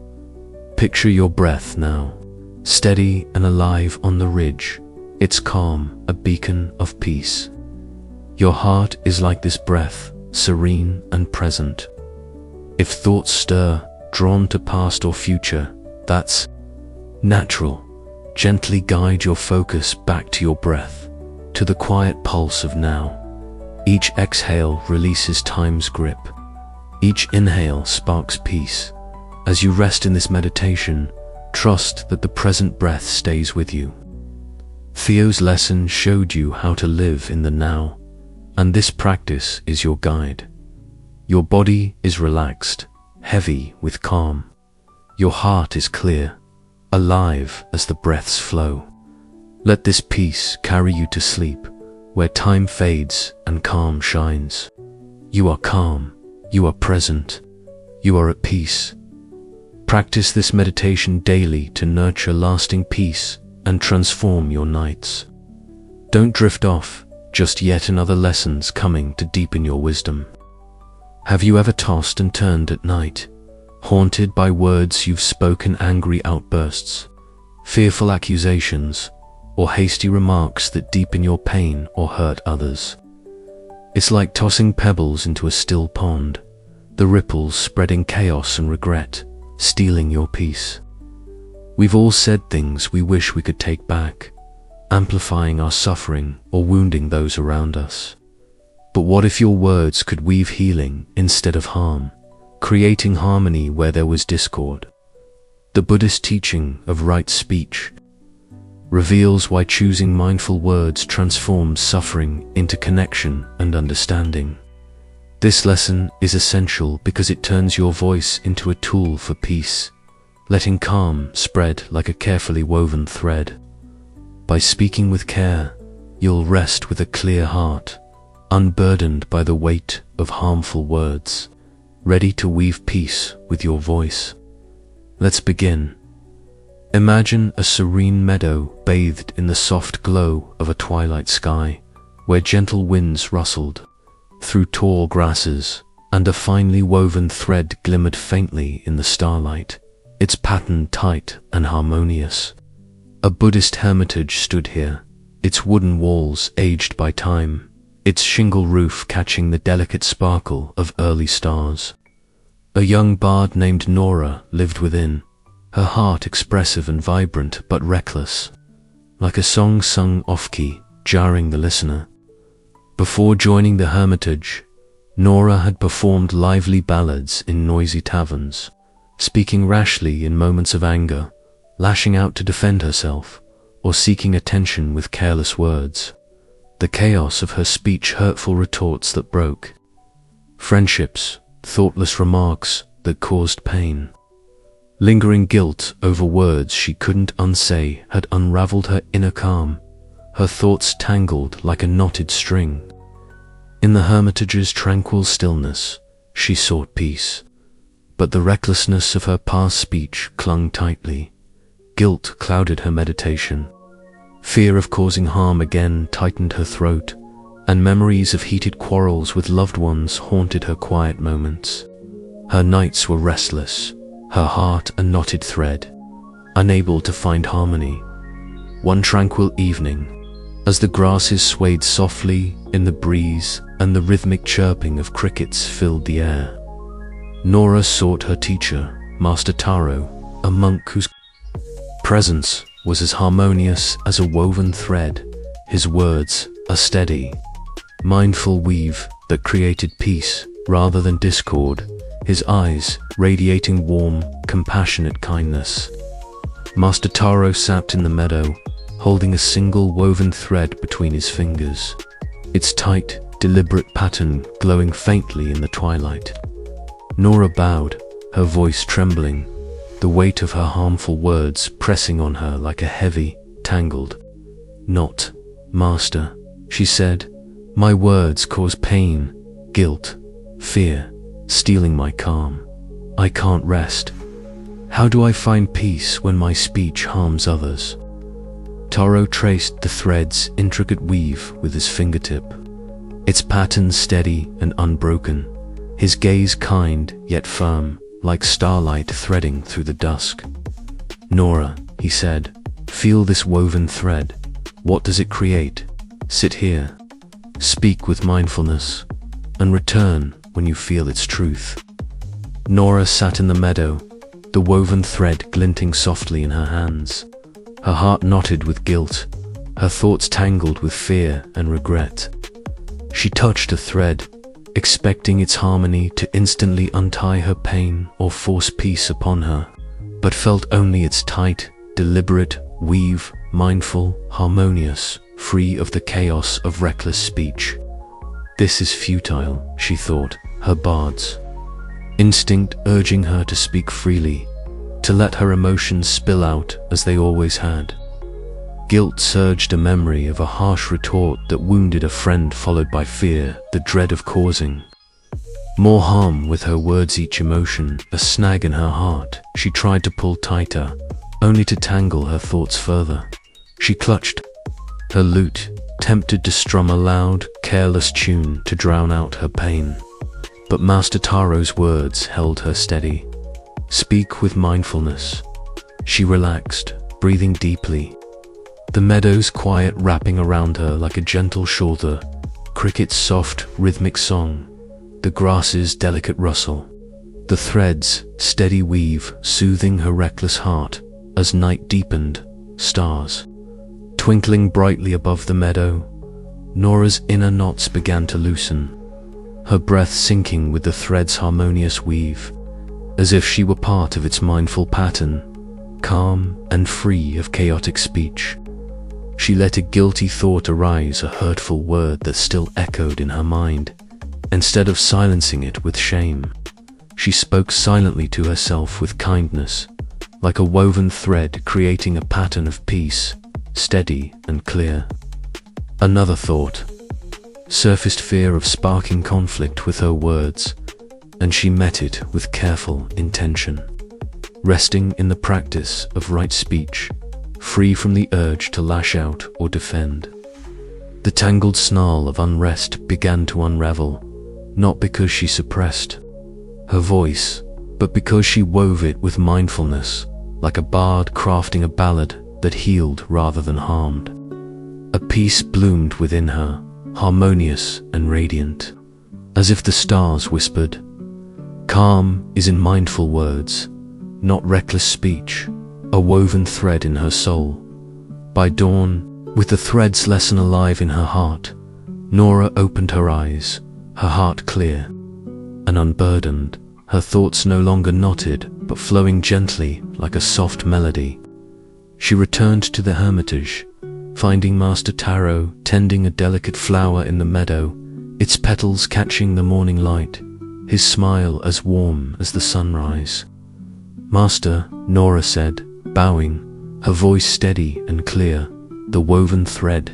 Picture your breath now, steady and alive on the ridge, its calm a beacon of peace. Your heart is like this breath, serene and present. If thoughts stir, drawn to past or future, that's natural. Gently guide your focus back to your breath, to the quiet pulse of now. Each exhale releases time's grip. Each inhale sparks peace. As you rest in this meditation, trust that the present breath stays with you. Theo's lesson showed you how to live in the now, and this practice is your guide. Your body is relaxed, heavy with calm. Your heart is clear, alive as the breaths flow. Let this peace carry you to sleep, where time fades and calm shines. You are calm, you are present, you are at peace. Practice this meditation daily to nurture lasting peace and transform your nights. Don't drift off, just yet another lesson's coming to deepen your wisdom. Have you ever tossed and turned at night, haunted by words you've spoken, angry outbursts, fearful accusations, or hasty remarks that deepen your pain or hurt others? It's like tossing pebbles into a still pond, the ripples spreading chaos and regret, stealing your peace. We've all said things we wish we could take back, amplifying our suffering or wounding those around us. But what if your words could weave healing instead of harm, creating harmony where there was discord? The Buddhist teaching of right speech reveals why choosing mindful words transforms suffering into connection and understanding. This lesson is essential because it turns your voice into a tool for peace, letting calm spread like a carefully woven thread. By speaking with care, you'll rest with a clear heart, unburdened by the weight of harmful words, ready to weave peace with your voice. Let's begin. Imagine a serene meadow bathed in the soft glow of a twilight sky, where gentle winds rustled through tall grasses and a finely woven thread glimmered faintly in the starlight, its pattern tight and harmonious. A Buddhist hermitage stood here, its wooden walls aged by time, its shingle roof catching the delicate sparkle of early stars. A young bard named Nora lived within, her heart expressive and vibrant but reckless, like a song sung off-key, jarring the listener. Before joining the hermitage, Nora had performed lively ballads in noisy taverns, speaking rashly in moments of anger, lashing out to defend herself, or seeking attention with careless words. The chaos of her speech, hurtful retorts that broke friendships, thoughtless remarks that caused pain. Lingering guilt over words she couldn't unsay had unraveled her inner calm, her thoughts tangled like a knotted string. In the hermitage's tranquil stillness, she sought peace, but the recklessness of her past speech clung tightly. Guilt clouded her meditation. Fear of causing harm again tightened her throat, and memories of heated quarrels with loved ones haunted her quiet moments. Her nights were restless, her heart a knotted thread, unable to find harmony. One tranquil evening, as the grasses swayed softly in the breeze and the rhythmic chirping of crickets filled the air, Nora sought her teacher, Master Taro, a monk whose presence was as harmonious as a woven thread, his words a steady, mindful weave that created peace rather than discord, his eyes radiating warm, compassionate kindness. Master Taro sat in the meadow, holding a single woven thread between his fingers, its tight, deliberate pattern glowing faintly in the twilight. Nora bowed, her voice trembling, the weight of her harmful words pressing on her like a heavy, tangled knot. "Master," she said, "my words cause pain, guilt, fear, stealing my calm. I can't rest. How do I find peace when my speech harms others?" Taro traced the thread's intricate weave with his fingertip, its pattern steady and unbroken, his gaze kind yet firm, like starlight threading through the dusk. "Nora," he said, "feel this woven thread. What does it create? Sit here, speak with mindfulness, and return when you feel its truth." Nora sat in the meadow, the woven thread glinting softly in her hands, her heart knotted with guilt, her thoughts tangled with fear and regret. She touched the thread, expecting its harmony to instantly untie her pain or force peace upon her, but felt only its tight, deliberate weave, mindful, harmonious, free of the chaos of reckless speech. "This is futile," she thought, her bard's instinct urging her to speak freely, to let her emotions spill out as they always had. Guilt surged, a memory of a harsh retort that wounded a friend, followed by fear, the dread of causing more harm with her words. Each emotion, a snag in her heart, she tried to pull tighter, only to tangle her thoughts further. She clutched her lute, tempted to strum a loud, careless tune to drown out her pain. But Master Taro's words held her steady. "Speak with mindfulness." She relaxed, breathing deeply, the meadow's quiet wrapping around her like a gentle shoulder, cricket's soft, rhythmic song, the grass's delicate rustle, the thread's steady weave soothing her reckless heart. As night deepened, stars twinkling brightly above the meadow, Nora's inner knots began to loosen, her breath sinking with the thread's harmonious weave, as if she were part of its mindful pattern, calm and free of chaotic speech. She let a guilty thought arise, a hurtful word that still echoed in her mind. Instead of silencing it with shame, she spoke silently to herself with kindness, like a woven thread creating a pattern of peace, steady and clear. Another thought surfaced, fear of sparking conflict with her words, and she met it with careful intention, resting in the practice of right speech, free from the urge to lash out or defend. The tangled snarl of unrest began to unravel, not because she suppressed her voice, but because she wove it with mindfulness, like a bard crafting a ballad that healed rather than harmed. A peace bloomed within her, harmonious and radiant, as if the stars whispered, "Calm is in mindful words, not reckless speech," a woven thread in her soul. By dawn, with the thread's lesson alive in her heart, Nora opened her eyes, her heart clear and unburdened, her thoughts no longer knotted but flowing gently like a soft melody. She returned to the hermitage, finding Master Taro tending a delicate flower in the meadow, its petals catching the morning light, his smile as warm as the sunrise. "Master," Nora said, bowing, her voice steady and clear, "the woven thread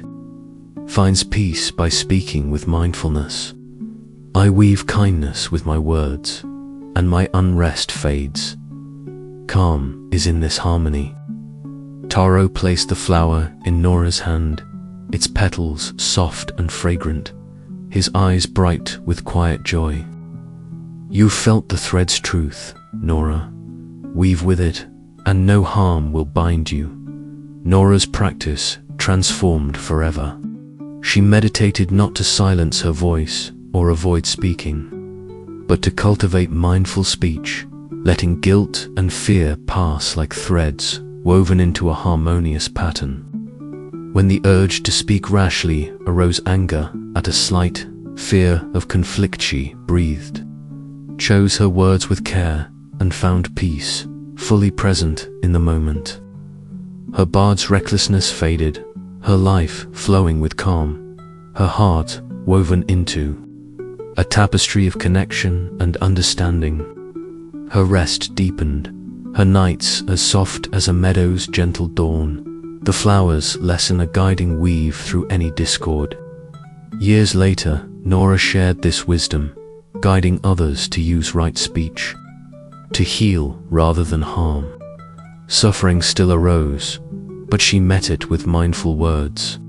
finds peace by speaking with mindfulness. I weave kindness with my words, and my unrest fades. Calm is in this harmony." Taro placed the flower in Nora's hand, its petals soft and fragrant, his eyes bright with quiet joy. "You felt the thread's truth, Nora. Weave with it, and no harm will bind you." Nora's practice transformed forever. She meditated not to silence her voice or avoid speaking, but to cultivate mindful speech, letting guilt and fear pass like threads woven into a harmonious pattern. When the urge to speak rashly arose, anger at a slight, fear of conflict she breathed, chose her words with care, and found peace, fully present in the moment. Her bard's recklessness faded, her life flowing with calm, her heart woven into a tapestry of connection and understanding. Her rest deepened, her nights as soft as a meadow's gentle dawn, the flowers lessen a guiding weave through any discord. Years later, Nora shared this wisdom, guiding others to use right speech, to heal rather than harm. Suffering still arose, but she met it with mindful words,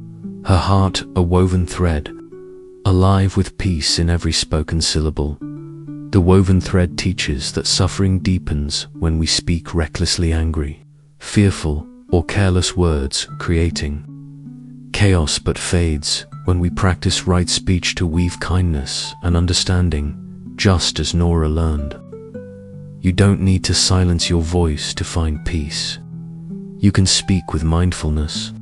her heart a woven thread, alive with peace in every spoken syllable. The woven thread teaches that suffering deepens when we speak recklessly angry, fearful, or careless words, creating chaos, but fades when we practice right speech to weave kindness and understanding, just as Nora learned. You don't need to silence your voice to find peace. You can speak with mindfulness.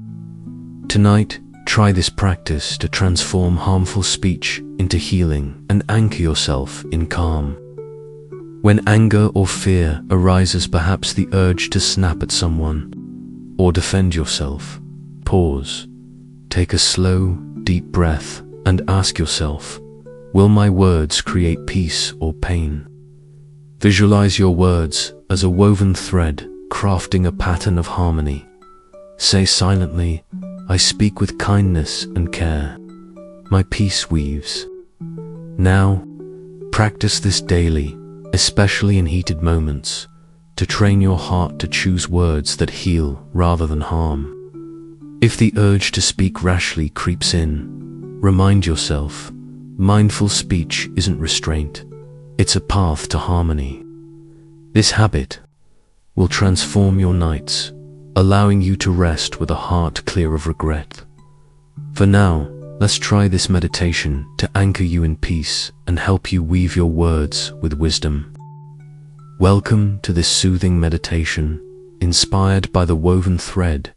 Tonight, try this practice to transform harmful speech into healing and anchor yourself in calm. When anger or fear arises, perhaps the urge to snap at someone or defend yourself, pause, take a slow, deep breath, and ask yourself, will my words create peace or pain? Visualize your words as a woven thread, crafting a pattern of harmony. Say silently, I speak with kindness and care. My peace weaves. Now, practice this daily, especially in heated moments, to train your heart to choose words that heal rather than harm. If the urge to speak rashly creeps in, remind yourself, mindful speech isn't restraint, it's a path to harmony. This habit will transform your nights, allowing you to rest with a heart clear of regret. For now, let's try this meditation to anchor you in peace and help you weave your words with wisdom. Welcome to this soothing meditation, inspired by the woven thread,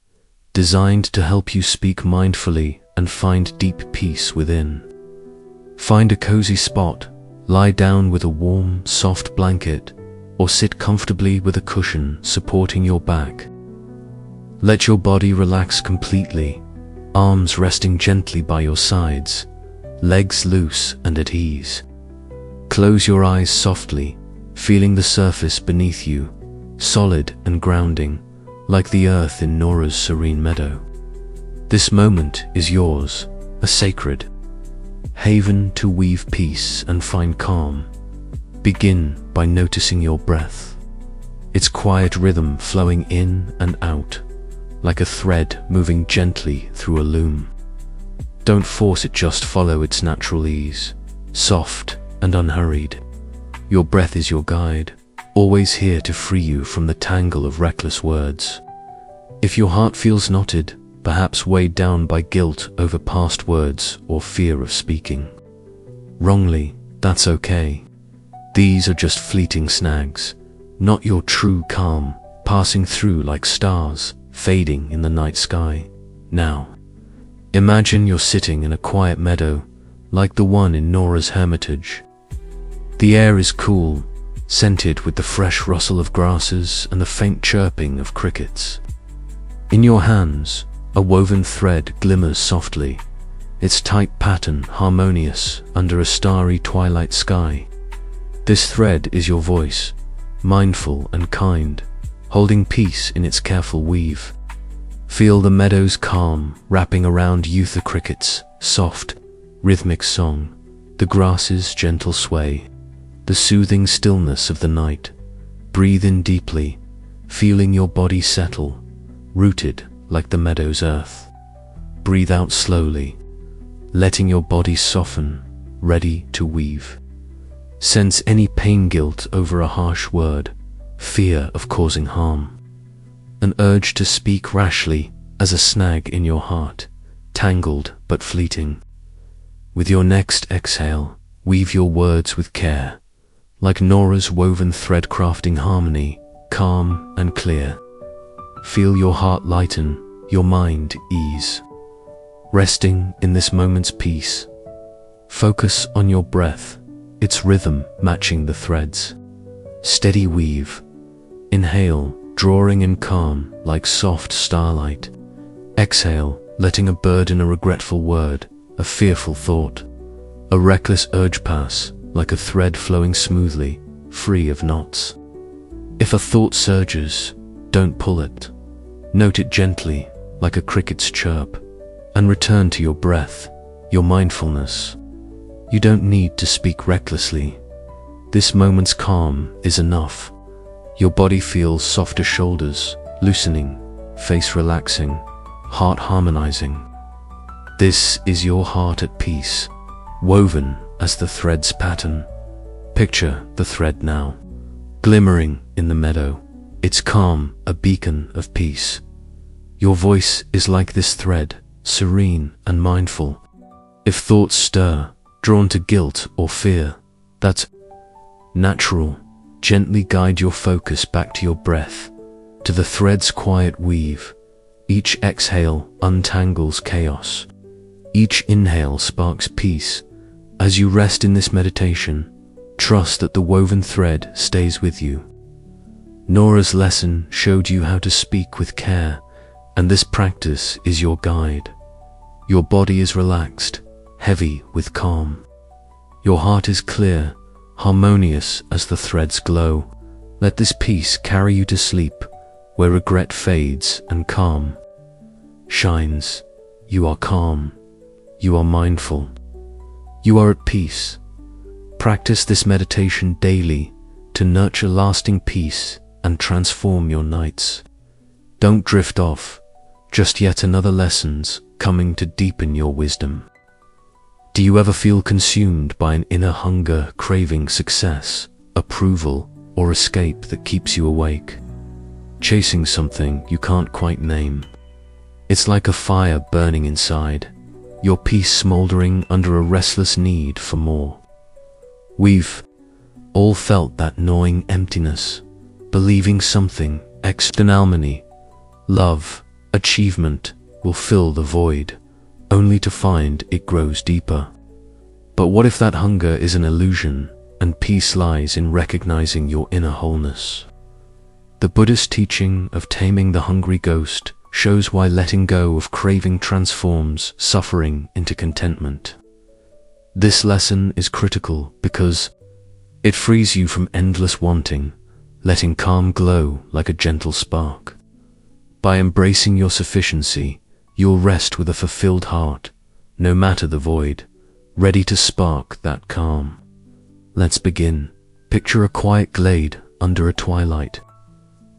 designed to help you speak mindfully and find deep peace within. Find a cozy spot, lie down with a warm, soft blanket, or sit comfortably with a cushion supporting your back. Let your body relax completely, arms resting gently by your sides, legs loose and at ease. Close your eyes softly, feeling the surface beneath you, solid and grounding, like the earth in Nora's serene meadow. This moment is yours, a sacred haven to weave peace and find calm. Begin by noticing your breath, its quiet rhythm flowing in and out, like a thread moving gently through a loom. Don't force it, just follow its natural ease, soft and unhurried. Your breath is your guide, always here to free you from the tangle of reckless words. If your heart feels knotted, perhaps weighed down by guilt over past words or fear of speaking wrongly, that's okay. These are just fleeting snags, not your true calm, passing through like stars, fading in the night sky. Now, imagine you're sitting in a quiet meadow, like the one in Nora's hermitage. The air is cool, scented with the fresh rustle of grasses and the faint chirping of crickets. In your hands, a woven thread glimmers softly, its tight pattern harmonious under a starry twilight sky. This thread is your voice, mindful and kind, holding peace in its careful weave. Feel the meadow's calm wrapping around you, the crickets' soft, rhythmic song, the grasses' gentle sway, the soothing stillness of the night. Breathe in deeply, feeling your body settle, rooted like the meadow's earth. Breathe out slowly, letting your body soften, ready to weave. Sense any pain, guilt over a harsh word, fear of causing harm, an urge to speak rashly as a snag in your heart, tangled but fleeting. With your next exhale, weave your words with care, like Nora's woven thread crafting harmony, calm and clear. Feel your heart lighten, your mind ease. Resting in this moment's peace, Focus on your breath, its rhythm matching the threads. Steady weave. Inhale, drawing in calm like soft starlight. Exhale, letting a burden, a regretful word, a fearful thought, a reckless urge pass like a thread flowing smoothly, free of knots. If a thought surges, don't pull it. Note it gently like a cricket's chirp, and return to your breath, your mindfulness. You don't need to speak recklessly. This moment's calm is enough. Your body feels softer shoulders, loosening, face relaxing, heart harmonizing. This is your heart at peace, woven as the thread's pattern. Picture the thread now, glimmering in the meadow, its calm a beacon of peace. Your voice is like this thread, serene and mindful. If thoughts stir, drawn to guilt or fear, that's natural. Gently guide your focus back to your breath, to the thread's quiet weave. Each exhale untangles chaos. Each inhale sparks peace. As you rest in this meditation, trust that the woven thread stays with you. Nora's lesson showed you how to speak with care, and this practice is your guide. Your body is relaxed, heavy with calm. Your heart is clear, harmonious as the threads glow. Let this peace carry you to sleep, where regret fades and calm shines. You are calm. You are mindful. You are at peace. Practice this meditation daily to nurture lasting peace and transform your nights. Don't drift off, just yet another lessons coming to deepen your wisdom. Do you ever feel consumed by an inner hunger, craving success, approval, or escape that keeps you awake? Chasing something you can't quite name. It's like a fire burning inside, your peace smoldering under a restless need for more. We've all felt that gnawing emptiness, believing something, externality, love, achievement, will fill the void, only to find it grows deeper. But what if that hunger is an illusion, and peace lies in recognizing your inner wholeness? The Buddhist teaching of taming the hungry ghost shows why letting go of craving transforms suffering into contentment. This lesson is critical because it frees you from endless wanting, letting calm glow like a gentle spark. By embracing your sufficiency, you'll rest with a fulfilled heart, no matter the void, ready to spark that calm. Let's begin. Picture a quiet glade under a twilight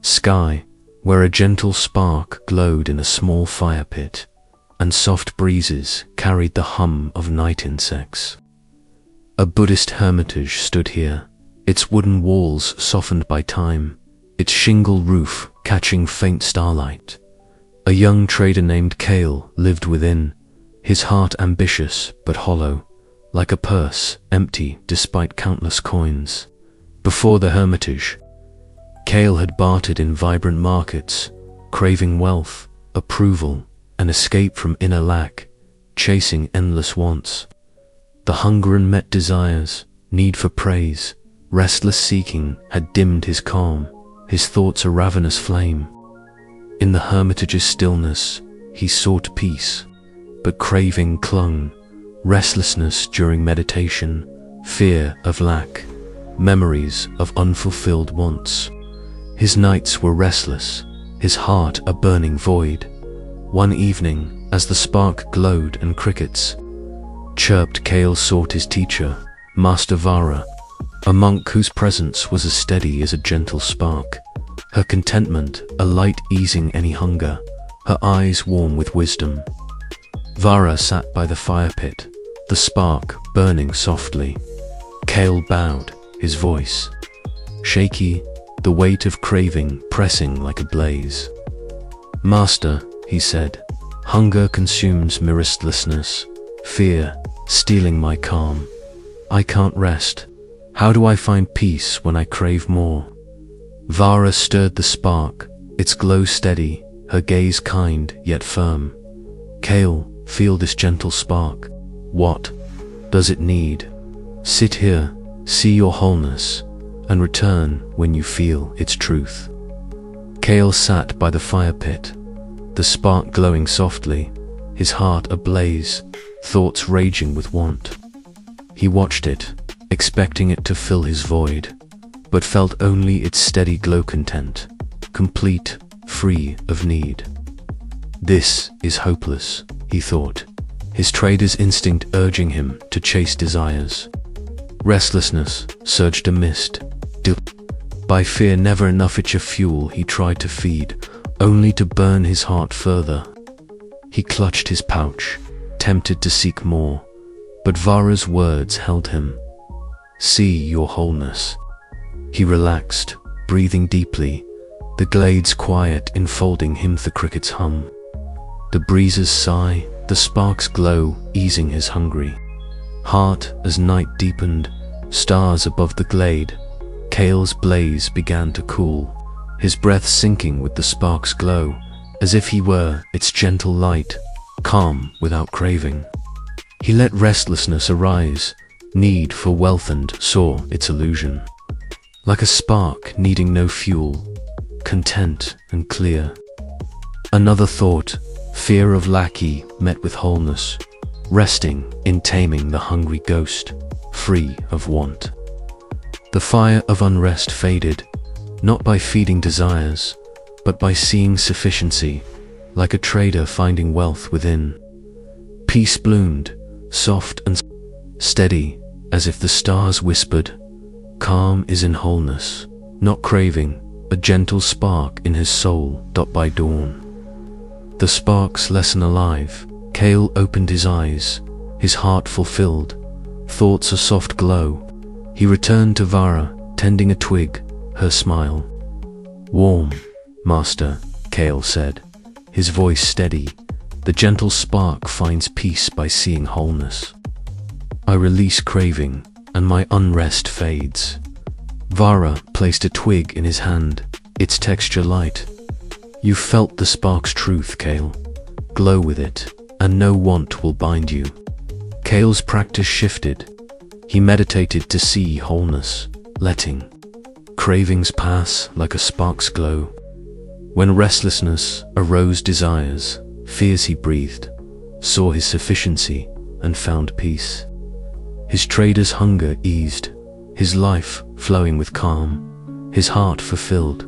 sky, where a gentle spark glowed in a small fire pit, and soft breezes carried the hum of night insects. A Buddhist hermitage stood here, its wooden walls softened by time, its shingle roof catching faint starlight. A young trader named Kale lived within, his heart ambitious but hollow, like a purse empty despite countless coins. Before the hermitage, Kale had bartered in vibrant markets, craving wealth, approval, and escape from inner lack, chasing endless wants. The hunger and met desires, need for praise, restless seeking had dimmed his calm, his thoughts a ravenous flame. In the hermitage's stillness, he sought peace, but craving clung, restlessness during meditation, fear of lack, memories of unfulfilled wants. His nights were restless, his heart a burning void. One evening, as the spark glowed and crickets chirped, Kale sought his teacher, Master Vara, a monk whose presence was as steady as a gentle spark, her contentment a light easing any hunger, her eyes warm with wisdom. Vara sat by the fire pit, the spark burning softly. Kale bowed, his voice shaky, the weight of craving pressing like a blaze. "Master," he said, "hunger consumes me, restlessness, fear stealing my calm. I can't rest. How do I find peace when I crave more?" Vara stirred the spark, its glow steady, her gaze kind yet firm. "Kale, feel this gentle spark. What does it need? Sit here, see your wholeness, and return when you feel its truth. Kale sat by the fire pit, the spark glowing softly, his heart ablaze, thoughts raging with want. He watched it, expecting it to fill his void, but felt only its steady glow, content, complete, free of need. This is hopeless, he thought, his trader's instinct urging him to chase desires. Restlessness surged amidst, by fear never enough, it's a fuel he tried to feed, only to burn his heart further. He clutched his pouch, tempted to seek more, but Vara's words held him. See your wholeness. He relaxed, breathing deeply, the glades quiet enfolding him, the crickets hum. The breezes sigh, the sparks glow, easing his hungry heart as night deepened, stars above the glade. Kale's blaze began to cool, his breath sinking with the spark's glow, as if he were its gentle light, calm without craving. He let restlessness arise, need for wealth, and saw its illusion. Like a spark needing no fuel, content and clear. Another thought, fear of lackey met with wholeness, resting in taming the hungry ghost, free of want. The fire of unrest faded, not by feeding desires, but by seeing sufficiency, like a trader finding wealth within. Peace bloomed, soft and steady, as if the stars whispered, calm is in wholeness, not craving, a gentle spark in his soul. By dawn, the spark's lesson alive, Kale opened his eyes, his heart fulfilled, thoughts a soft glow. He returned to Vara, tending a twig, her smile. Warm, master, Kale said, his voice steady. The gentle spark finds peace by seeing wholeness. I release craving, and my unrest fades. Vara placed a twig in his hand, its texture light. You felt the spark's truth, Kale. Glow with it, and no want will bind you. Kale's practice shifted. He meditated to see wholeness, letting cravings pass like a spark's glow. When restlessness arose, desires, fears he breathed, saw his sufficiency, and found peace. His trader's hunger eased, his life flowing with calm, his heart fulfilled,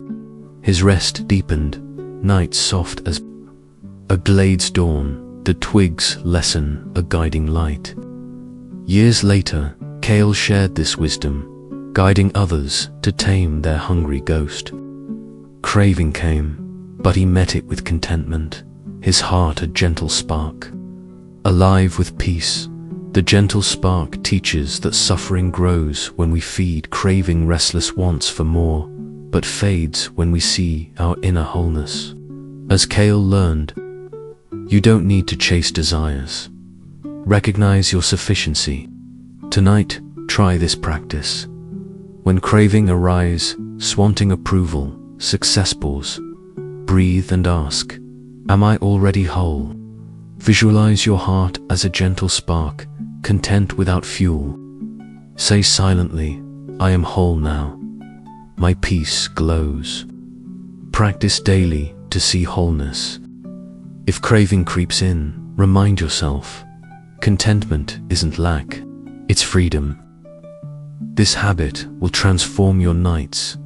his rest deepened, night soft as a glade's dawn, the twig's lesson a guiding light. Years later, Kale shared this wisdom, guiding others to tame their hungry ghost. Craving came, but he met it with contentment, his heart a gentle spark. Alive with peace, the gentle spark teaches that suffering grows when we feed craving, restless wants for more, but fades when we see our inner wholeness. As Kale learned, you don't need to chase desires. Recognize your sufficiency. Tonight, try this practice. When craving arise, wanting approval, success pause, breathe and ask, am I already whole? Visualize your heart as a gentle spark, content without fuel. Say silently, I am whole now. My peace glows. Practice daily to see wholeness. If craving creeps in, remind yourself, contentment isn't lack, it's freedom. This habit will transform your nights,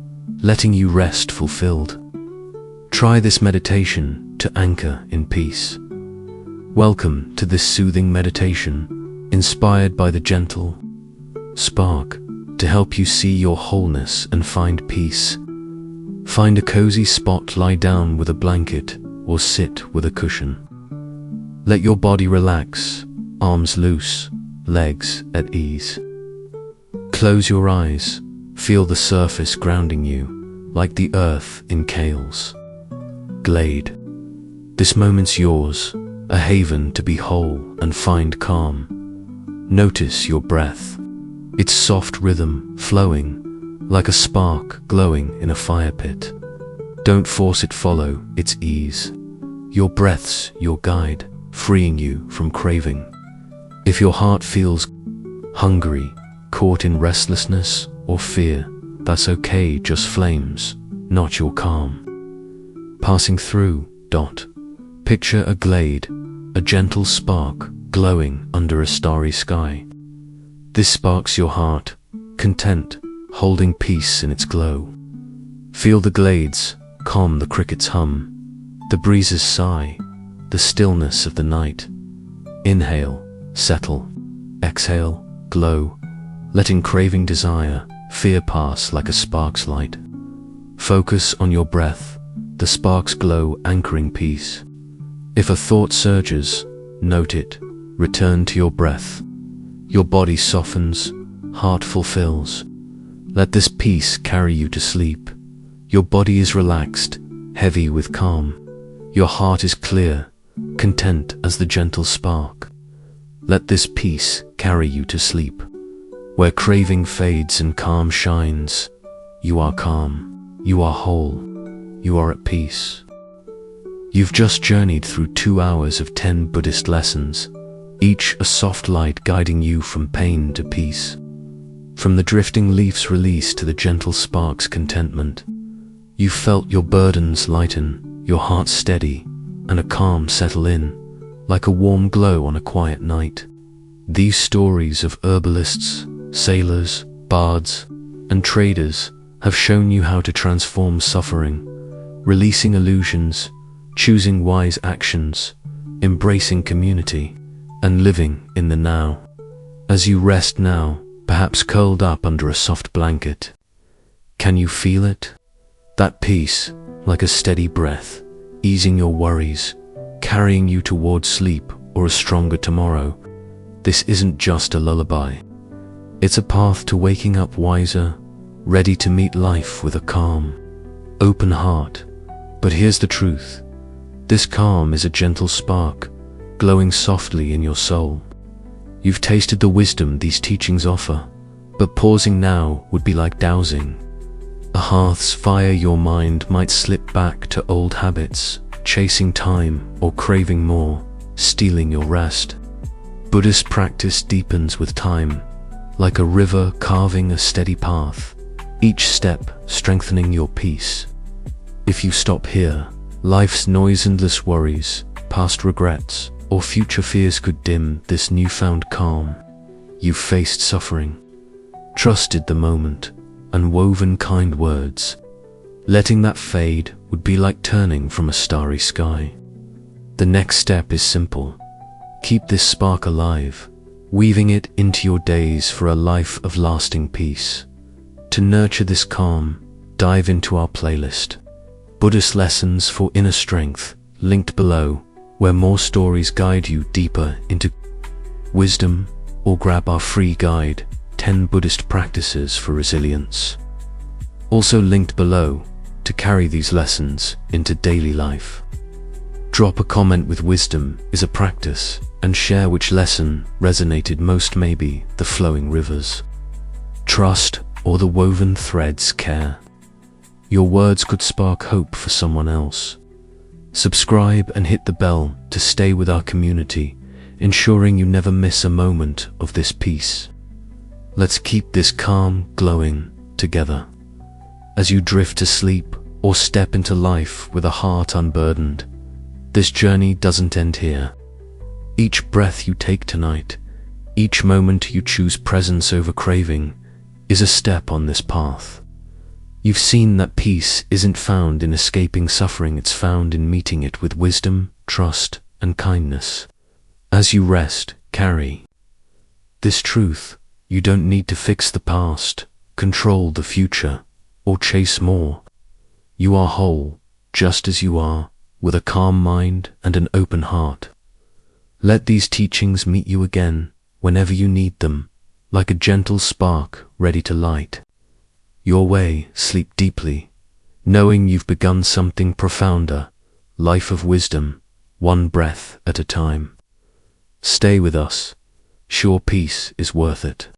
letting you rest fulfilled. Try this meditation to anchor in peace. Welcome to this soothing meditation, inspired by the gentle spark to help you see your wholeness and find peace. Find a cozy spot, lie down with a blanket or sit with a cushion. Let your body relax, arms loose, legs at ease. Close your eyes, feel the surface grounding you, like the earth in Kale's glade. This moment's yours, a haven to be whole and find calm. Notice your breath, its soft rhythm flowing, like a spark glowing in a fire pit. Don't force it, follow its ease. Your breath's your guide, freeing you from craving. If your heart feels hungry, caught in restlessness or fear. That's okay, just flames, not your calm. Passing through. Picture a glade, a gentle spark glowing under a starry sky. This sparks your heart, content, holding peace in its glow. Feel the glades, calm the crickets' hum, the breezes sigh, the stillness of the night. Inhale, settle, exhale, glow, letting craving, desire, fear pass like a spark's light. Focus on your breath, the spark's glow anchoring peace. If a thought surges, note it, return to your breath. Your body softens, heart fulfills. Let this peace carry you to sleep. Your body is relaxed, heavy with calm. Your heart is clear, content as the gentle spark. Let this peace carry you to sleep. Where craving fades and calm shines, you are calm, you are whole, you are at peace. You've just journeyed through 2 hours of 10 Buddhist lessons, each a soft light guiding you from pain to peace. From the drifting leaves release to the gentle spark's contentment, you felt your burdens lighten, your heart steady, and a calm settle in, like a warm glow on a quiet night. These stories of herbalists, sailors, bards, and traders have shown you how to transform suffering, releasing illusions, choosing wise actions, embracing community, and living in the now. As you rest now, perhaps curled up under a soft blanket, can you feel it? That peace, like a steady breath, easing your worries, carrying you towards sleep or a stronger tomorrow. This isn't just a lullaby. It's a path to waking up wiser, ready to meet life with a calm, open heart. But here's the truth. This calm is a gentle spark, glowing softly in your soul. You've tasted the wisdom these teachings offer, but pausing now would be like dowsing. A hearth's fire, your mind might slip back to old habits, chasing time or craving more, stealing your rest. Buddhist practice deepens with time, like a river carving a steady path, each step strengthening your peace. If you stop here, life's noise, endless worries, past regrets, or future fears could dim this newfound calm. You've faced suffering, trusted the moment, and woven kind words. Letting that fade would be like turning from a starry sky. The next step is simple. Keep this spark alive, weaving it into your days for a life of lasting peace. To nurture this calm, dive into our playlist, Buddhist Lessons for Inner Strength, linked below, where more stories guide you deeper into wisdom, or grab our free guide, 10 Buddhist Practices for Resilience. Also linked below, to carry these lessons into daily life. Drop a comment with wisdom is a practice, and share which lesson resonated most, maybe the flowing rivers, trust, or the woven threads, care. Your words could spark hope for someone else. Subscribe and hit the bell to stay with our community, ensuring you never miss a moment of this peace. Let's keep this calm glowing together. As you drift to sleep or step into life with a heart unburdened, this journey doesn't end here. Each breath you take tonight, each moment you choose presence over craving, is a step on this path. You've seen that peace isn't found in escaping suffering, it's found in meeting it with wisdom, trust, and kindness. As you rest, carry this truth. You don't need to fix the past, control the future, or chase more. You are whole, just as you are, with a calm mind and an open heart. Let these teachings meet you again, whenever you need them, like a gentle spark ready to light your way. Sleep deeply, knowing you've begun something profounder, life of wisdom, one breath at a time. Stay with us, sure peace is worth it.